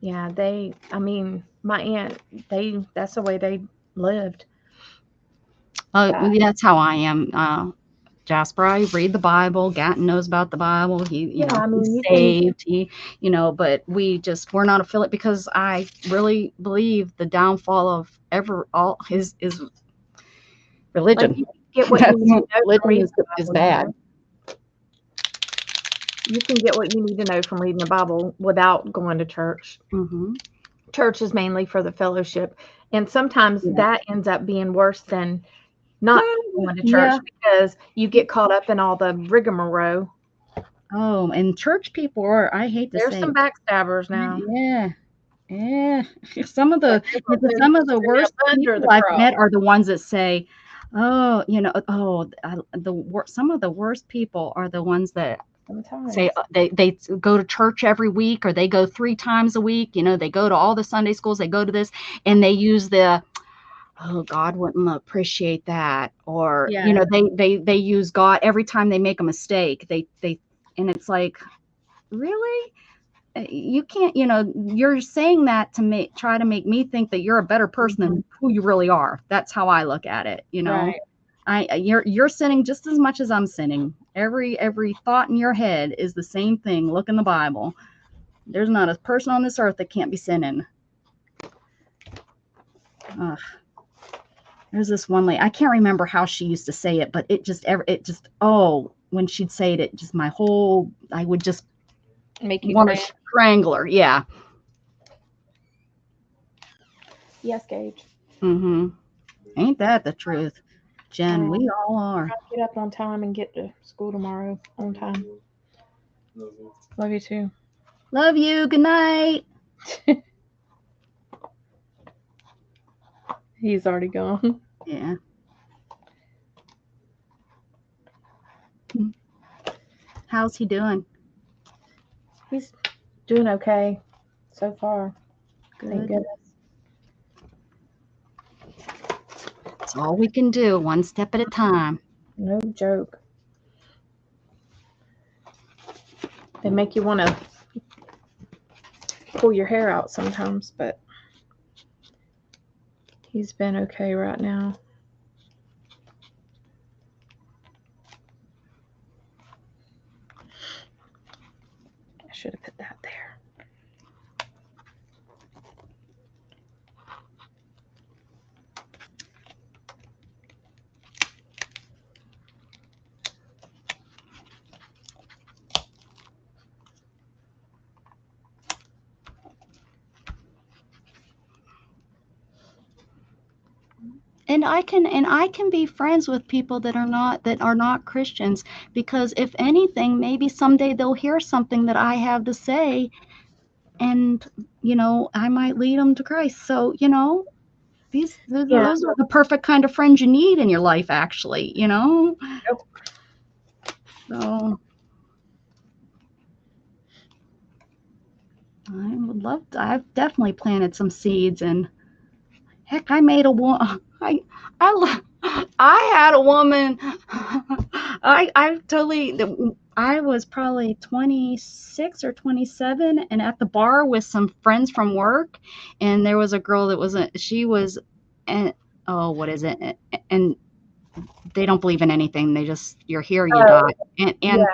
Yeah, I mean, my aunt, that's the way they lived. That's how I am. Jasper, I read the Bible. Gatton knows about the Bible. He's saved. But we're not affiliate because I really believe the downfall of all his religion. Like, you get what you need to know religion is bad. You can get what you need to know from reading the Bible without going to church. Mm-hmm. Church is mainly for the fellowship, and sometimes that ends up being worse than not going to church because you get caught up in all the rigmarole. Oh, and church people I hate to say, there's some backstabbers now. Yeah. Some of the worst people I've met are the ones that say, some of the worst people are the ones that say they go to church every week, or they go 3 times a week. They go to all the Sunday schools, they go to this, and they use God wouldn't appreciate that, or they use God every time they make a mistake. And it's like, really? You can't, you're saying that to try to make me think that you're a better person than who you really are. That's how I look at it, Right. You're sinning just as much as I'm sinning. Every thought in your head is the same thing. Look in the Bible. There's not a person on this earth that can't be sinning. Ugh. There's this one lady. I can't remember how she used to say it, but when she'd say it, just I would just Make you want to cringe. strangle her. Yeah. Yes, Gage. Mm-hmm. Ain't that the truth, Jen? Um, We all are. I'll get up on time and get to school tomorrow on time. Love you. Love you too. Love you. Good night. He's already gone. Yeah. How's he doing? He's doing okay so far. Thank Good. goodness. That's all we can do, one step at a time. No joke. They make you want to pull your hair out sometimes, but he's been okay right now. I should have put that there. And I can be friends with people that are not Christians, because if anything, maybe someday they'll hear something that I have to say, and I might lead them to Christ. So those are the perfect kind of friends you need in your life, actually. Yep. So I would love to. I've definitely planted some seeds, and heck, I made a one. I had a woman. I was probably 26 or 27, and at the bar with some friends from work, and there was a girl and what is it? And they don't believe in anything. They just, you're here, you die. And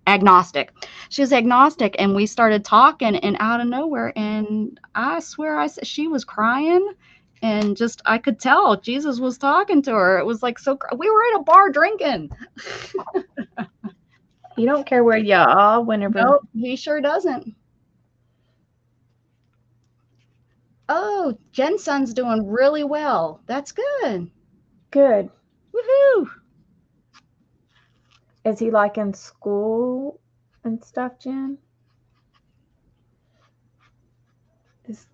agnostic. She was agnostic, and we started talking, and out of nowhere, and I swear she was crying, and just I could tell Jesus was talking to her. It was like we were at a bar drinking. You don't care where you are whenever. Nope, he sure doesn't. Oh, Jen's son's doing really well. That's good. Good. Woohoo! Is he like in school and stuff, Jen?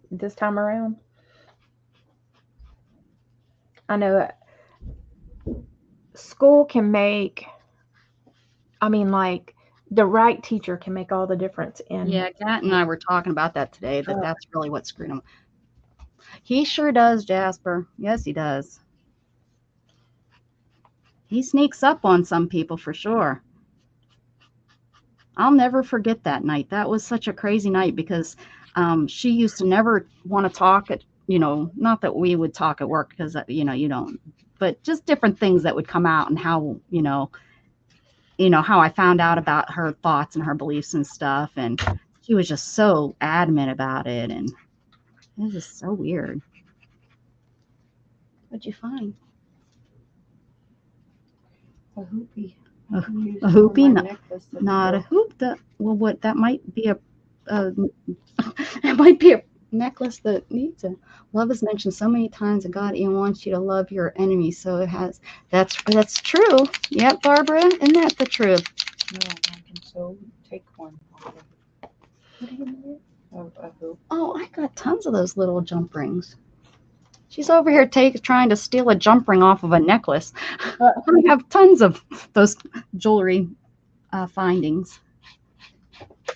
This time around? I know school can make, like the right teacher can make all the difference in. Yeah, Kat and I were talking about that today, that's really what screwed him. He sure does, Jasper. Yes, he does. He sneaks up on some people for sure. I'll never forget that night. That was such a crazy night, because she used to never want to talk at, not that we would talk at work, because, you don't, but just different things that would come out, and how, how I found out about her thoughts and her beliefs and stuff. And she was just so adamant about it. And it was just so weird. What'd you find? A hoopie. A hoopie? Not a hoop. That might be it might be a necklace that needs it. Love is mentioned so many times, and God even wants you to love your enemy. So it has. That's true. Yep, Barbara, isn't that the truth? No, I can so take one. What do you mean? A hoop. Oh, I got tons of those little jump rings. She's over here trying to steal a jump ring off of a necklace. I have tons of those jewelry findings.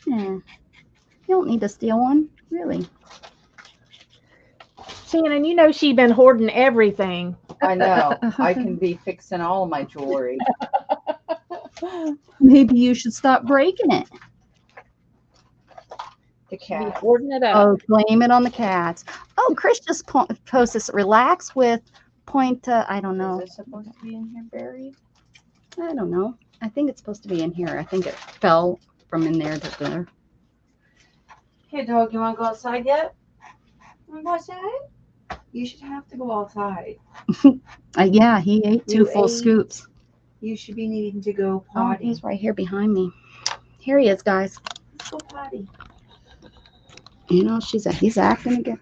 Yeah. You don't need to steal one, really. Shannon, she's been hoarding everything. I know. I can be fixing all of my jewelry. Maybe you should stop breaking it. The Be cat. hoarding it up. Oh, blame it on the cats. Oh, Chris just posted, relax with point to, I don't know. Is this supposed to be in here buried? I don't know. I think it's supposed to be in here. I think it fell from in there to there. Hey, dog, you want to go outside yet? Want to go outside? You should have to go outside. Yeah, he ate 2 You full ate? scoops. You should be needing to go Oh, potty. he's right here behind me. Here he is, guys. Let's go potty. You know, he's acting again.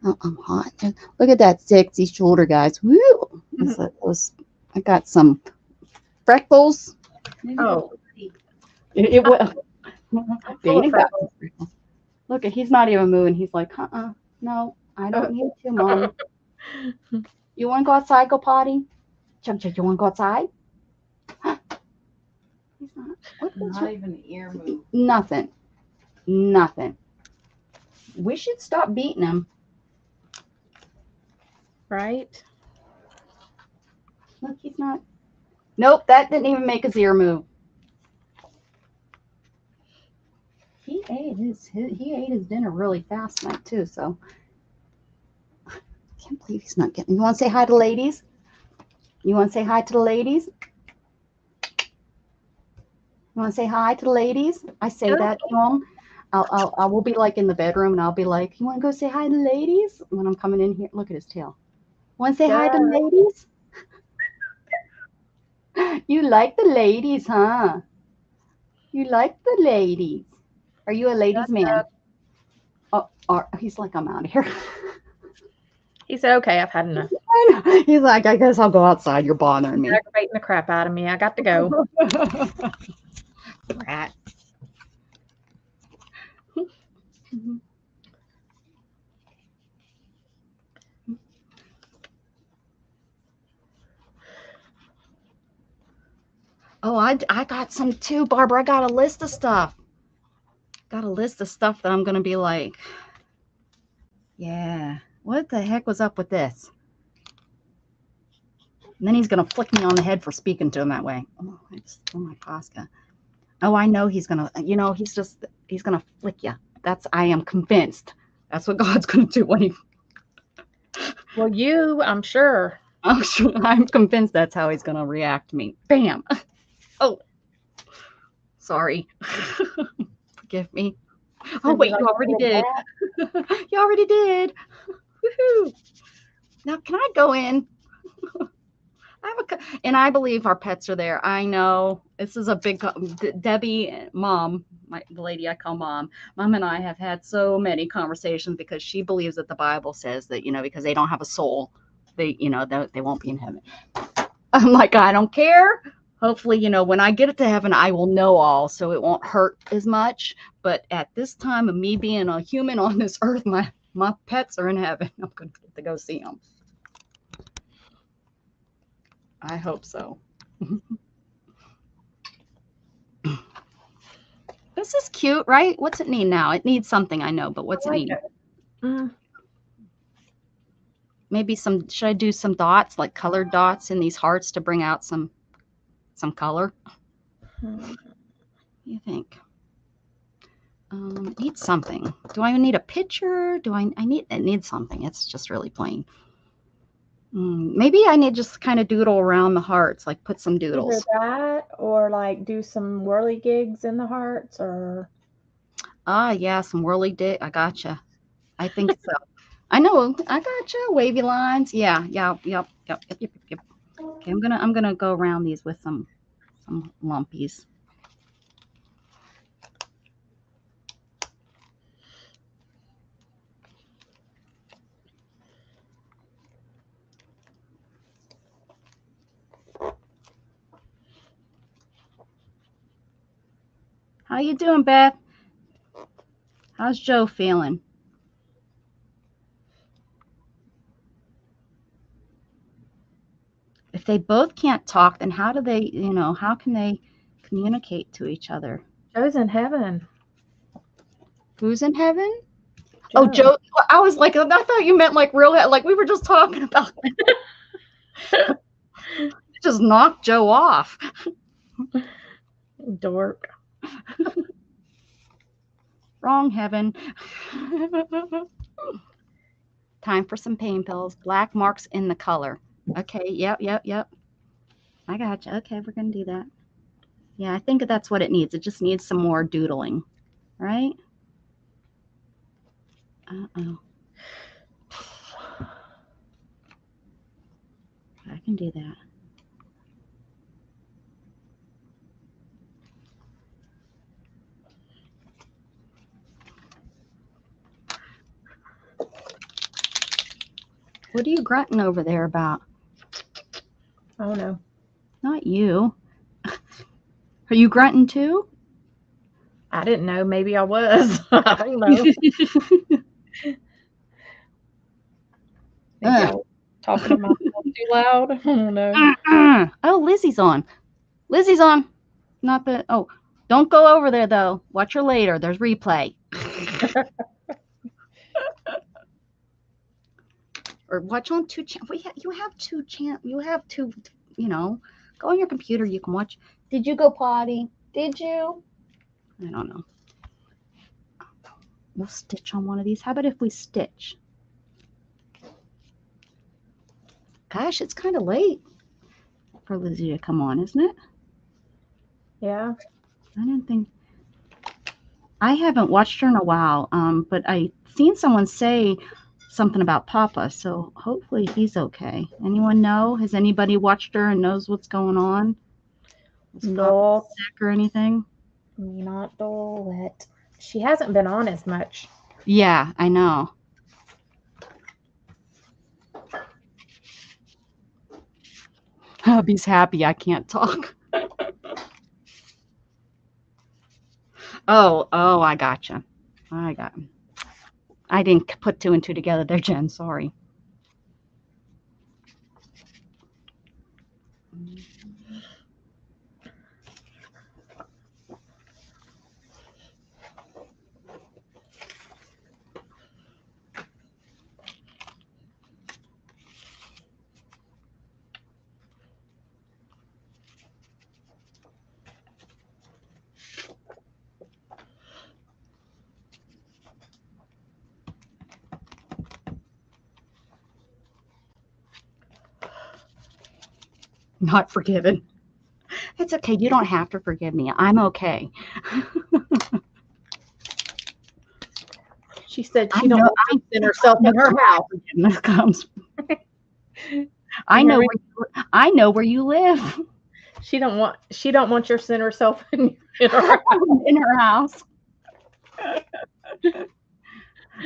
Oh, I'm hot. Look at that sexy shoulder, guys. Woo! I got some freckles. Maybe Oh. go potty. It will. full of Dana got some freckles. Look, he's not even moving. He's like, no, I don't need to, Mom. You want to go outside, go potty? Chum, you want to go outside? He's not. Not even an ear move. Nothing. We should stop beating him. Right? Look, he's not. Nope, that didn't even make his ear move. He ate his dinner really fast tonight too. So I can't believe he's not getting. You want to say hi to the ladies? You want to say hi to the ladies? You want to say hi to the ladies? I say that to them. I will be like in the bedroom and I'll be like, you want to go say hi to the ladies? When I'm coming in here, look at his tail. Want to say hi to the ladies? You like the ladies, huh? You like the ladies. Are you a ladies' man? Oh, he's like, I'm out of here. He said, okay, I've had enough. I know. He's like, I guess I'll go outside. You're bothering me. Aggravating the crap out of me. I got to go. Rat. Oh, I got some too, Barbara. I got a list of stuff. Got a list of stuff that I'm going to be like, yeah, what the heck was up with this? And then he's going to flick me on the head for speaking to him that way. Oh, I just threw my pasta. Oh, I know he's going to, he's going to flick you. I am convinced. That's what God's going to do when he. Well, I'm sure. I'm convinced that's how he's going to react to me. Bam. Oh, sorry. Forgive me. Oh, wait, you already did. You already did. Woohoo. Now, can I go in? And I believe our pets are there. I know this is a big Debbie, Mom, the lady I call Mom. Mom and I have had so many conversations because she believes that the Bible says that, because they don't have a soul, they won't be in heaven. I'm like, I don't care. Hopefully, when I get it to heaven, I will know all, so it won't hurt as much. But at this time of me being a human on this earth, my pets are in heaven. I'm going to get to go see them. I hope so. This is cute, right? What's it need now? It needs something, I know, but what's it need? Maybe should I do some dots, like colored dots in these hearts to bring out some color? What do you think? Need something. Do I need a picture? It needs something. It's just really plain. Maybe I need just kind of doodle around the hearts, like put some doodles. Either that or like do some whirly gigs in the hearts or. Yeah, some whirly dig. I gotcha. I think so. I know. I gotcha. Wavy lines. Yeah. Yep. Okay, I'm gonna go around these with some lumpies. How you doing, Beth? How's Joe feeling? If they both can't talk, then how do they, how can they communicate to each other? Joe's in heaven. Who's in heaven? Joe. Oh, Joe. I was like, I thought you meant like real, like we were just talking about. Just knocked Joe off. Dork. Wrong heaven. Time for some pain pills. Black marks in the color. Okay, yep. I got you. Okay, we're gonna do that. Yeah, I think that's what it needs. It just needs some more doodling, right? Uh-oh. I can do that. What are you grunting over there about? Oh no. Not you. Are you grunting too? I didn't know. Maybe I was. I don't know. Maybe I was talking to myself too loud. I don't know. Oh, Lizzie's on. Lizzie's on. Not the. Oh, don't go over there though. Watch her later. There's replay. Or watch on two channels. You have two channels. You have two. You know, go on your computer. You can watch. Did you go potty? Did you? I don't know. We'll stitch on one of these. How about if we stitch? Gosh, it's kind of late for Lizzie to come on, isn't it? Yeah. I didn't think. I haven't watched her in a while, but I seen someone say something about Papa, so hopefully he's okay. Anyone know? Has anybody watched her and knows what's going on? Is Papa No. sick or anything? Not Dolette. She hasn't been on as much. Yeah, I know. Hubby's happy I can't talk. Oh, I gotcha. I got. I didn't put two and two together there, Jen. Sorry. Not forgiven. It's okay. You don't have to forgive me. I'm okay. She said I she don't know. want to send herself in her house. Forgiveness comes. I You know hear me? I know where you live. She don't want you to send herself in her house. In her house.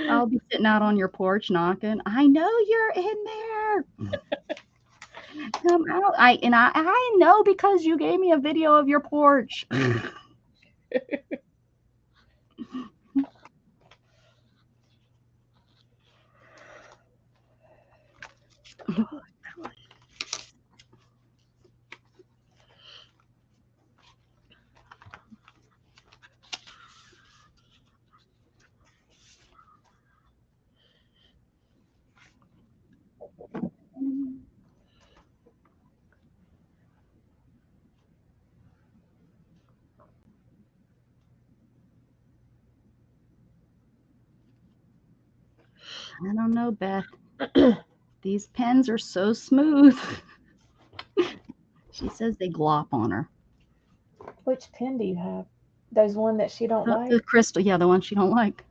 I'll be sitting out on your porch knocking. I know you're in there. Come out. I know because you gave me a video of your porch. I don't know, Beth. These pens are so smooth. She says they glop on her. Which pen do you have? There's one that she don't like. The crystal, yeah, the one she don't like.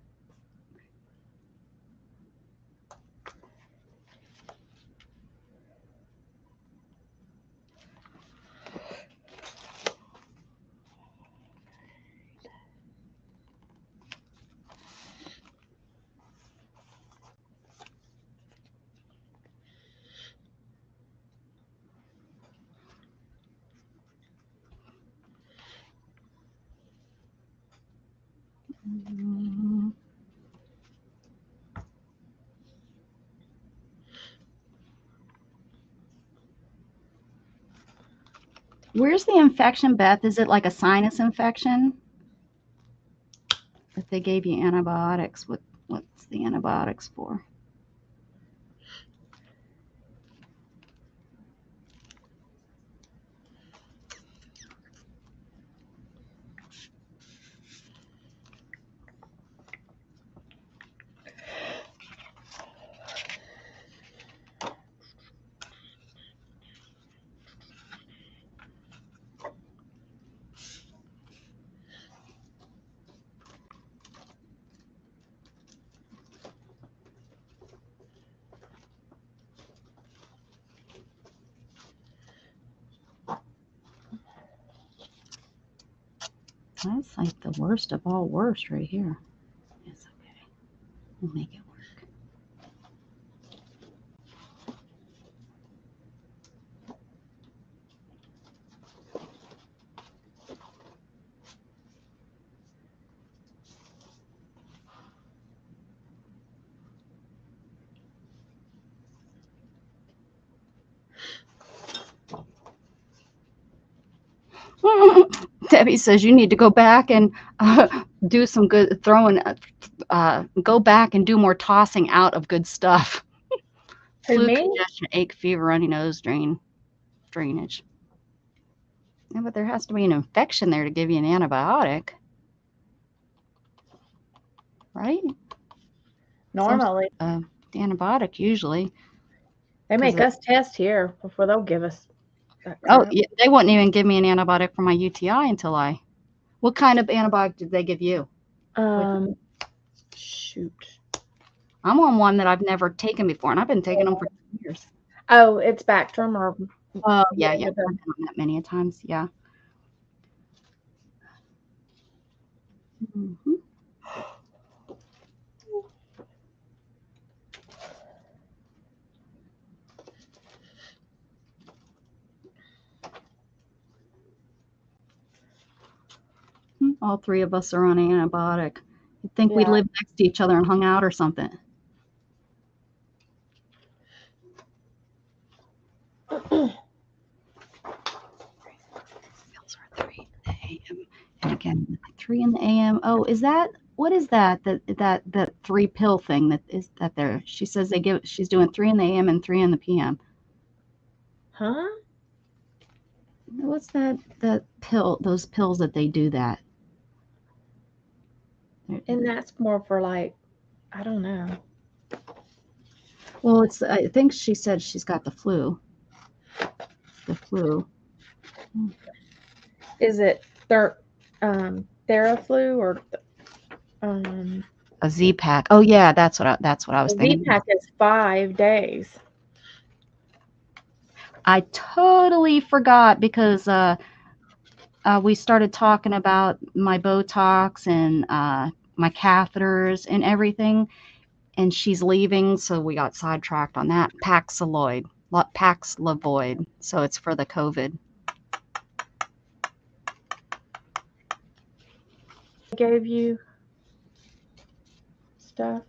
Where's the infection, Beth? Is it like a sinus infection? If they gave you antibiotics, what's the antibiotics for? That's like the worst of all worst right here. It's okay. We'll make it work. Debbie says you need to go back and do some good throwing. Go back and do more tossing out of good stuff. Who, Flu, me? congestion, ache, fever, runny nose, drainage. Yeah, but there has to be an infection there to give you an antibiotic, right? Normally. The antibiotic usually. They 'Cause make us test here before they'll give us that Oh, crap. yeah, they wouldn't even give me an antibiotic for my UTI until I. What kind of antibiotic did they give you? Shoot. I'm on one that I've never taken before, and I've been taking them for years. Oh, it's Bactrim or Oh, yeah. the- I've been on that many a times. Yeah. Mhm. All three of us are on antibiotic. You'd think we'd Yeah. live next to each other and hung out or something. Pills are 3 in the AM. And again, 3 in the AM. Oh, is that what is that? That 3 pill thing that is that there? She says she's doing 3 in the AM and 3 in the PM. Huh? What's that pill? Those pills that they do that. And that's more for like, I don't know. Well, I think she said she's got the flu. The flu. Is it Theraflu or A Z-Pack. Oh yeah, that's what I was the thinking. Z-Pack is 5 days. I totally forgot because we started talking about my Botox and my catheters and everything, and she's leaving, so we got sidetracked on that. Paxlovid. So it's for the COVID. They gave you stuff.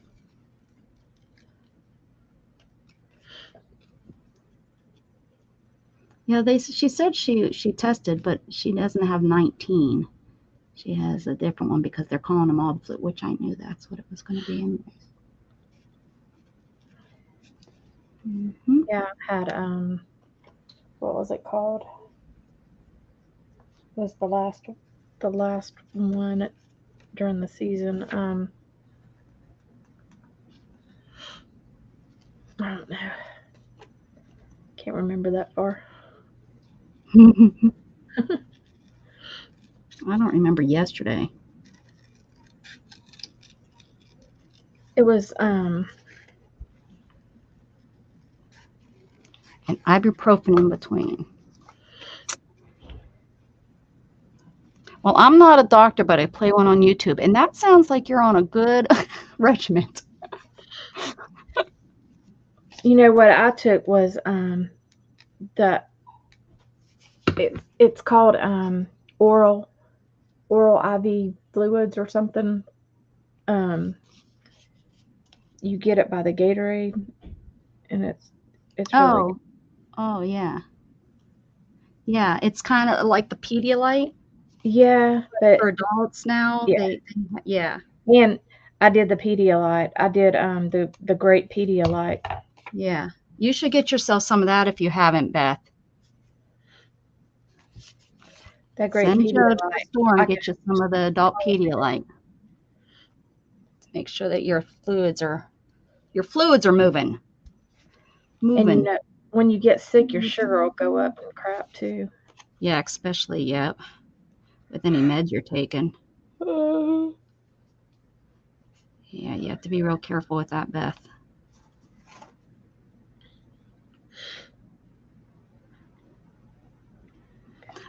Yeah, she said she tested, but she doesn't have 19. She has a different one because they're calling them all the flu, which I knew that's what it was going to be anyways. Mm-hmm. Yeah, I had what was it called? Was the last one during the season. I don't know. Can't remember that far. I don't remember yesterday. It was And ibuprofen in between. Well, I'm not a doctor, but I play one on YouTube, and that sounds like you're on a good regiment. you know what I took was it's called oral IV fluids or something. You get it by the Gatorade, and it's really good. Oh yeah. Yeah, it's kind of like the Pedialyte Yeah, but for adults now. yeah. Yeah. And I did the Pedialyte. I did the Great Pedialyte. Yeah. You should get yourself some of that if you haven't, Beth. That Great Send Joe to the Pedialyte. store and get you some of the adult Pedialyte. Make sure that your fluids are moving. And you know, when you get sick, your sugar will go up and crap too. Yeah, especially with any meds you're taking. Yeah, you have to be real careful with that, Beth.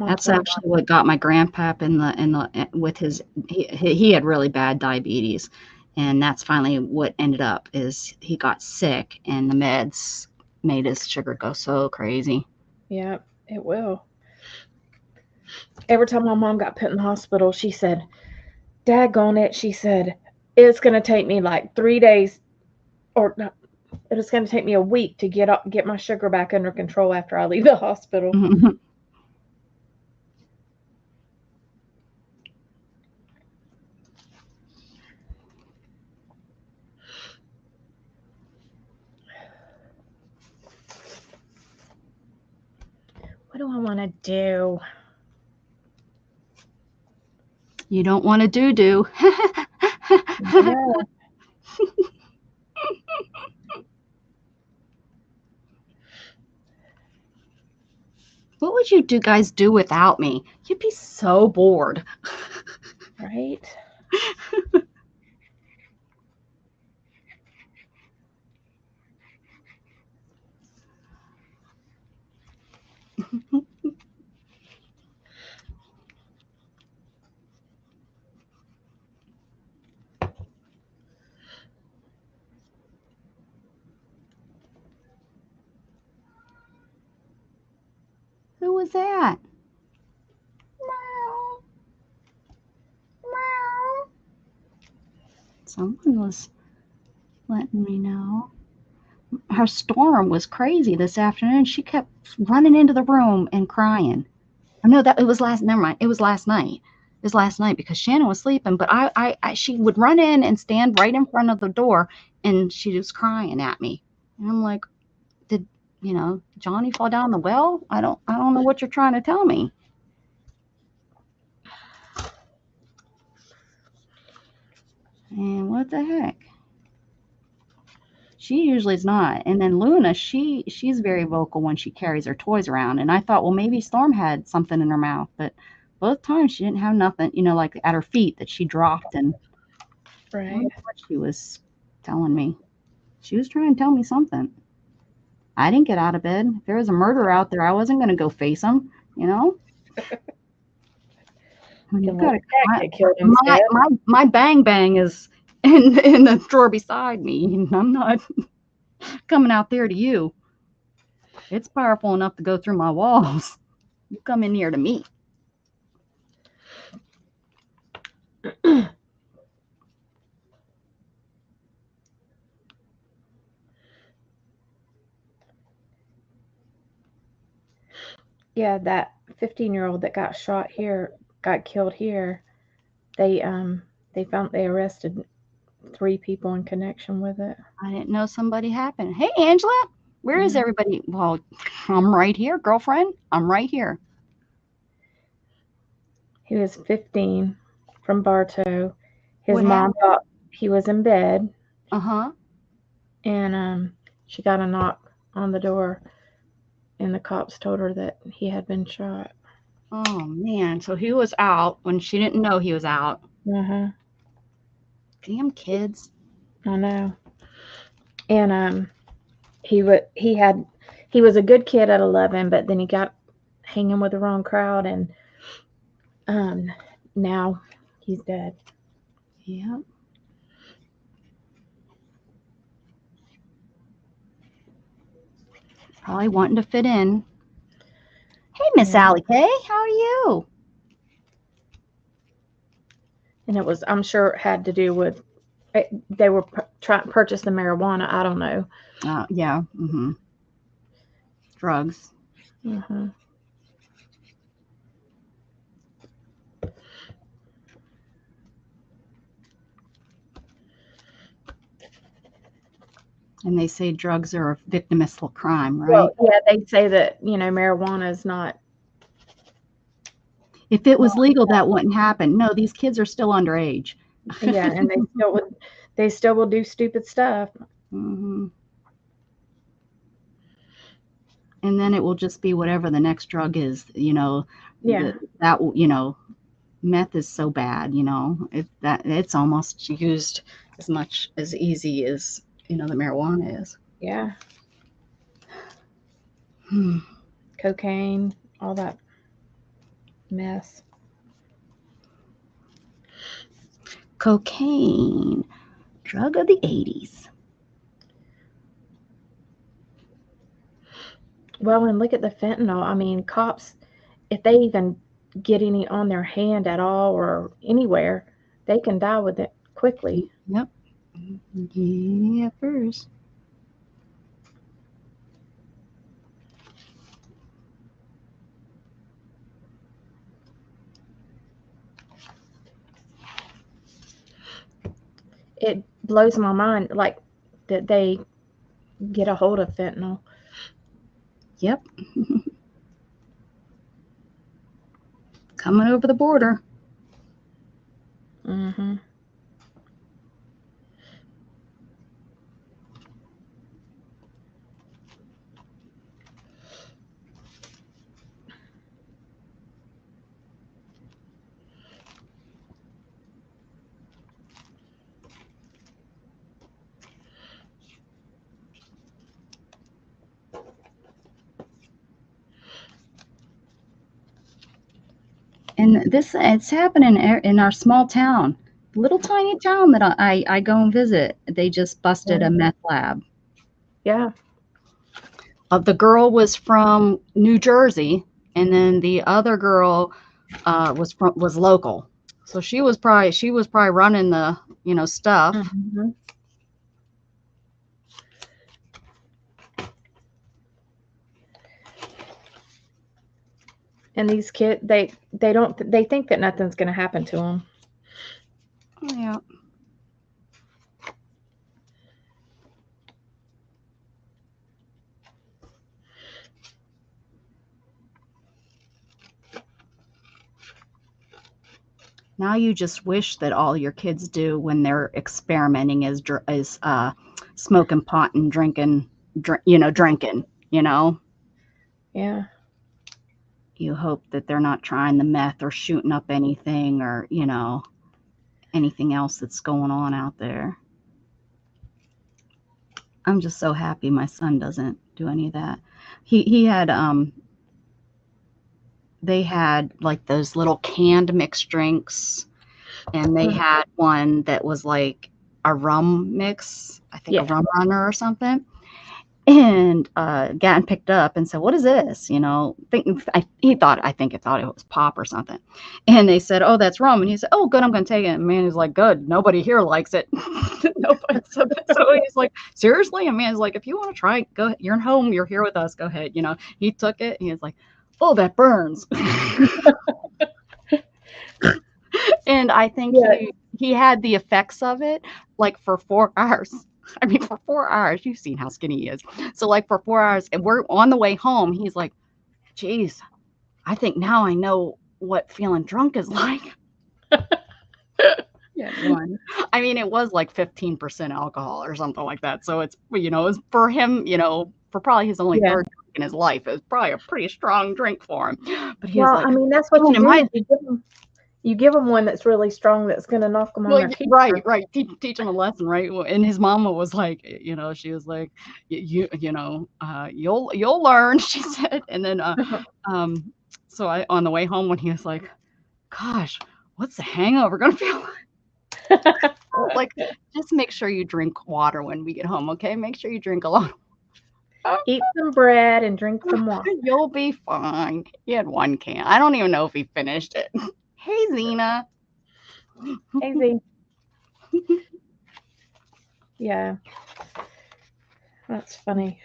That's actually what got my grandpap with his he had really bad diabetes, and that's finally what ended up is he got sick and the meds made his sugar go so crazy. Yeah, it will. Every time my mom got put in the hospital, she said, daggone it, she said, it's going to take me like 3 days, or no, it's going to take me a week to get my sugar back under control after I leave the hospital. What do I want to do? You don't want to do. Yeah. What would you guys do without me? You'd be so bored. Right? Who was that? Meow. Meow. Someone was letting me know. Her storm was crazy this afternoon. She kept running into the room and crying. Oh, no, that it was last. Never mind. It was last night. It was last night because Shannon was sleeping. But she would run in and stand right in front of the door, and she was crying at me. And I'm like, did Johnny fall down the well? I don't know what you're trying to tell me. And what the heck? She usually is not. And then Luna, she's very vocal when she carries her toys around. And I thought, well, maybe Storm had something in her mouth, but both times she didn't have nothing, like at her feet that she dropped. And I don't Right. know what she was telling me. She was trying to tell me something. I didn't get out of bed. If there was a murderer out there, I wasn't going to go face him. When you've got Get killed instead. my bang bang is in the drawer beside me, and I'm not coming out there to you. It's powerful enough to go through my walls. You come in here to me. Yeah, that 15-year-old that got killed here. They arrested 3 people in connection with it. I didn't know somebody happened. Hey, Angela, where is everybody? Well, I'm right here, girlfriend. I'm right here. He was 15 from Bartow. His What mom thought he was in bed, Uh-huh. and she got a knock on the door, and the cops told her that he had been shot. Oh, man. So he was out when she didn't know he was out. Uh-huh. Damn kids. I know. And he was a good kid at 11, but then he got hanging with the wrong crowd, and now he's dead. Yeah. Probably wanting to fit in. Hey, Miss Yeah. Allie Kay, how are you? And I'm sure it had to do with they were trying to purchase the marijuana. I don't know. Yeah. Mm-hmm. Drugs. Uh-huh. And they say drugs are a victimless crime, right? Well, yeah, they say that marijuana is not. If it was legal, that wouldn't happen. No, these kids are still underage. Yeah, and they still will do stupid stuff. Mm-hmm. And then it will just be whatever the next drug is. Yeah. Meth is so bad. It's almost used as much as easy as the marijuana is. Yeah. Cocaine, all that. mess. Cocaine, drug of the 80s. Well, and look at the fentanyl. I mean, cops, if they even get any on their hand at all or anywhere, they can die with it quickly. Yep. Yeah, first. It blows my mind, like, that they get a hold of fentanyl. Yep. Coming over the border. Hmm. And it's happening in our small town, little tiny town that I go and visit. They just busted Yeah. a meth lab. Yeah. The girl was from New Jersey, and then the other girl was local. So she was probably running the stuff. Hmm. And these kids, they think that nothing's going to happen to them. Yeah. Now you just wish that all your kids do when they're experimenting is smoking pot and drinking. Yeah. You hope that they're not trying the meth or shooting up anything or anything else that's going on out there. I'm just so happy my son doesn't do any of that. He had they had like those little canned mixed drinks, and they had one that was like a rum mix, I think a Yeah. rum runner or something. And Gatton picked up and said, "What is this?" I think it thought it was pop or something. And they said, "Oh, that's rum." And he said, "Oh, good, I'm going to take it." And man, he's like, "Good, nobody here likes it." Nobody. So he's like, "Seriously?" And man's like, "If you want to try it, go ahead. You're home. You're here with us. Go ahead." He took it. And he was like, "Oh, that burns." And I think Yeah. he had the effects of it like for 4 hours. I mean, for 4 hours, you've seen how skinny he is. So like for 4 hours, and we're on the way home. He's like, "Geez, I think now I know what feeling drunk is like." Yeah, one. I mean, it was like 15% alcohol or something like that. So it's for him, for probably his only Yeah. third drink in his life, it was probably a pretty strong drink for him. But he was Well, like, I mean, that's what "Man, you am do. I You give them one that's really strong that's going to knock them on Well, their teeth. right. Teach him a lesson, right? And his mama was like, she was like, you'll learn," she said. And then, um, so on the way home when he was like, "Gosh, what's the hangover gonna feel like?" Like, just make sure you drink water when we get home, okay? Make sure you drink a lot. Eat some bread and drink some water. You'll be fine. He had one can. I don't even know if he finished it. Hey, Zena. Easy. Yeah. That's funny.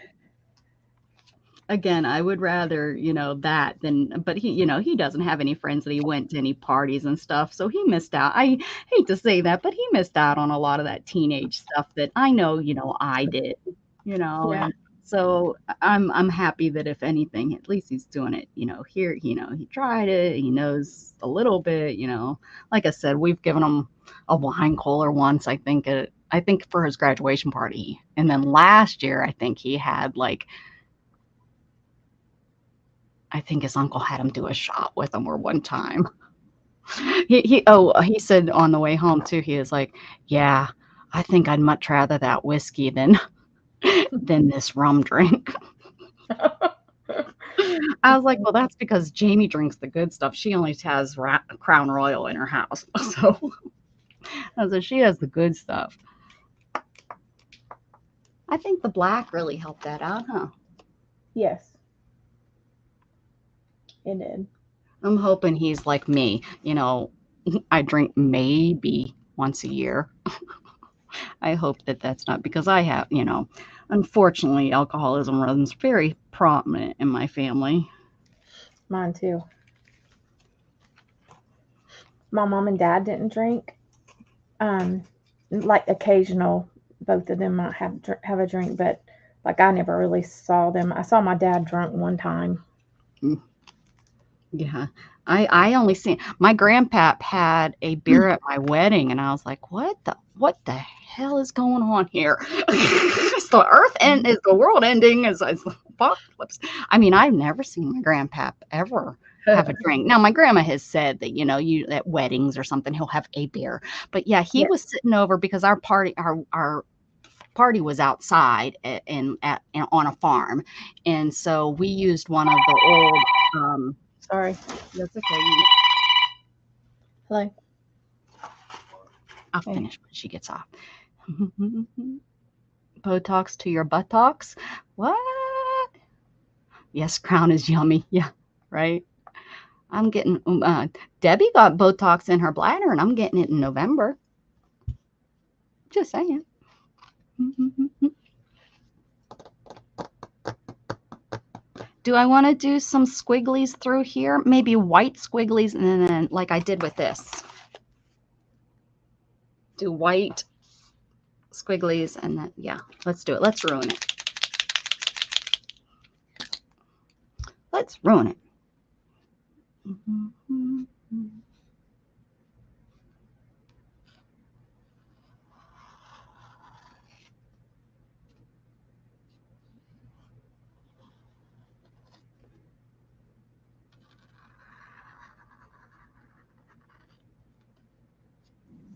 Again, I would rather, that than, but he doesn't have any friends that he went to any parties and stuff. So he missed out. I hate to say that, but he missed out on a lot of that teenage stuff that I know, I did, Yeah. and so I'm happy that if anything, at least he's doing it, here, he tried it. He knows a little bit, like I said, we've given him a wine cooler once, I think for his graduation party. And then last year, I think he had I think his uncle had him do a shot with him or one time. He said on the way home too, he was like, "Yeah, I think I'd much rather that whiskey than this rum drink." I was like, well, that's because Jamie drinks the good stuff. She only has Crown Royal in her house. So I said, she has the good stuff. I think the black really helped that out, huh? Yes, it did. I'm hoping he's like me. I drink maybe once a year. I hope that that's not because I have, unfortunately, alcoholism runs very prominent in my family. Mine too. My mom and dad didn't drink. Like occasional, both of them might have a drink, but like I never really saw them. I saw my dad drunk one time. Mm, yeah. I only seen my grandpap had a beer at my wedding and I was like, what the hell is going on here? Is the earth end is the world ending is apocalypse. I mean, I've never seen my grandpap ever have a drink. Now my grandma has said that, you at weddings or something, he'll have a beer. But yeah, he Yeah. was sitting over because our party was outside on a farm. And so we used one of the old Sorry. that's okay. Hello. I'll Hey. finish when she gets off. Botox to your buttocks. What? Yes, Crown is yummy. Yeah, right. I'm getting Debbie got Botox in her bladder and I'm getting it in November. Just saying. Do I want to do some squigglies through here? Maybe white squigglies and then like I did with this. Do white squigglies and then, yeah, let's do it. Let's ruin it. Let's ruin it.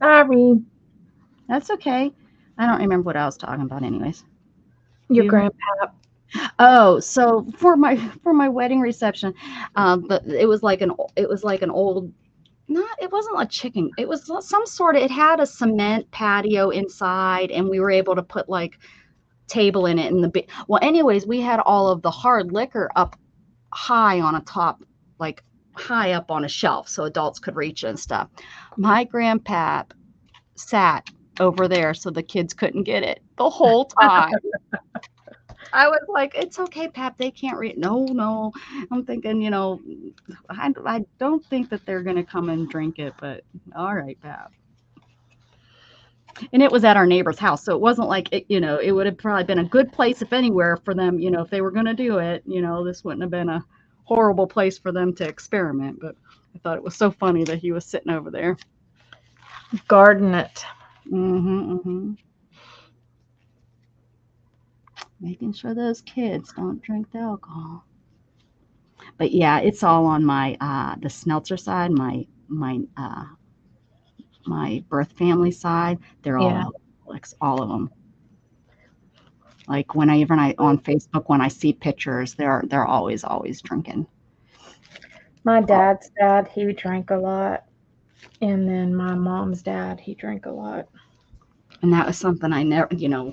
Sorry. That's okay. I don't remember what I was talking about anyways. Your You- grandpa. Oh, so for my wedding reception, but it was like an old, not, it wasn't a chicken. It was some sort of, it had a cement patio inside and we were able to put like table in it and well, anyways, we had all of the hard liquor up high on a top, like high up on a shelf so adults could reach it and stuff. My grandpap sat over there so the kids couldn't get it the whole time. I was like, it's okay, Pap. They can't read. No. I'm thinking, I don't think that they're going to come and drink it, but all right, Pap. And it was at our neighbor's house. So it wasn't like, it would have probably been a good place, if anywhere, for them, if they were going to do it, this wouldn't have been a horrible place for them to experiment. But I thought it was so funny that he was sitting over there. Garden it. Making sure those kids don't drink the alcohol. But yeah, it's all on my the Smeltzer side, my birth family side. They're all alcoholics, all of them. Like whenever on Facebook, when I see pictures, they're always drinking. My dad's dad, he drank a lot. And then my mom's dad, he drank a lot. And that was something I never,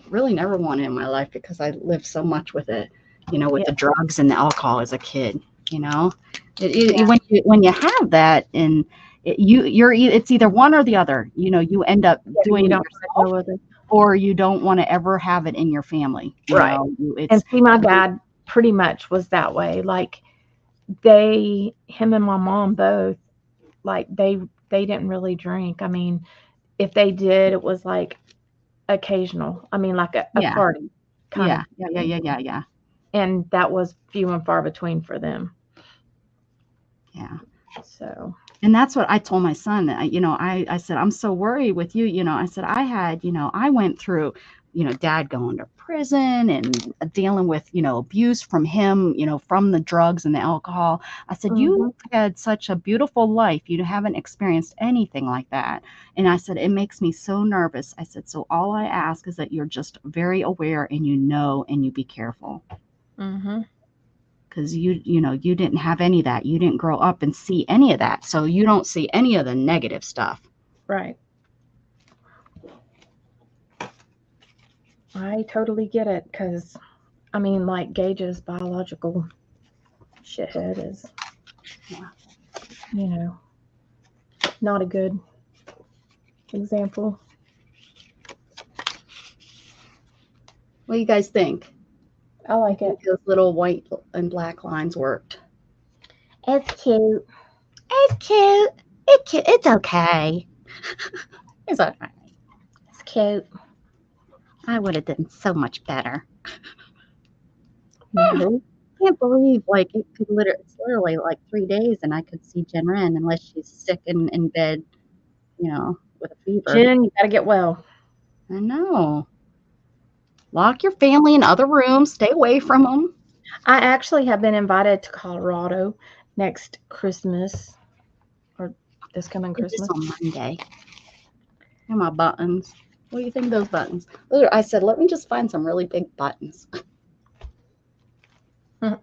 really never wanted in my life because I lived so much with it, with the drugs and the alcohol as a kid. When you have that and it's either one or the other. You end up doing it yourself, or you don't want to ever have it in your family. Right. And see, my dad pretty much was that way. Like him and my mom both, like they didn't really drink. I mean, if they did, it was like occasional. I mean, like a party kind of. Yeah. And that was few and far between for them. Yeah. So. And that's what I told my son that, I said, I'm so worried with you. I said, I went through, dad going to prison and dealing with, abuse from him, from the drugs and the alcohol. I said, you had such a beautiful life. You haven't experienced anything like that. And I said, it makes me so nervous. I said, so all I ask is that you're just very aware and and you be careful. Because because you didn't have any of that. You didn't grow up and see any of that. So you don't see any of the negative stuff. Right. I totally get it because, I mean, like Gage's biological shithead is, not a good example. What do you guys think? I like it. Those little white and black lines worked. It's cute. It's cute. It's cute. It's okay. It's okay. It's cute. I would have done so much better. No. I can't believe it's literally like 3 days and I could see Jen Ren unless she's sick in bed, with a fever. Jen, you gotta get well. I know. Lock your family in other rooms. Stay away from them. I actually have been invited to Colorado next Christmas, or this coming Christmas. On Monday. And my buttons. What do you think of those buttons? I said, let me just find some really big buttons. That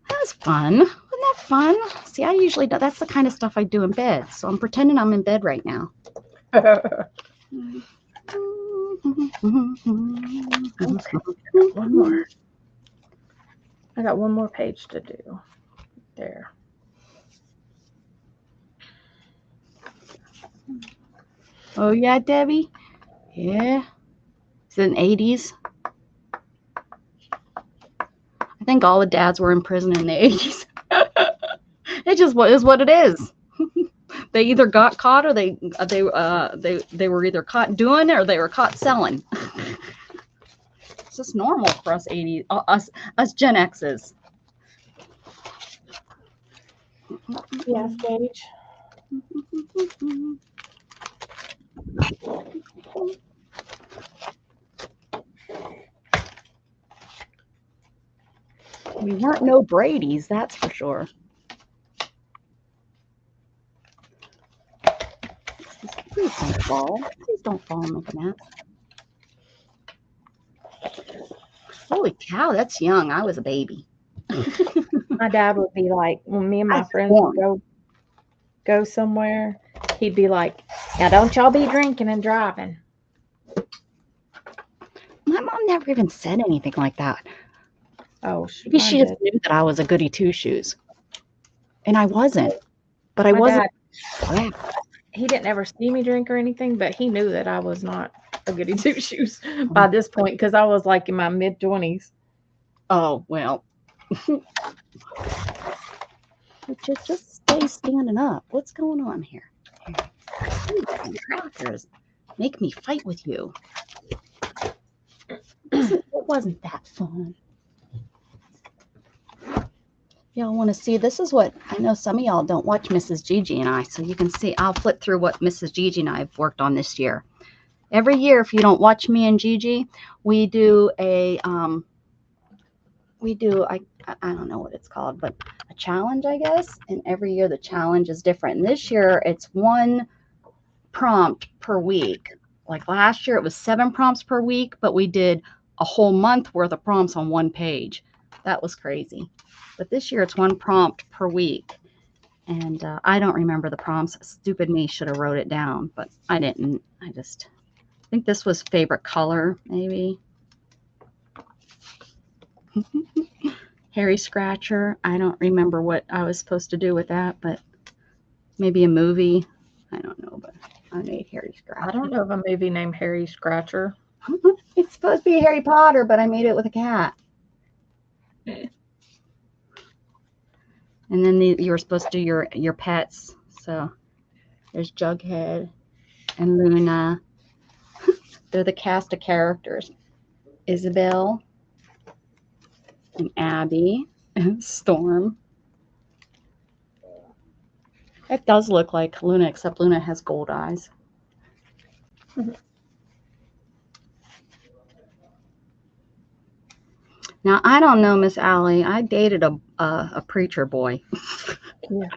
was fun. Wasn't that fun? See, I usually do. That's the kind of stuff I do in bed. So I'm pretending I'm in bed right now. One more. I got one more page to do. There. Oh, yeah, Debbie? Yeah. It's in the 80s. I think all the dads were in prison in the 80s. It just is what it is. They either got caught or they were either caught doing it or they were caught selling. It's just normal for us 80s, us Gen X's. Yes, Gage. We weren't no Brady's, that's for sure. Please don't fall. Please don't fall and make a mess. Holy cow, that's young. I was a baby. My dad would be like, when me and my That's friends warm. would go somewhere, he'd be like, now don't y'all be drinking and driving. My mom never even said anything like that. Oh, Maybe she just knew that I was a goody two shoes. And I wasn't. But I My wasn't. dad, he didn't ever see me drink or anything, but he knew that I was not a goody two shoes by this point because I was like in my mid-20s. Oh, well. Just stay standing up. What's going on here? Crackers make me fight with you. It wasn't that fun. Y'all want to see? This is what I know some of y'all don't watch Mrs. Gigi and I, so you can see. I'll flip through what Mrs. Gigi and I have worked on this year. Every year, if you don't watch me and Gigi, we do I don't know what it's called, but a challenge, I guess. And every year the challenge is different. And this year it's one prompt per week. Like last year it was 7 prompts per week, but we did a whole month worth of prompts on one page. That was crazy. But this year it's 1 prompt per week. And I don't remember the prompts. Stupid me should have wrote it down, but I didn't. I think this was favorite color, maybe. Harry Scratcher. I don't remember what I was supposed to do with that, but maybe a movie. I don't know, but I made Harry Scratcher. I don't know of a movie named Harry Scratcher. It's supposed to be Harry Potter, but I made it with a cat. And then you were supposed to do your pets. So there's Jughead and Luna. They're the cast of characters. Isabel and Abby and Storm. It does look like Luna, except Luna has gold eyes. Now, I don't know, Miss Allie. I dated a preacher boy. Yeah.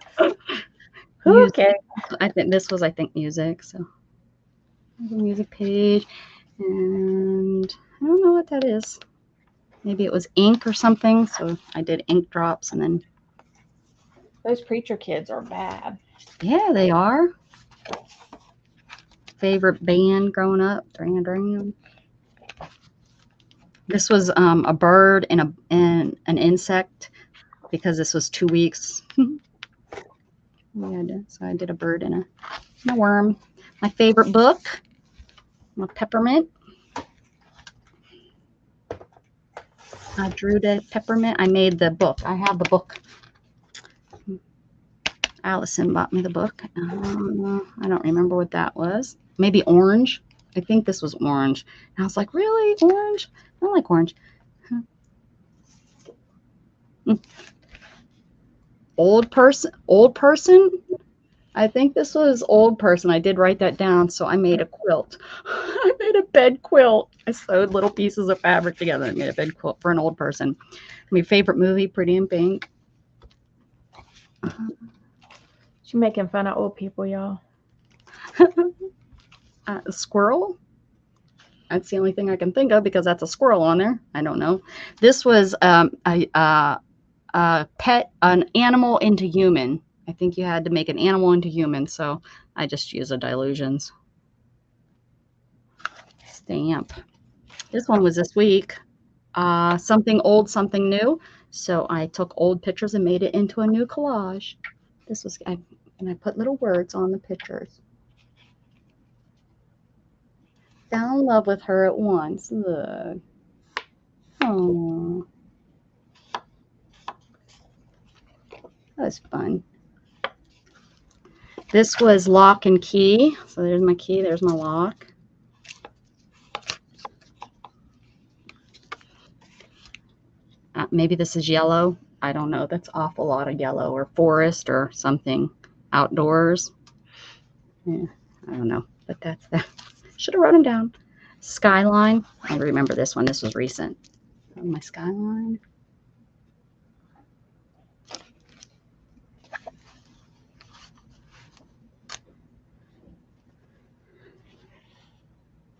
Music. Okay. I think this was, music. So, there's a music page. And I don't know what that is. Maybe it was ink or something. So I did ink drops and then, Those preacher kids are bad. yeah, they are. Favorite band growing up, Duran Duran. This was a bird and an insect because this was 2 weeks. So I did a bird and a worm. My favorite book, my peppermint. I drew the peppermint. I made the book. I have the book. Allison bought me the book. I don't remember what that was. Maybe orange. I think this was orange. And I was like, really? Orange? I don't like orange. Old person. I think this was old person. I did write that down. So I made a quilt. I made a bed quilt. I sewed little pieces of fabric together and made a bed quilt for an old person. My favorite movie, Pretty in Pink. She making fun of old people, y'all. A squirrel. That's the only thing I can think of because that's a squirrel on there. I don't know. This was a pet, an animal into human. I think you had to make an animal into human, so I just use a Dilutions stamp. This one was this week. Something old, something new. So I took old pictures and made it into a new collage. This was, and I put little words on the pictures. Fell in love with her at once. Look. Oh, that was fun. This was lock and key. So there's my key, there's my lock. Maybe this is yellow. I don't know. That's awful lot of yellow or forest or something outdoors. Yeah, I don't know. But that's that. Should have wrote them down. Skyline. I remember this one. This was recent. My skyline.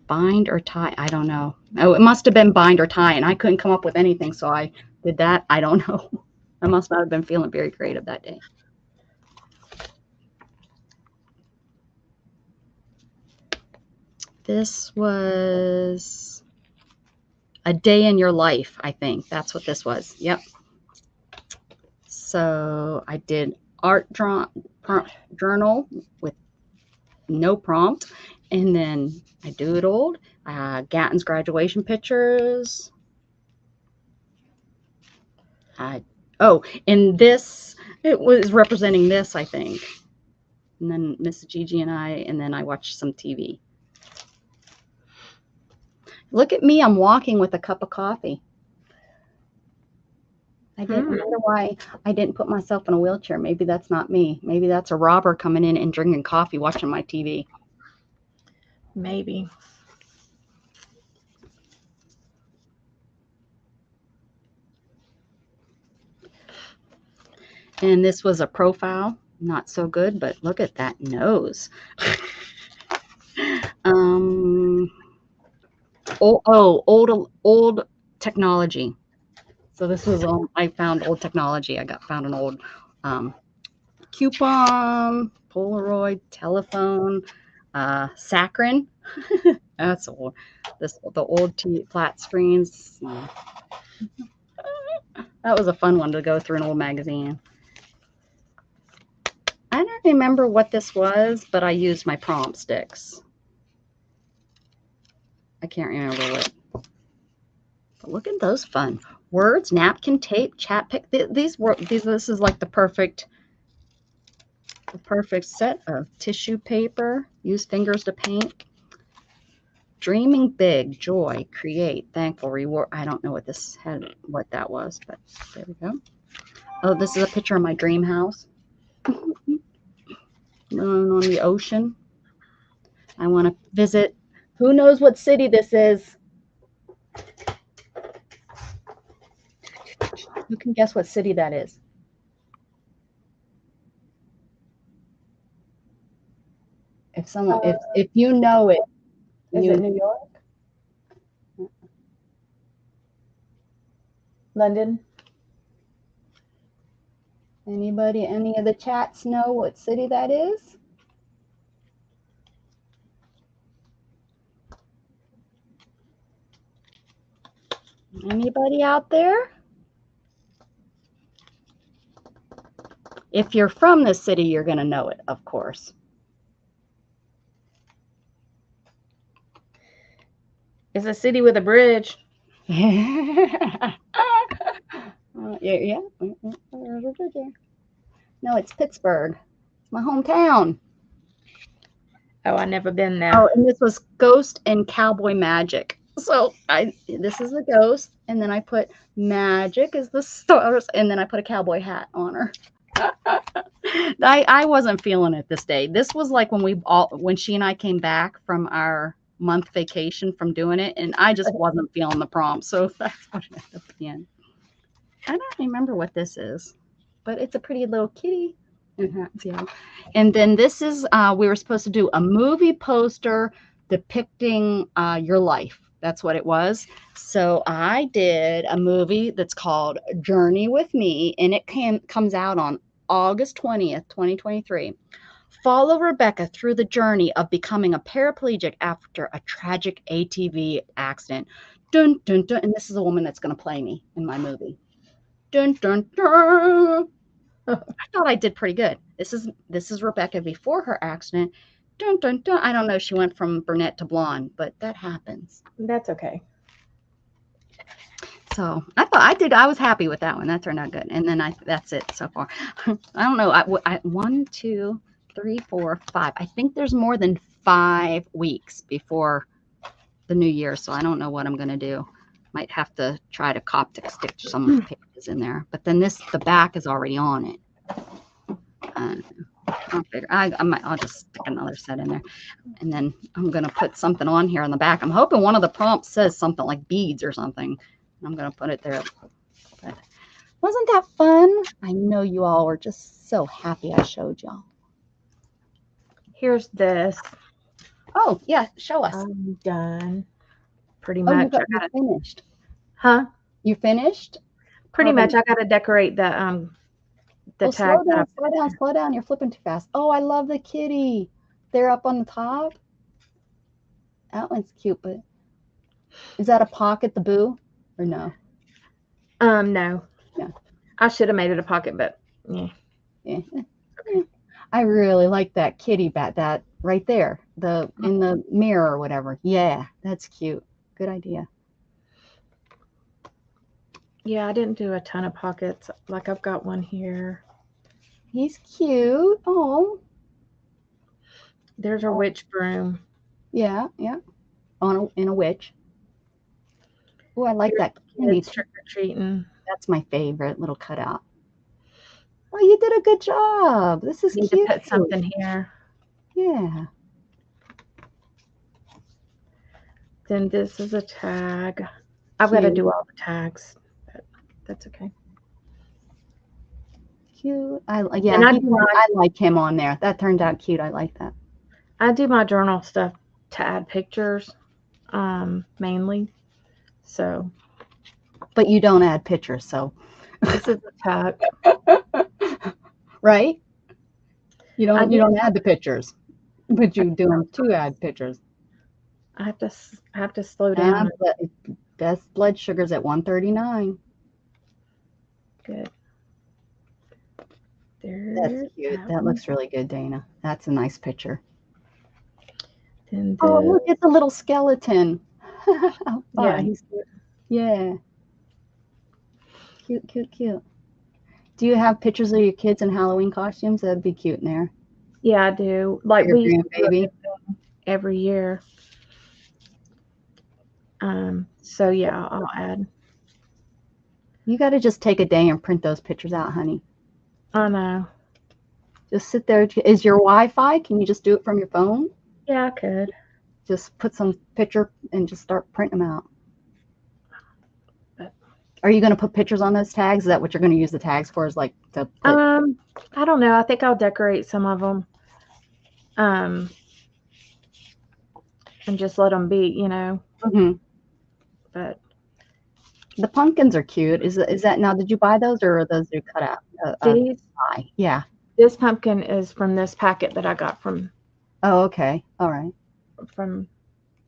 Bind or tie? I don't know. Oh, it must have been bind or tie, and I couldn't come up with anything, so I did that. I don't know. I must not have been feeling very creative that day. This was a day in your life, I think. That's what this was. Yep. So I did art journal with no prompt, and then I doodled Gatton's graduation pictures. And this, it was representing this, I think. And then Miss Gigi and then I watched some TV. Look at me, I'm walking with a cup of coffee. I didn't wonder why I didn't put myself in a wheelchair. Maybe that's not me. Maybe that's a robber coming in and drinking coffee, watching my TV. Maybe. And this was a profile. Not so good, but look at that nose. Old technology. So this was I found old technology. Found an old coupon, Polaroid, telephone, saccharin. That's old. The old flat screens. That was a fun one to go through an old magazine. I don't remember what this was, but I used my prompt sticks. I can't remember what. But look at those fun words: napkin, tape, chat pick. This is like the perfect set of tissue paper. Use fingers to paint. Dreaming big, joy, create, thankful, reward. I don't know what that was, but there we go. Oh, this is a picture of my dream house. On the ocean. I want to visit. Who knows what city this is? Who can guess what city that is? If you know it, Is it New York? London. Anybody, any of the chats know what city that is? Anybody out there? If you're from the city, you're going to know it, of course. It's a city with a bridge. Yeah. No, it's Pittsburgh. It's my hometown. Oh, I never been there. Oh, and this was Ghost and Cowboy Magic. So this is a ghost, and then I put magic is the stars, and then I put a cowboy hat on her. I wasn't feeling it this day. This was like when she and I came back from our month vacation from doing it, and I just wasn't feeling the prompt. So that's what it ended up being. I don't remember what this is, but it's a pretty little kitty. And then this is we were supposed to do a movie poster depicting your life. That's what it was. So I did a movie that's called Journey with Me, and it comes out on August 20th, 2023. Follow Rebecca through the journey of becoming a paraplegic after a tragic ATV accident. Dun, dun, dun. And this is a woman that's going to play me in my movie. Dun, dun, dun. I thought I did pretty good. This is Rebecca before her accident. Dun, dun, dun. I don't know. She went from brunette to blonde, but that happens. That's okay. So I was happy with that one. That turned out good. And then that's it so far. I don't know. I 1, 2, 3, 4, 5. I think there's more than 5 weeks before the new year. So I don't know what I'm going to do. Might have to try to Coptic stitch some pages in there. But then the back is already on it. I'll just stick another set in there. And then I'm going to put something on here on the back. I'm hoping one of the prompts says something like beads or something. I'm going to put it there. But wasn't that fun? I know you all were just so happy I showed y'all. Here's this. Oh, yeah. Show us. I'm done. Pretty Oh, much. you're finished. Huh? You finished? Pretty much. I got to decorate the tag. Slow down. You're flipping too fast. Oh, I love the kitty. They're up on the top. That one's cute, but is that a pocket, the boo? Or no? No. Yeah. I should have made it a pocket, but yeah. Okay. I really like that kitty bat, that right there, in the mirror or whatever. Yeah, that's cute. Good idea. Yeah, I didn't do a ton of pockets. Like I've got one here. He's cute. Oh. There's a witch broom. Yeah. In a witch. Oh, I like that. Kids trick or treating. That's my favorite little cutout. Oh, you did a good job. This is Need cute. to put something here. Yeah. Then this is a tag. I've got to do all the tags, but that's okay. Cute. I like him on there. That turned out cute. I like that. I do my journal stuff to add pictures, mainly. So. But you don't add pictures, so. This is a tag. Right? You don't add the pictures, but you do them to add pictures. I have to slow down. Best blood sugar's at 139. Good. That's cute. That looks really good, Dana. That's a nice picture. Oh, look, it's a little skeleton. Yeah, he's cute. Yeah. Cute. Do you have pictures of your kids in Halloween costumes? That'd be cute in there. Yeah, I do. Like your we grandbaby every year. So yeah, I'll add. You got to just take a day and print those pictures out, honey. I know. Just sit there. Is your Wi-Fi? Can you just do it from your phone? Yeah, I could. Just put some picture and just start printing them out. Are you going to put pictures on those tags? Is that what you're going to use the tags for? Is like to put... I don't know. I think I'll decorate some of them. And just let them be, Mm-hmm. But The pumpkins are cute. Is that now? Did you buy those or are those you cut out? These, Buy. Yeah. this pumpkin is from this packet that I got from Oh, okay. All right.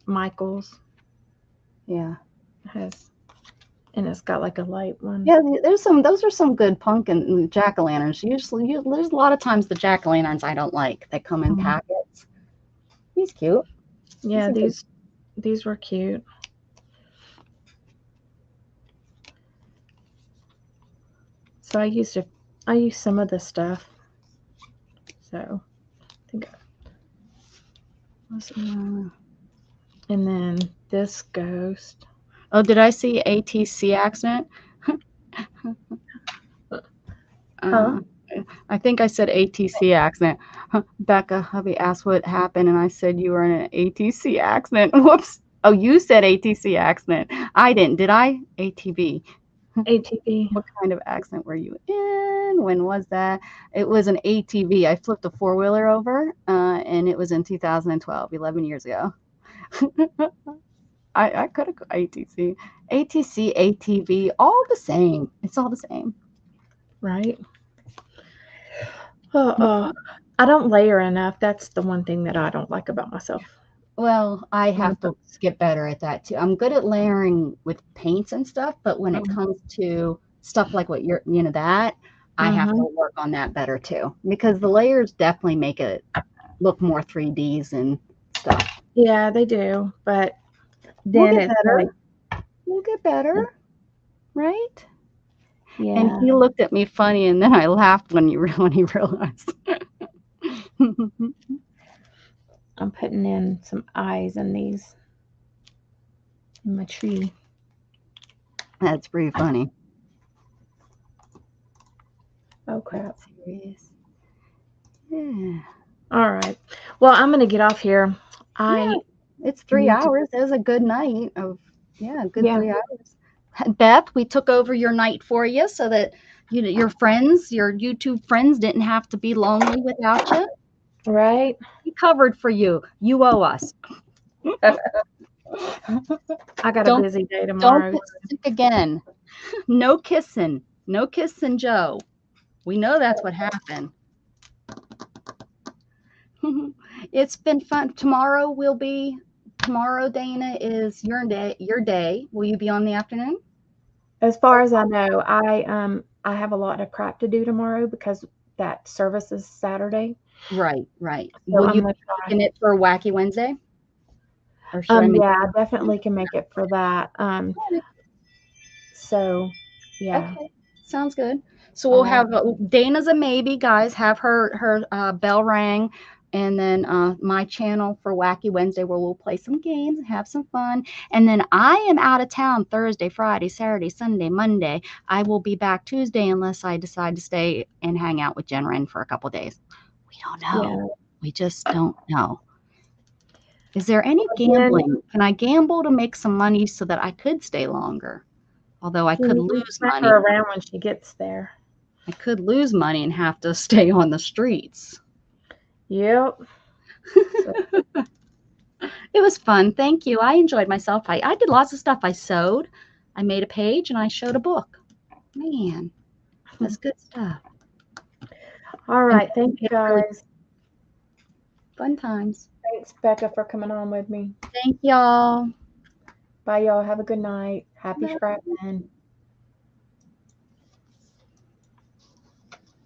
Michael's. Yeah. And it's got like a light one. Yeah. Those are some good pumpkin jack-o'-lanterns. Usually, there's a lot of times the jack-o'-lanterns I don't like. They come in Mhm. packets. He's cute. Yeah, These these were cute. So I used some of the stuff. So I think, and then this ghost. Oh, did I see ATC accident? Huh? I think I said ATC accident. Becca, hubby asked what happened, and I said you were in an ATC accident. Whoops. Oh, you said ATC accident. I didn't. Did I? ATV. ATV. What kind of accident were you in? When was that? It was an ATV. I flipped a four-wheeler over, and it was in 2012, 11 years ago. I could have ATC. ATC, ATV, all the same. It's all the same. Right? I don't layer enough. That's the one thing that I don't like about myself. Well, I have to get better at that too. I'm good at layering with paints and stuff, but when it comes to stuff like what that, I have to work on that better too, because the layers definitely make it look more 3Ds and stuff. Yeah, they do, but We'll then get it's better. like, We'll get better, right? yeah, And he looked at me funny, and then I laughed when he realized. I'm putting in some eyes in these in my tree. That's pretty funny. Oh crap. Serious. Yeah. All right. Well, I'm gonna get off here. It's 3 need to- hours. It was a good night of good Yeah. 3 hours. Beth, we took over your night for you so that your friends, your YouTube friends didn't have to be lonely without you. Right. We covered for you. You owe us. I got a Don't busy day don't tomorrow. get sick again. No kissing. No kissing Joe. We know that's what happened. It's been fun. Tomorrow, Dana, is your day. Will you be on the afternoon? As far as I know, I have a lot of crap to do tomorrow because that service is Saturday. Right. So Will I'm you gonna be try. making it for Wacky Wednesday? Or should I make Yeah, I definitely can make it for that. So yeah. Okay, sounds good. So we'll have Dana's a maybe, guys. Have her bell rang, and then my channel for Wacky Wednesday where we'll play some games and have some fun. And then I am out of town Thursday, Friday, Saturday, Sunday, Monday. I will be back Tuesday unless I decide to stay and hang out with Jen Wren for a couple days. We don't know. Yeah. We just don't know. Is there any gambling? Can I gamble to make some money so that I could stay longer? Although I could lose Bring money. her around when she gets there. I could lose money and have to stay on the streets. Yep. It was fun. Thank you. I enjoyed myself. I did lots of stuff. I sewed. I made a page and I showed a book. Man, that's good stuff. All right. Thank you, guys. Fun times. Thanks, Becca, for coming on with me. Thank y'all. Bye, y'all. Have a good night. Happy scrapping.